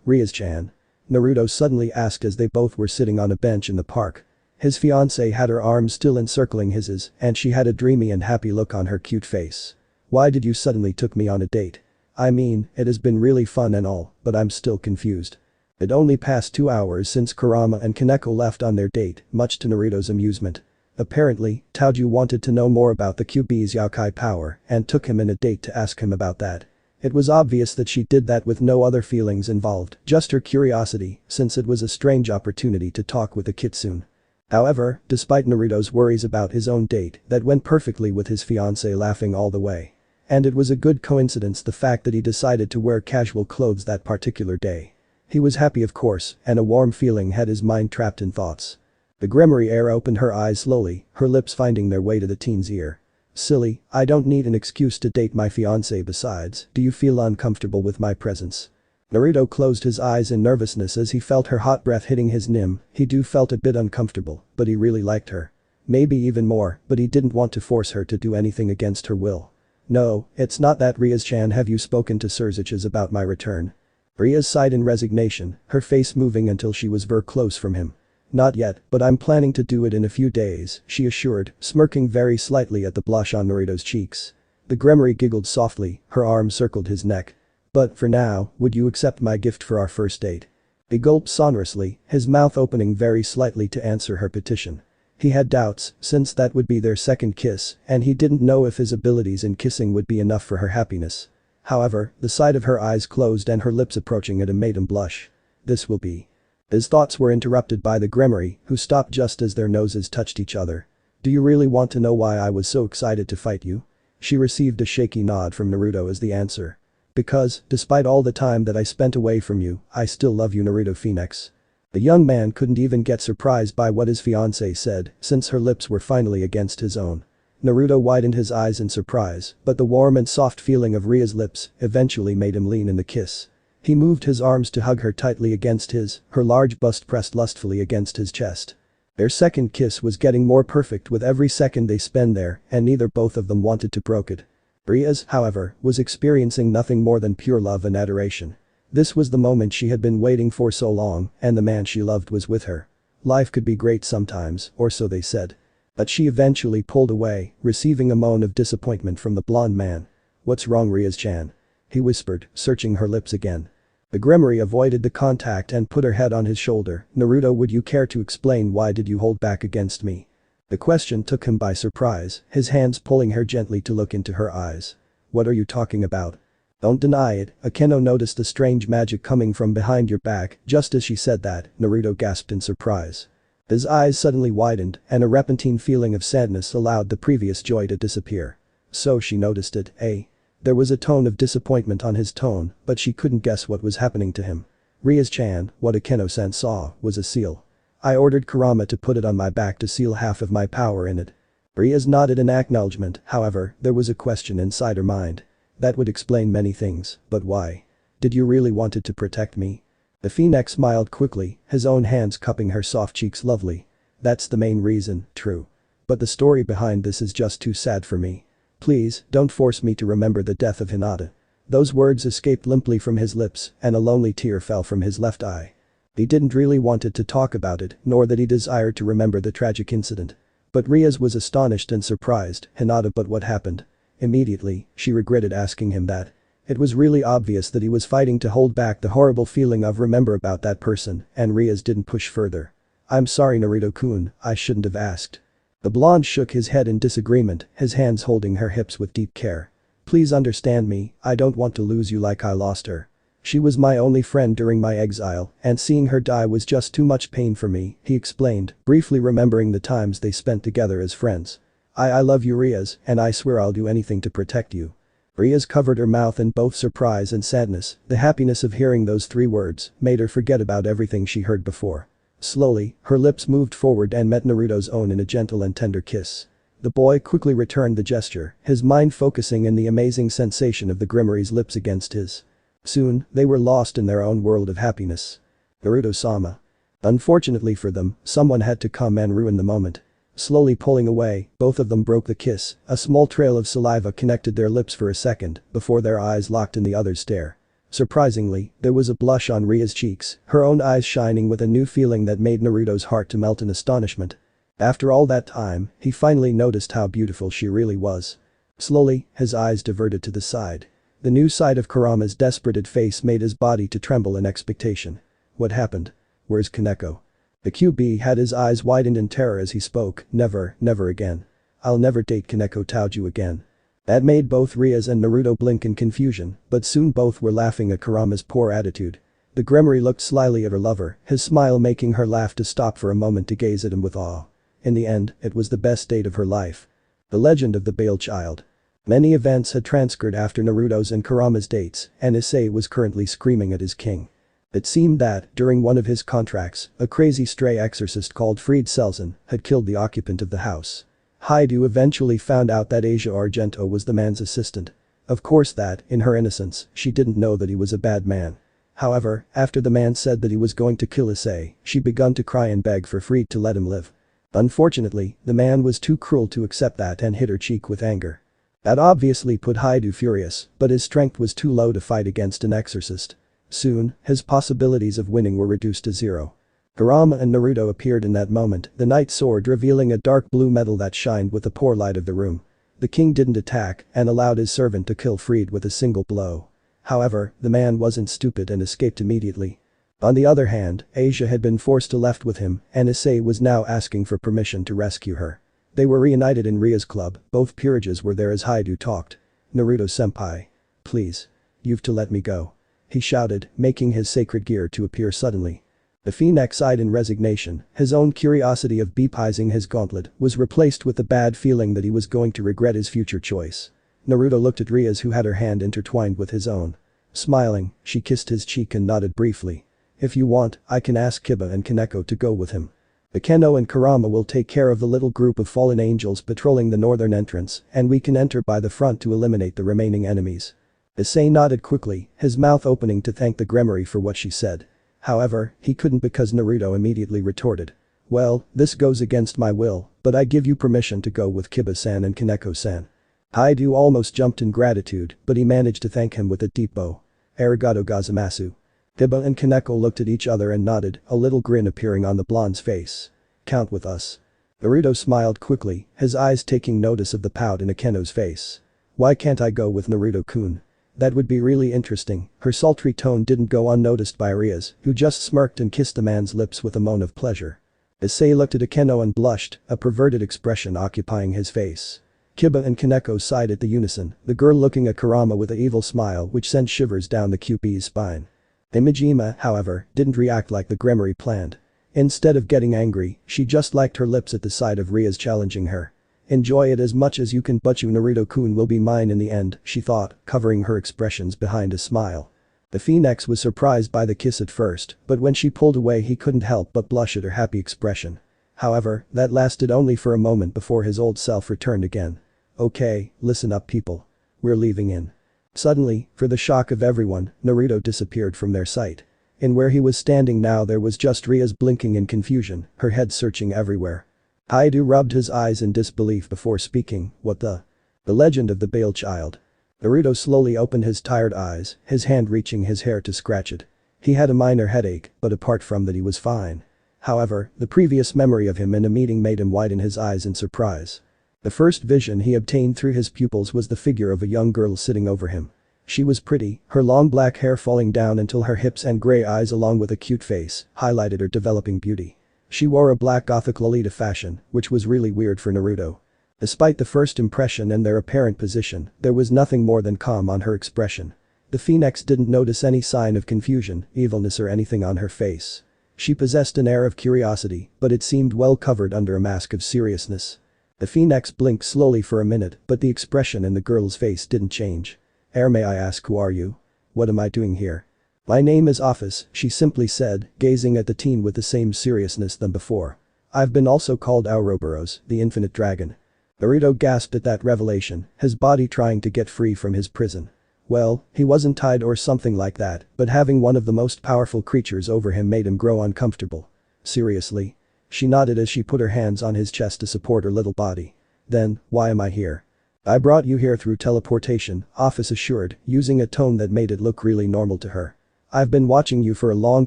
Rias-chan? Naruto suddenly asked as they both were sitting on a bench in the park. His fiancée had her arms still encircling his, and she had a dreamy and happy look on her cute face. Why did you suddenly took me on a date? I mean, it has been really fun and all, but I'm still confused. It only passed 2 hours since Kurama and Kaneko left on their date, much to Naruto's amusement. Apparently, Taoju wanted to know more about the QB's Yakai power and took him on a date to ask him about that. It was obvious that she did that with no other feelings involved, just her curiosity, since it was a strange opportunity to talk with a kitsune. However, despite Naruto's worries about his own date, that went perfectly with his fiancée laughing all the way. And it was a good coincidence the fact that he decided to wear casual clothes that particular day. He was happy of course, and a warm feeling had his mind trapped in thoughts. The Gremory heir opened her eyes slowly, her lips finding their way to the teen's ear. Silly, I don't need an excuse to date my fiancé. Besides, do you feel uncomfortable with my presence? Naruto closed his eyes in nervousness as he felt her hot breath hitting his nim. He felt a bit uncomfortable, but he really liked her. Maybe even more, but he didn't want to force her to do anything against her will. No, it's not that. Rias-chan, have you spoken to Surziches about my return? Rias sighed in resignation, her face moving until she was very close from him. Not yet, but I'm planning to do it in a few days, she assured, smirking very slightly at the blush on Naruto's cheeks. The Gremory giggled softly, her arm circled his neck. But for now, would you accept my gift for our first date? He gulped sonorously, his mouth opening very slightly to answer her petition. He had doubts, since that would be their second kiss, and he didn't know if his abilities in kissing would be enough for her happiness. However, the sight of her eyes closed and her lips approaching it made him blush. This will be. His thoughts were interrupted by the Gremory, who stopped just as their noses touched each other. Do you really want to know why I was so excited to fight you? She received a shaky nod from Naruto as the answer. Because, despite all the time that I spent away from you, I still love you, Naruto Phenex. The young man couldn't even get surprised by what his fiancée said, since her lips were finally against his own. Naruto widened his eyes in surprise, but the warm and soft feeling of Ria's lips eventually made him lean in the kiss. He moved his arms to hug her tightly against his, her large bust pressed lustfully against his chest. Their second kiss was getting more perfect with every second they spent there, and neither both of them wanted to broke it. Rias, however, was experiencing nothing more than pure love and adoration. This was the moment she had been waiting for so long, and the man she loved was with her. Life could be great sometimes, or so they said. But she eventually pulled away, receiving a moan of disappointment from the blonde man. What's wrong, Rias-chan? He whispered, searching her lips again. The Gremory avoided the contact and put her head on his shoulder. Naruto, would you care to explain why did you hold back against me? The question took him by surprise, his hands pulling her gently to look into her eyes. What are you talking about? Don't deny it, Akeno noticed the strange magic coming from behind your back. Just as she said that, Naruto gasped in surprise. His eyes suddenly widened, and a repentant feeling of sadness allowed the previous joy to disappear. So she noticed it, eh? There was a tone of disappointment on his tone, but she couldn't guess what was happening to him. Rias-chan, what Akeno-san saw was a seal. I ordered Kurama to put it on my back to seal half of my power in it. Rias nodded in acknowledgement, however, there was a question inside her mind. That would explain many things, but why? Did you really wanted to protect me? The Phoenix smiled quickly, his own hands cupping her soft cheeks lovely. That's the main reason, true. But the story behind this is just too sad for me. Please, don't force me to remember the death of Hinata. Those words escaped limply from his lips, and a lonely tear fell from his left eye. He didn't really wanted to talk about it, nor that he desired to remember the tragic incident. But Rias was astonished and surprised. Hinata, but what happened? Immediately, she regretted asking him that. It was really obvious that he was fighting to hold back the horrible feeling of remember about that person, and Rias didn't push further. "I'm sorry Naruto-kun, I shouldn't have asked." The blonde shook his head in disagreement, his hands holding her hips with deep care. "Please understand me, I don't want to lose you like I lost her. She was my only friend during my exile, and seeing her die was just too much pain for me," he explained, briefly remembering the times they spent together as friends. I love you Rias, and I swear I'll do anything to protect you." Rias covered her mouth in both surprise and sadness, the happiness of hearing those 3 words made her forget about everything she heard before. Slowly, her lips moved forward and met Naruto's own in a gentle and tender kiss. The boy quickly returned the gesture, his mind focusing in the amazing sensation of the Grimory's lips against his. Soon, they were lost in their own world of happiness. Naruto-sama. Unfortunately for them, someone had to come and ruin the moment. Slowly pulling away, both of them broke the kiss, a small trail of saliva connected their lips for a second before their eyes locked in the other's stare. Surprisingly, there was a blush on Ria's cheeks, her own eyes shining with a new feeling that made Naruto's heart to melt in astonishment. After all that time, he finally noticed how beautiful she really was. Slowly, his eyes diverted to the side. The new sight of Kurama's desperate face made his body to tremble in expectation. What happened? Where's Kaneko? The QB had his eyes widened in terror as he spoke, never again. I'll never date Kaneko Taoju again. That made both Rias and Naruto blink in confusion, but soon both were laughing at Kurama's poor attitude. The Grimory looked slyly at her lover, his smile making her laugh to stop for a moment to gaze at him with awe. In the end, it was the best date of her life. The legend of the Bael Child. Many events had transcurred after Naruto's and Kurama's dates, and Issei was currently screaming at his king. It seemed that, during one of his contracts, a crazy stray exorcist called Fried Selzen had killed the occupant of the house. Haidu eventually found out that Asia Argento was the man's assistant. Of course that, in her innocence, she didn't know that he was a bad man. However, after the man said that he was going to kill Issei, she begun to cry and beg for Fried to let him live. Unfortunately, the man was too cruel to accept that and hit her cheek with anger. That obviously put Haidu furious, but his strength was too low to fight against an exorcist. Soon, his possibilities of winning were reduced to 0. Kurama and Naruto appeared in that moment, the night sword revealing a dark blue metal that shined with the poor light of the room. The king didn't attack and allowed his servant to kill Fried with a single blow. However, the man wasn't stupid and escaped immediately. On the other hand, Asia had been forced to left with him, and Issei was now asking for permission to rescue her. They were reunited in Ria's club, both peerages were there as Haidu talked. "Naruto-senpai. Please. You've to let me go," he shouted, making his sacred gear to appear suddenly. The Phoenix sighed in resignation, his own curiosity of bepising his gauntlet was replaced with the bad feeling that he was going to regret his future choice. Naruto looked at Rias who had her hand intertwined with his own. Smiling, she kissed his cheek and nodded briefly. "If you want, I can ask Kiba and Kaneko to go with him. Akeno and Kurama will take care of the little group of fallen angels patrolling the northern entrance, and we can enter by the front to eliminate the remaining enemies." Issei nodded quickly, his mouth opening to thank the Grimory for what she said. However, he couldn't because Naruto immediately retorted. "Well, this goes against my will, but I give you permission to go with Kiba-san and Kaneko-san." Haidu almost jumped in gratitude, but he managed to thank him with a deep bow. "Arigato gozaimasu." Kiba and Kaneko looked at each other and nodded, a little grin appearing on the blonde's face. "Count with us." Naruto smiled quickly, his eyes taking notice of the pout in Akeno's face. "Why can't I go with Naruto-kun? That would be really interesting." Her sultry tone didn't go unnoticed by Rias, who just smirked and kissed the man's lips with a moan of pleasure. Issei looked at Akeno and blushed, a perverted expression occupying his face. Kiba and Kaneko sighed at the unison, the girl looking at Kurama with an evil smile which sent shivers down the QP's spine. Imajima, however, didn't react like the Grimory planned. Instead of getting angry, she just liked her lips at the sight of Rias challenging her. "Enjoy it as much as you can, but you Naruto-kun will be mine in the end," she thought, covering her expressions behind a smile. The Phoenix was surprised by the kiss at first, but when she pulled away he couldn't help but blush at her happy expression. However, that lasted only for a moment before his old self returned again. "Okay, listen up people. We're leaving in." Suddenly, for the shock of everyone, Naruto disappeared from their sight. In where he was standing now there was just Rias blinking in confusion, her head searching everywhere. Haidu rubbed his eyes in disbelief before speaking, "What the?" "The legend of the Bael Child." Naruto slowly opened his tired eyes, his hand reaching his hair to scratch it. He had a minor headache, but apart from that he was fine. However, the previous memory of him in a meeting made him widen his eyes in surprise. The first vision he obtained through his pupils was the figure of a young girl sitting over him. She was pretty, her long black hair falling down until her hips and grey eyes along with a cute face highlighted her developing beauty. She wore a black gothic Lolita fashion, which was really weird for Naruto. Despite the first impression and their apparent position, there was nothing more than calm on her expression. The Phoenix didn't notice any sign of confusion, evilness or anything on her face. She possessed an air of curiosity, but it seemed well covered under a mask of seriousness. The Phoenix blinked slowly for a minute, but the expression in the girl's face didn't change. May I ask, who are you? What am I doing here? My name is Ophis, she simply said, gazing at the teen with the same seriousness than before. I've been also called Ouroboros, the infinite dragon. Naruto gasped at that revelation, his body trying to get free from his prison. Well, he wasn't tied or something like that, but having one of the most powerful creatures over him made him grow uncomfortable. Seriously? She nodded as she put her hands on his chest to support her little body. Then, why am I here? I brought you here through teleportation, Ophis assured, using a tone that made it look really normal to her. I've been watching you for a long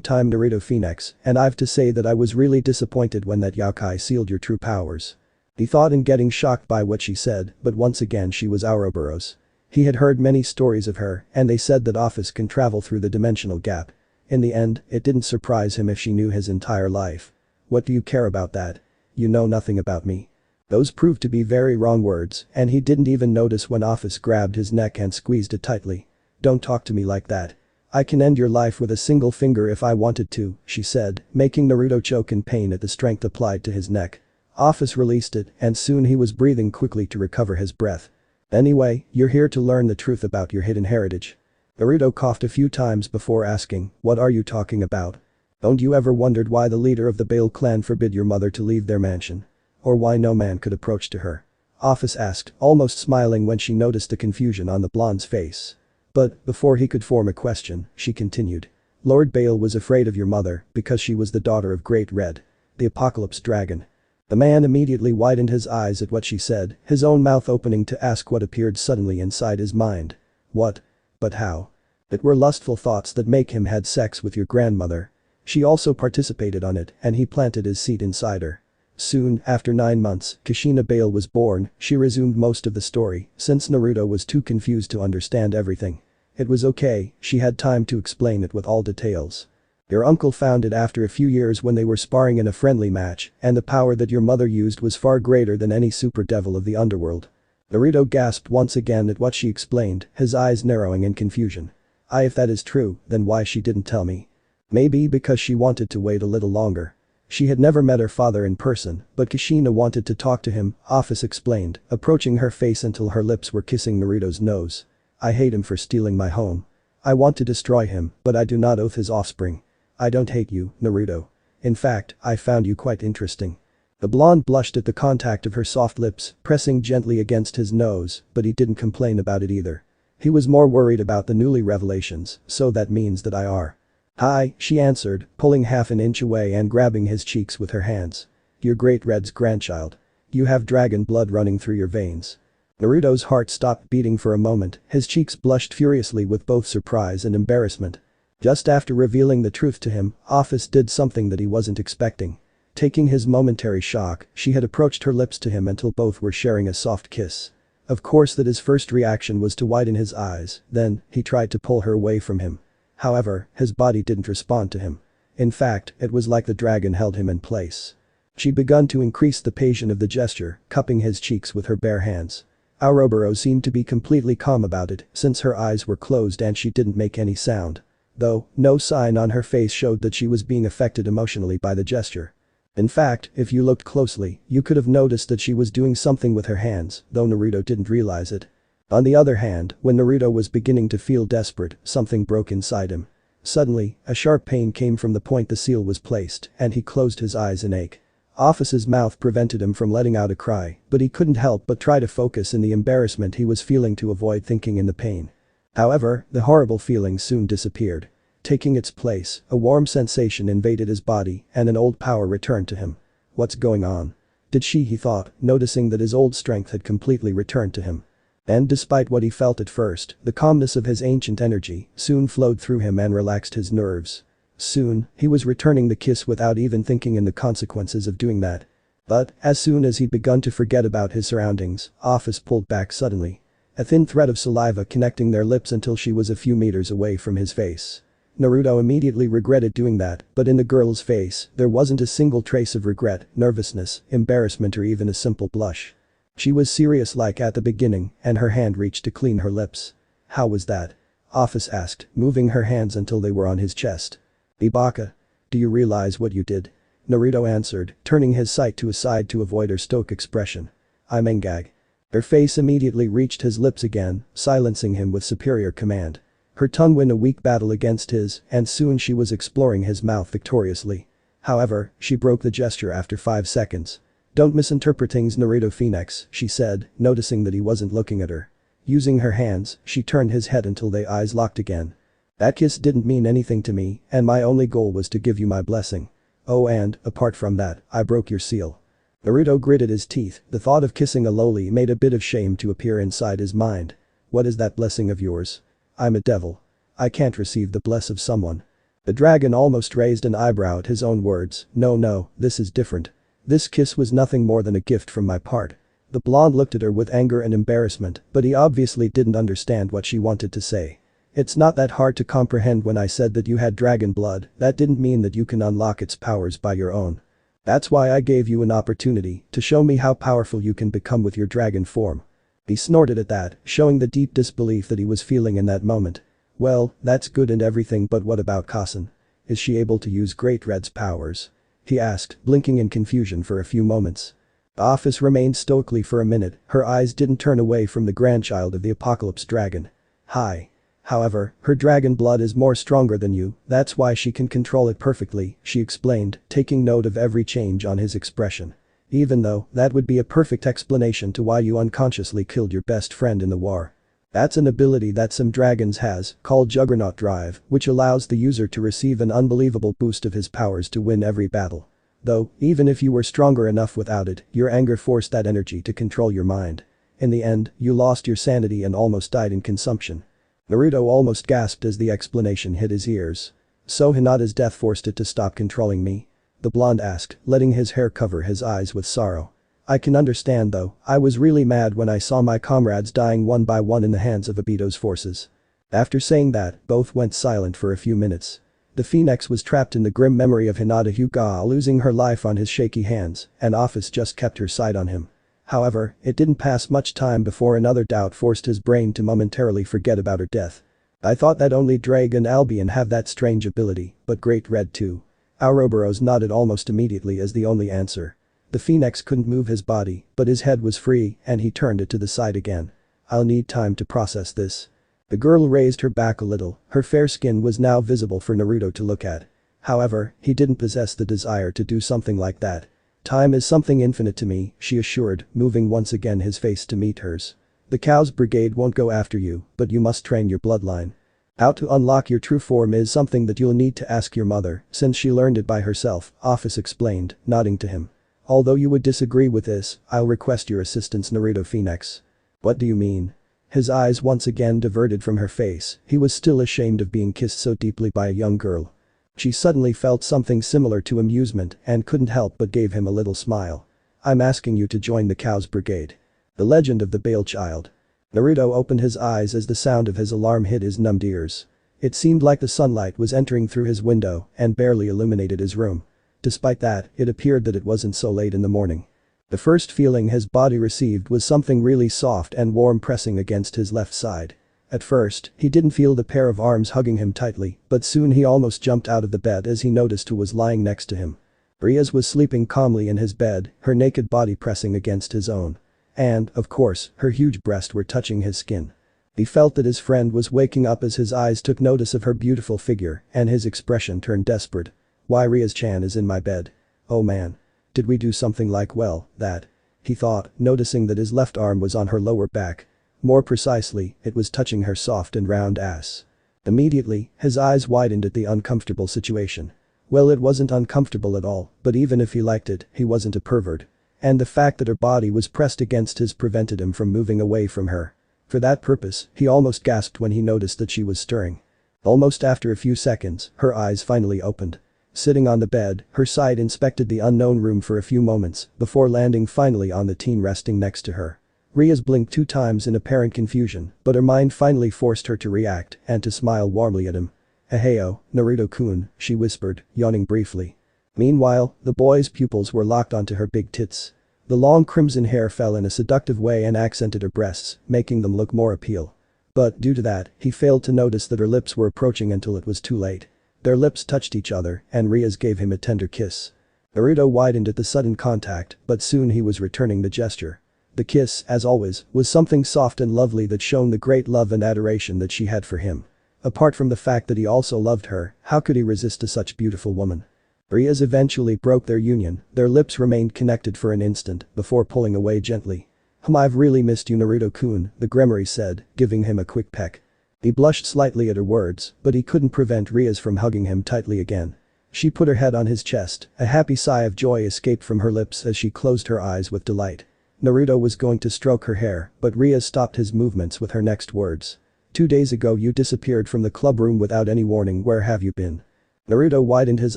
time, Naruto Phenex, and I've to say that I was really disappointed when that yokai sealed your true powers. He thought in getting shocked by what she said, but once again she was Ouroboros. He had heard many stories of her, and they said that Ophis can travel through the dimensional gap. In the end, it didn't surprise him if she knew his entire life. What do you care about that? You know nothing about me. Those proved to be very wrong words, and he didn't even notice when Ophis grabbed his neck and squeezed it tightly. Don't talk to me like that. I can end your life with a single finger if I wanted to, she said, making Naruto choke in pain at the strength applied to his neck. Ophis released it, and soon he was breathing quickly to recover his breath. Anyway, you're here to learn the truth about your hidden heritage. Naruto coughed a few times before asking, what are you talking about? Don't you ever wondered why the leader of the Bael clan forbid your mother to leave their mansion? Or why no man could approach to her? Ophis asked, almost smiling when she noticed the confusion on the blonde's face. But, before he could form a question, she continued. Lord Bael was afraid of your mother because she was the daughter of Great Red, the Apocalypse Dragon. The man immediately widened his eyes at what she said, his own mouth opening to ask what appeared suddenly inside his mind. What? But how? It were lustful thoughts that make him had sex with your grandmother. She also participated on it, and he planted his seed inside her. Soon, after 9 months, Kushina Bael was born. She resumed most of the story, since Naruto was too confused to understand everything. It was okay, she had time to explain it with all details. Your uncle found it after a few years when they were sparring in a friendly match, and the power that your mother used was far greater than any super devil of the underworld. Naruto gasped once again at what she explained, his eyes narrowing in confusion. If that is true, then why she didn't tell me? Maybe because she wanted to wait a little longer. She had never met her father in person, but Kushina wanted to talk to him, Ophis explained, approaching her face until her lips were kissing Naruto's nose. I hate him for stealing my home. I want to destroy him, but I do not oath his offspring. I don't hate you, Naruto. In fact, I found you quite interesting. The blonde blushed at the contact of her soft lips, pressing gently against his nose, but he didn't complain about it either. He was more worried about the newly revelations, so that means that I are. Hi, she answered, pulling half an inch away and grabbing his cheeks with her hands. You're Great Red's grandchild. You have dragon blood running through your veins. Naruto's heart stopped beating for a moment, his cheeks blushed furiously with both surprise and embarrassment. Just after revealing the truth to him, Ophis did something that he wasn't expecting. Taking his momentary shock, she had approached her lips to him until both were sharing a soft kiss. Of course that his first reaction was to widen his eyes, then, he tried to pull her away from him. However, his body didn't respond to him. In fact, it was like the dragon held him in place. She begun to increase the passion of the gesture, cupping his cheeks with her bare hands. Ouroboros seemed to be completely calm about it, since her eyes were closed and she didn't make any sound. Though, no sign on her face showed that she was being affected emotionally by the gesture. In fact, if you looked closely, you could have noticed that she was doing something with her hands, though Naruto didn't realize it. On the other hand, when Naruto was beginning to feel desperate, something broke inside him. Suddenly, a sharp pain came from the point the seal was placed, and he closed his eyes in ache. Ophis's mouth prevented him from letting out a cry, but he couldn't help but try to focus in the embarrassment he was feeling to avoid thinking in the pain. However, the horrible feeling soon disappeared. Taking its place, a warm sensation invaded his body and an old power returned to him. What's going on? He thought, noticing that his old strength had completely returned to him. And despite what he felt at first, the calmness of his ancient energy soon flowed through him and relaxed his nerves. Soon, he was returning the kiss without even thinking in the consequences of doing that. But, as soon as he'd begun to forget about his surroundings, Ophis pulled back suddenly. A thin thread of saliva connecting their lips until she was a few meters away from his face. Naruto immediately regretted doing that, but in the girl's face, there wasn't a single trace of regret, nervousness, embarrassment or even a simple blush. She was serious like at the beginning, and her hand reached to clean her lips. "How was that?" Ophis asked, moving her hands until they were on his chest. "Ibaka. Do you realize what you did?" Naruto answered, turning his sight to a side to avoid her stoic expression. "I'm Engag." Her face immediately reached his lips again, silencing him with superior command. Her tongue won a weak battle against his, and soon she was exploring his mouth victoriously. However, she broke the gesture after 5 seconds. "Don't misinterpret things, Naruto Phenex," she said, noticing that he wasn't looking at her. Using her hands, she turned his head until their eyes locked again. "That kiss didn't mean anything to me, and my only goal was to give you my blessing. Oh, and, apart from that, I broke your seal." Naruto gritted his teeth, the thought of kissing a loli made a bit of shame to appear inside his mind. "What is that blessing of yours? I'm a devil. I can't receive the bless of someone." The dragon almost raised an eyebrow at his own words. No, this is different. This kiss was nothing more than a gift from my part." The blonde looked at her with anger and embarrassment, but he obviously didn't understand what she wanted to say. "It's not that hard to comprehend. When I said that you had dragon blood, that didn't mean that you can unlock its powers by your own. That's why I gave you an opportunity to show me how powerful you can become with your dragon form." He snorted at that, showing the deep disbelief that he was feeling in that moment. "Well, that's good and everything, but what about Kasen? Is she able to use Great Red's powers?" he asked, blinking in confusion for a few moments. Ophis remained stoically for a minute, her eyes didn't turn away from the grandchild of the Apocalypse Dragon. "Hi. However, her dragon blood is more stronger than you, that's why she can control it perfectly," she explained, taking note of every change on his expression. "Even though, that would be a perfect explanation to why you unconsciously killed your best friend in the war. That's an ability that some dragons has, called Juggernaut Drive, which allows the user to receive an unbelievable boost of his powers to win every battle. Though, even if you were stronger enough without it, your anger forced that energy to control your mind. In the end, you lost your sanity and almost died in consumption." Naruto almost gasped as the explanation hit his ears. "So Hinata's death forced it to stop controlling me?" the blonde asked, letting his hair cover his eyes with sorrow. "I can understand though, I was really mad when I saw my comrades dying one by one in the hands of Obito's forces." After saying that, both went silent for a few minutes. The Phoenix was trapped in the grim memory of Hinata Hyuga losing her life on his shaky hands, and Ophis just kept her sight on him. However, it didn't pass much time before another doubt forced his brain to momentarily forget about her death. "I thought that only Drake and Albion have that strange ability, but Great Red too." Ouroboros nodded almost immediately as the only answer. The Phoenix couldn't move his body, but his head was free and he turned it to the side again. "I'll need time to process this." The girl raised her back a little, her fair skin was now visible for Naruto to look at. However, he didn't possess the desire to do something like that. "Time is something infinite to me," she assured, moving once again his face to meet hers. "The Cows Brigade won't go after you, but you must train your bloodline. How to unlock your true form is something that you'll need to ask your mother, since she learned it by herself," Ophis explained, nodding to him. "Although you would disagree with this, I'll request your assistance, Naruto Phenex." "What do you mean?" His eyes once again diverted from her face, he was still ashamed of being kissed so deeply by a young girl. She suddenly felt something similar to amusement and couldn't help but gave him a little smile. "I'm asking you to join the Cows Brigade. The legend of the Bael Child." Naruto opened his eyes as the sound of his alarm hit his numbed ears. It seemed like the sunlight was entering through his window and barely illuminated his room. Despite that, it appeared that it wasn't so late in the morning. The first feeling his body received was something really soft and warm pressing against his left side. At first, he didn't feel the pair of arms hugging him tightly, but soon he almost jumped out of the bed as he noticed who was lying next to him. Rias was sleeping calmly in his bed, her naked body pressing against his own. And, of course, her huge breasts were touching his skin. He felt that his friend was waking up as his eyes took notice of her beautiful figure, and his expression turned desperate. "Why Rias-chan is in my bed? Oh man. Did we do something like that?" he thought, noticing that his left arm was on her lower back. More precisely, it was touching her soft and round ass. Immediately, his eyes widened at the uncomfortable situation. Well, it wasn't uncomfortable at all, but even if he liked it, he wasn't a pervert. And the fact that her body was pressed against his prevented him from moving away from her. For that purpose, he almost gasped when he noticed that she was stirring. Almost after a few seconds, her eyes finally opened. Sitting on the bed, her sight inspected the unknown room for a few moments before landing finally on the teen resting next to her. Rias blinked 2 times in apparent confusion, but her mind finally forced her to react and to smile warmly at him. "Aheyo, Naruto-kun," she whispered, yawning briefly. Meanwhile, the boy's pupils were locked onto her big tits. The long crimson hair fell in a seductive way and accented her breasts, making them look more appeal. But due to that, he failed to notice that her lips were approaching until it was too late. Their lips touched each other, and Rias gave him a tender kiss. Naruto widened at the sudden contact, but soon he was returning the gesture. The kiss, as always, was something soft and lovely that shone the great love and adoration that she had for him. Apart from the fact that he also loved her, how could he resist a such beautiful woman? Rias eventually broke their union, their lips remained connected for an instant before pulling away gently. "I've really missed you, Naruto-kun," the Gremory said, giving him a quick peck. He blushed slightly at her words, but he couldn't prevent Rias from hugging him tightly again. She put her head on his chest, a happy sigh of joy escaped from her lips as she closed her eyes with delight. Naruto was going to stroke her hair, but Rias stopped his movements with her next words. "2 days ago you disappeared from the club room without any warning. Where have you been?" Naruto widened his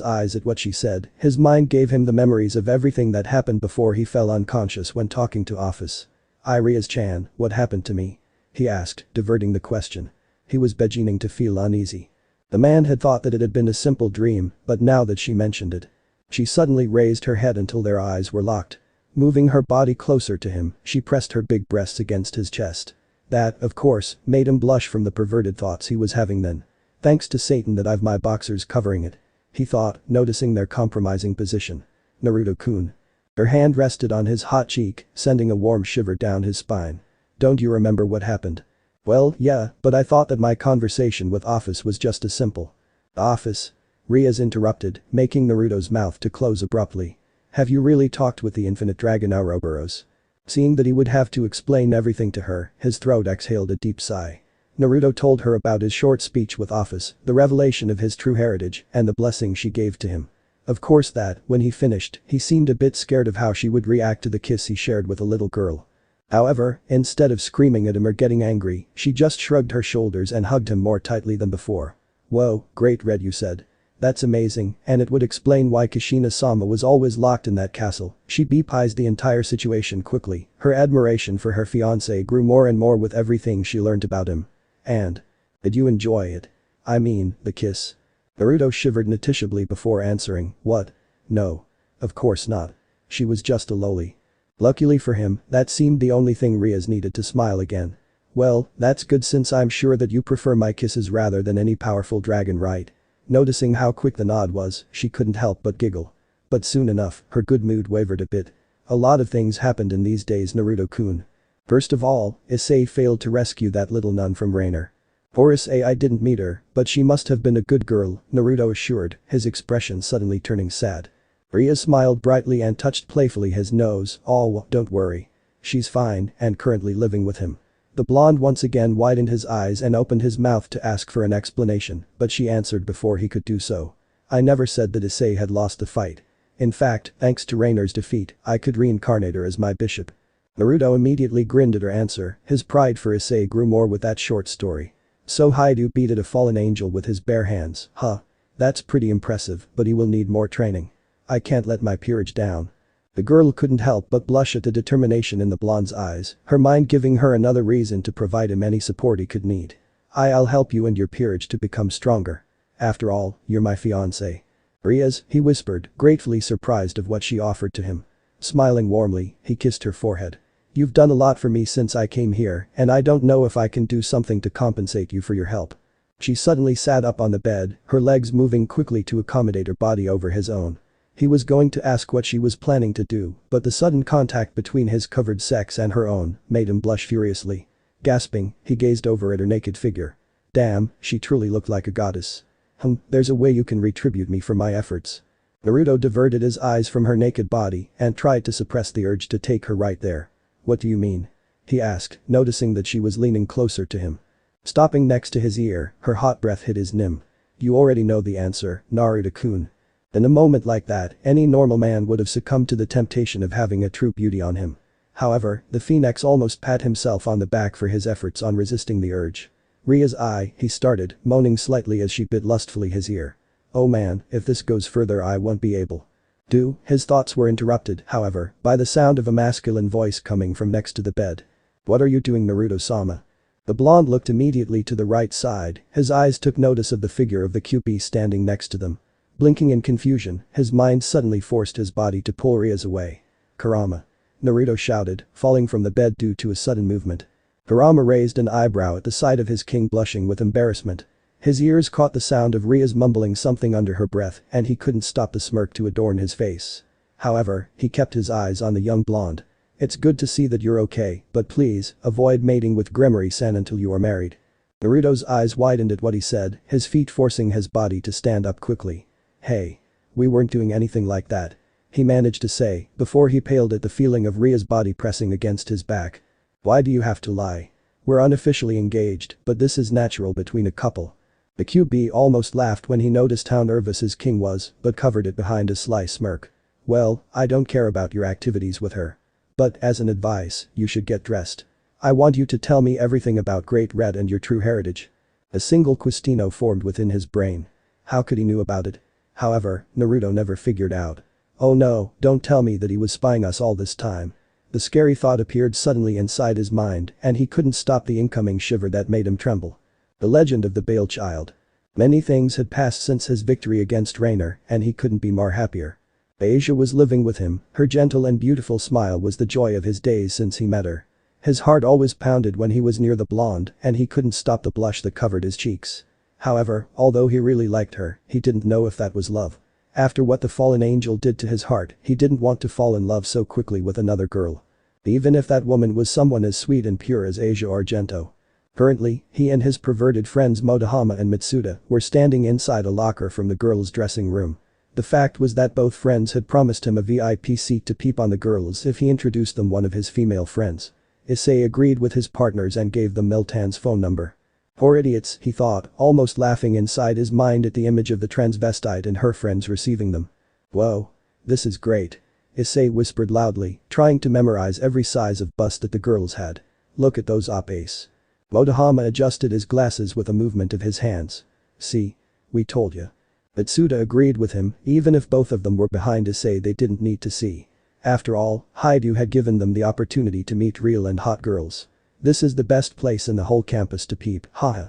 eyes at what she said, his mind gave him the memories of everything that happened before he fell unconscious when talking to Ophis. "Rias-chan, what happened to me?" he asked, diverting the question. He was beginning to feel uneasy. The man had thought that it had been a simple dream, but now that she mentioned it. She suddenly raised her head until their eyes were locked. Moving her body closer to him, she pressed her big breasts against his chest. That, of course, made him blush from the perverted thoughts he was having then. "Thanks to Satan that I've my boxers covering it," he thought, noticing their compromising position. "Naruto-kun." Her hand rested on his hot cheek, sending a warm shiver down his spine. "Don't you remember what happened?" "Well, yeah, but I thought that my conversation with Ophis was just as simple." "Ophis?" Rias interrupted, making Naruto's mouth to close abruptly. "Have you really talked with the infinite dragon Ouroboros?" Seeing that he would have to explain everything to her, his throat exhaled a deep sigh. Naruto told her about his short speech with Ophis, the revelation of his true heritage, and the blessing she gave to him. Of course that, when he finished, he seemed a bit scared of how she would react to the kiss he shared with a little girl. However, instead of screaming at him or getting angry, she just shrugged her shoulders and hugged him more tightly than before. "Whoa, great Red, you said. That's amazing, and it would explain why Kushina-sama was always locked in that castle." She beepized the entire situation quickly, her admiration for her fiancé grew more and more with everything she learned about him. "And? Did you enjoy it? I mean, the kiss?" Naruto shivered noticeably before answering, "What? No. Of course not. She was just a loli." Luckily for him, that seemed the only thing Rias needed to smile again. "Well, that's good since I'm sure that you prefer my kisses rather than any powerful dragon, right?" Noticing how quick the nod was, she couldn't help but giggle. But soon enough, her good mood wavered a bit. "A lot of things happened in these days, Naruto-kun. First of all, Issei failed to rescue that little nun from Raynare. Poor Issei, I didn't meet her, but she must have been a good girl," Naruto assured, his expression suddenly turning sad. Rias smiled brightly and touched playfully his nose. "Oh, don't worry. She's fine and currently living with him." The blonde once again widened his eyes and opened his mouth to ask for an explanation, but she answered before he could do so. "I never said that Issei had lost the fight. In fact, thanks to Raynare's defeat, I could reincarnate her as my bishop." Naruto immediately grinned at her answer, his pride for Issei grew more with that short story. "So Haidu beat a fallen angel with his bare hands, huh? That's pretty impressive, but he will need more training. I can't let my peerage down." The girl couldn't help but blush at the determination in the blonde's eyes, her mind giving her another reason to provide him any support he could need. "I'll help you and your peerage to become stronger. After all, you're my fiancé." "Rias," he whispered, gratefully surprised of what she offered to him. Smiling warmly, he kissed her forehead. "You've done a lot for me since I came here, and I don't know if I can do something to compensate you for your help." She suddenly sat up on the bed, her legs moving quickly to accommodate her body over his own. He was going to ask what she was planning to do, but the sudden contact between his covered sex and her own made him blush furiously. Gasping, he gazed over at her naked figure. Damn, she truly looked like a goddess. There's a way you can retribute me for my efforts." Naruto diverted his eyes from her naked body and tried to suppress the urge to take her right there. "What do you mean?" he asked, noticing that she was leaning closer to him. Stopping next to his ear, her hot breath hit his nim. "You already know the answer, Naruto-kun." In a moment like that, any normal man would have succumbed to the temptation of having a true beauty on him. However, the Phoenix almost pat himself on the back for his efforts on resisting the urge. "Rias, he started, moaning slightly as she bit lustfully his ear. "Oh man, if this goes further I won't be able to." His thoughts were interrupted, however, by the sound of a masculine voice coming from next to the bed. What are you doing, Naruto-sama? The blonde looked immediately to the right side, his eyes took notice of the figure of the QB standing next to them. Blinking in confusion, his mind suddenly forced his body to pull Rias away. Kurama. Naruto shouted, falling from the bed due to a sudden movement. Kurama raised an eyebrow at the sight of his king, blushing with embarrassment. His ears caught the sound of Rias mumbling something under her breath and he couldn't stop the smirk to adorn his face. However, he kept his eyes on the young blonde. It's good to see that you're okay, but please, avoid mating with Gremory-san until you are married. Naruto's eyes widened at what he said, his feet forcing his body to stand up quickly. Hey. We weren't doing anything like that. He managed to say, before he paled at the feeling of Ria's body pressing against his back. Why do you have to lie? We're unofficially engaged, but this is natural between a couple. The QB almost laughed when he noticed how nervous his king was, but covered it behind a sly smirk. Well, I don't care about your activities with her. But, as an advice, you should get dressed. I want you to tell me everything about Great Red and your true heritage. A single questino formed within his brain. How could he knew about it? However, Naruto never figured out. Oh no, don't tell me that he was spying us all this time. The scary thought appeared suddenly inside his mind and he couldn't stop the incoming shiver that made him tremble. The legend of the Bael Child. Many things had passed since his victory against Raynare and he couldn't be more happier. Asia was living with him, her gentle and beautiful smile was the joy of his days since he met her. His heart always pounded when he was near the blonde and he couldn't stop the blush that covered his cheeks. However, although he really liked her, he didn't know if that was love. After what the fallen angel did to his heart, he didn't want to fall in love so quickly with another girl. Even if that woman was someone as sweet and pure as Asia Argento. Currently, he and his perverted friends Motohama and Mitsuda were standing inside a locker from the girls' dressing room. The fact was that both friends had promised him a VIP seat to peep on the girls if he introduced them one of his female friends. Issei agreed with his partners and gave them Miltan's phone number. Poor idiots, he thought, almost laughing inside his mind at the image of the transvestite and her friends receiving them. Whoa. This is great. Issei whispered loudly, trying to memorize every size of bust that the girls had. Look at those Ophis. Motohama adjusted his glasses with a movement of his hands. See? We told you. Mitsuda agreed with him, even if both of them were behind Issei they didn't need to see. After all, Haidu had given them the opportunity to meet real and hot girls. This is the best place in the whole campus to peep, haha.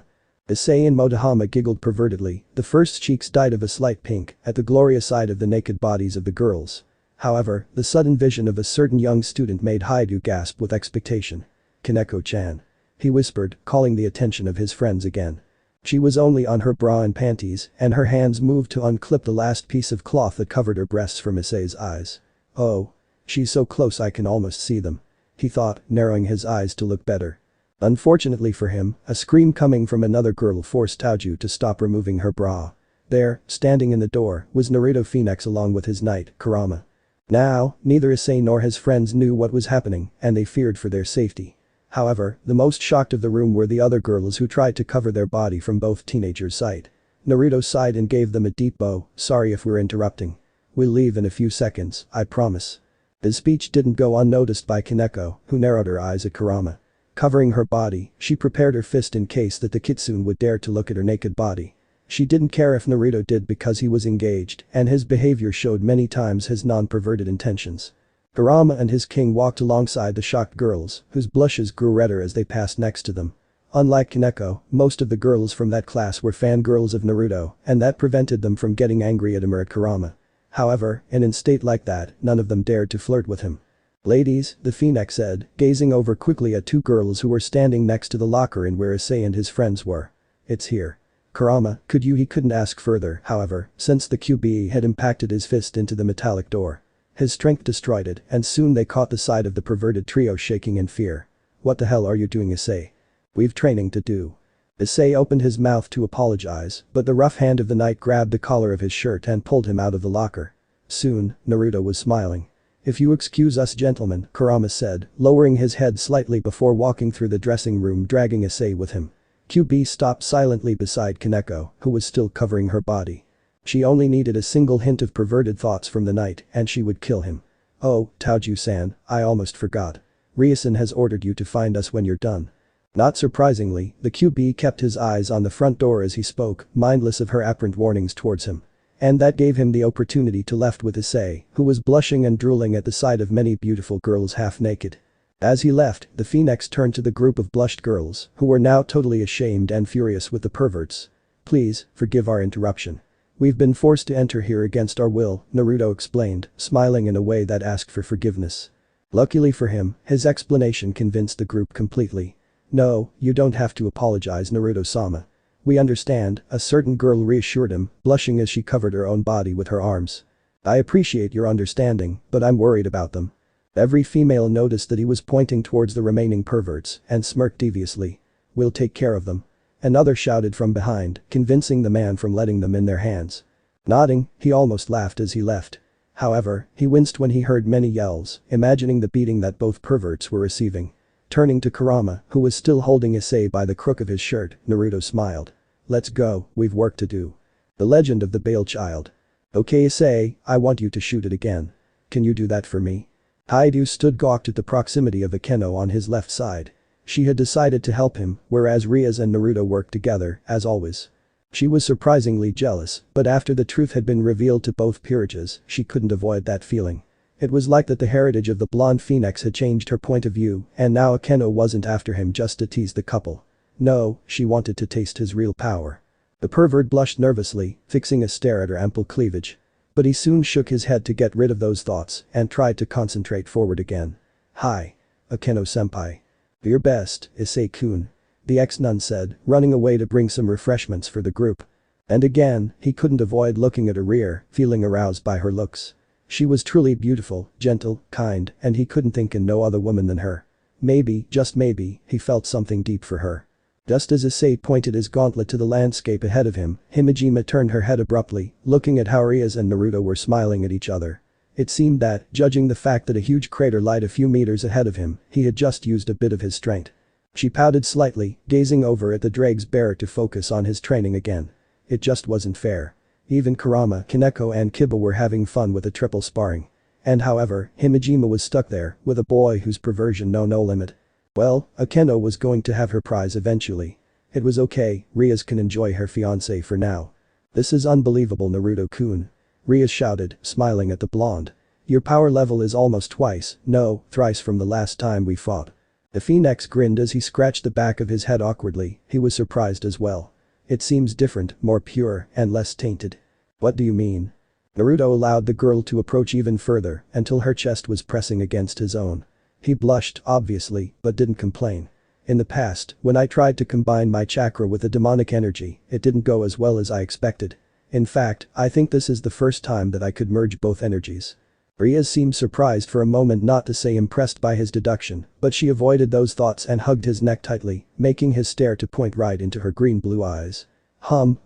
Issei and Motohama giggled pervertedly, the first cheeks dyed of a slight pink at the glorious sight of the naked bodies of the girls. However, the sudden vision of a certain young student made Haidu gasp with expectation. Kaneko-chan. He whispered, calling the attention of his friends again. She was only on her bra and panties, and her hands moved to unclip the last piece of cloth that covered her breasts from Issei's eyes. Oh. She's so close I can almost see them. He thought, narrowing his eyes to look better. Unfortunately for him, a scream coming from another girl forced Tauju to stop removing her bra. There, standing in the door, was Naruto Phenex along with his knight, Kurama. Now, neither Issei nor his friends knew what was happening, and they feared for their safety. However, the most shocked of the room were the other girls who tried to cover their body from both teenagers' sight. Naruto sighed and gave them a deep bow, sorry if we're interrupting. We'll leave in a few seconds, I promise. His speech didn't go unnoticed by Kaneko, who narrowed her eyes at Kurama. Covering her body, she prepared her fist in case that the kitsune would dare to look at her naked body. She didn't care if Naruto did because he was engaged, and his behavior showed many times his non-perverted intentions. Kurama and his king walked alongside the shocked girls, whose blushes grew redder as they passed next to them. Unlike Kaneko, most of the girls from that class were fangirls of Naruto, and that prevented them from getting angry at him or at Kurama. However, in a state like that, none of them dared to flirt with him. Ladies, the Phenex said, gazing over quickly at two girls who were standing next to the locker in where Issei and his friends were. It's here. Kurama, could you? He couldn't ask further, however, since the QB had impacted his fist into the metallic door. His strength destroyed it, and soon they caught the sight of the perverted trio shaking in fear. What the hell are you doing, Issei? We've training to do. Issei opened his mouth to apologize, but the rough hand of the knight grabbed the collar of his shirt and pulled him out of the locker. Soon, Naruto was smiling. If you excuse us gentlemen, Kurama said, lowering his head slightly before walking through the dressing room dragging Issei with him. QB stopped silently beside Kaneko, who was still covering her body. She only needed a single hint of perverted thoughts from the knight and she would kill him. Oh, Tauju-san, I almost forgot. Rias-san has ordered you to find us when you're done. Not surprisingly, the QB kept his eyes on the front door as he spoke, mindless of her apparent warnings towards him. And that gave him the opportunity to left with Issei, who was blushing and drooling at the sight of many beautiful girls half naked. As he left, the Phoenix turned to the group of blushed girls, who were now totally ashamed and furious with the perverts. "Please, forgive our interruption. We've been forced to enter here against our will," Naruto explained, smiling in a way that asked for forgiveness. Luckily for him, his explanation convinced the group completely. "No, you don't have to apologize, Naruto-sama. We understand," a certain girl reassured him, blushing as she covered her own body with her arms. "I appreciate your understanding, but I'm worried about them." Every female noticed that he was pointing towards the remaining perverts and smirked deviously. "We'll take care of them." Another shouted from behind, convincing the man from letting them in their hands. Nodding, he almost laughed as he left. However, he winced when he heard many yells, imagining the beating that both perverts were receiving. Turning to Kurama, who was still holding Issei by the crook of his shirt, Naruto smiled. "Let's go, we've work to do." The legend of the Bael Child. "Okay Issei, I want you to shoot it again. Can you do that for me?" Haidu stood gawked at the proximity of Akeno on his left side. She had decided to help him, whereas Rias and Naruto worked together, as always. She was surprisingly jealous, but after the truth had been revealed to both peerages, she couldn't avoid that feeling. It was like that the heritage of the blonde phoenix had changed her point of view, and now Akeno wasn't after him just to tease the couple. No, she wanted to taste his real power. The pervert blushed nervously, fixing a stare at her ample cleavage. But he soon shook his head to get rid of those thoughts and tried to concentrate forward again. "Hi. Akeno-senpai. Do your best, Issei-kun," the ex-nun said, running away to bring some refreshments for the group. And again, he couldn't avoid looking at her rear, feeling aroused by her looks. She was truly beautiful, gentle, kind, and he couldn't think in no other woman than her. Maybe, just maybe, he felt something deep for her. Just as Issei pointed his gauntlet to the landscape ahead of him, Himejima turned her head abruptly, looking at how Rias and Naruto were smiling at each other. It seemed that, judging the fact that a huge crater lied a few meters ahead of him, he had just used a bit of his strength. She pouted slightly, gazing over at the Drake's bearer to focus on his training again. It just wasn't fair. Even Kurama, Kaneko and Kiba were having fun with a triple sparring. And however, Himejima was stuck there, with a boy whose perversion knew no limit. Well, Akeno was going to have her prize eventually. It was okay, Rias can enjoy her fiancé for now. "This is unbelievable, Naruto-kun," Rias shouted, smiling at the blonde. "Your power level is almost twice, no, thrice from the last time we fought." The Phoenix grinned as he scratched the back of his head awkwardly, he was surprised as well. "It seems different, more pure, and less tainted." "What do you mean?" Naruto allowed the girl to approach even further until her chest was pressing against his own. He blushed, obviously, but didn't complain. "In the past, when I tried to combine my chakra with a demonic energy, it didn't go as well as I expected. In fact, I think this is the first time that I could merge both energies." Rias seemed surprised for a moment, not to say impressed by his deduction, but she avoided those thoughts and hugged his neck tightly, making his stare to point right into her green-blue eyes.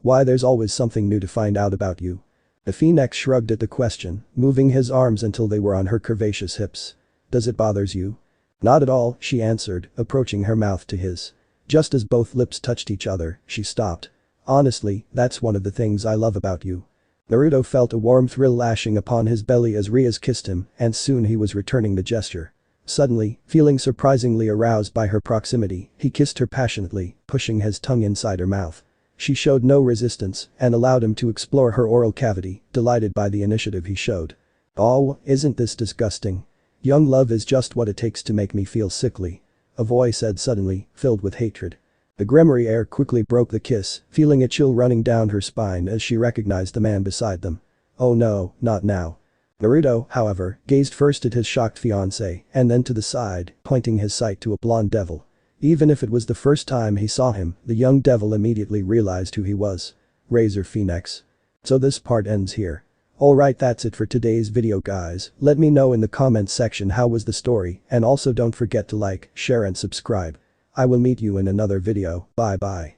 Why there's always something new to find out about you." The Phoenix shrugged at the question, moving his arms until they were on her curvaceous hips. "Does it bothers you?" "Not at all," she answered, approaching her mouth to his. Just as both lips touched each other, she stopped. "Honestly, that's one of the things I love about you." Naruto felt a warm thrill lashing upon his belly as Rias kissed him, and soon he was returning the gesture. Suddenly, feeling surprisingly aroused by her proximity, he kissed her passionately, pushing his tongue inside her mouth. She showed no resistance and allowed him to explore her oral cavity, delighted by the initiative he showed. "Oh, isn't this disgusting? Young love is just what it takes to make me feel sickly," a voice said suddenly, filled with hatred. The Gremory air quickly broke the kiss, feeling a chill running down her spine as she recognized the man beside them. "Oh no, not now." Naruto, however, gazed first at his shocked fiancé and then to the side, pointing his sight to a blonde devil. Even if it was the first time he saw him, the young devil immediately realized who he was. Razor Phoenix. So this part ends here. Alright, that's it for today's video guys. Let me know in the comments section how was the story, and also don't forget to like, share and subscribe. I will meet you in another video, bye bye.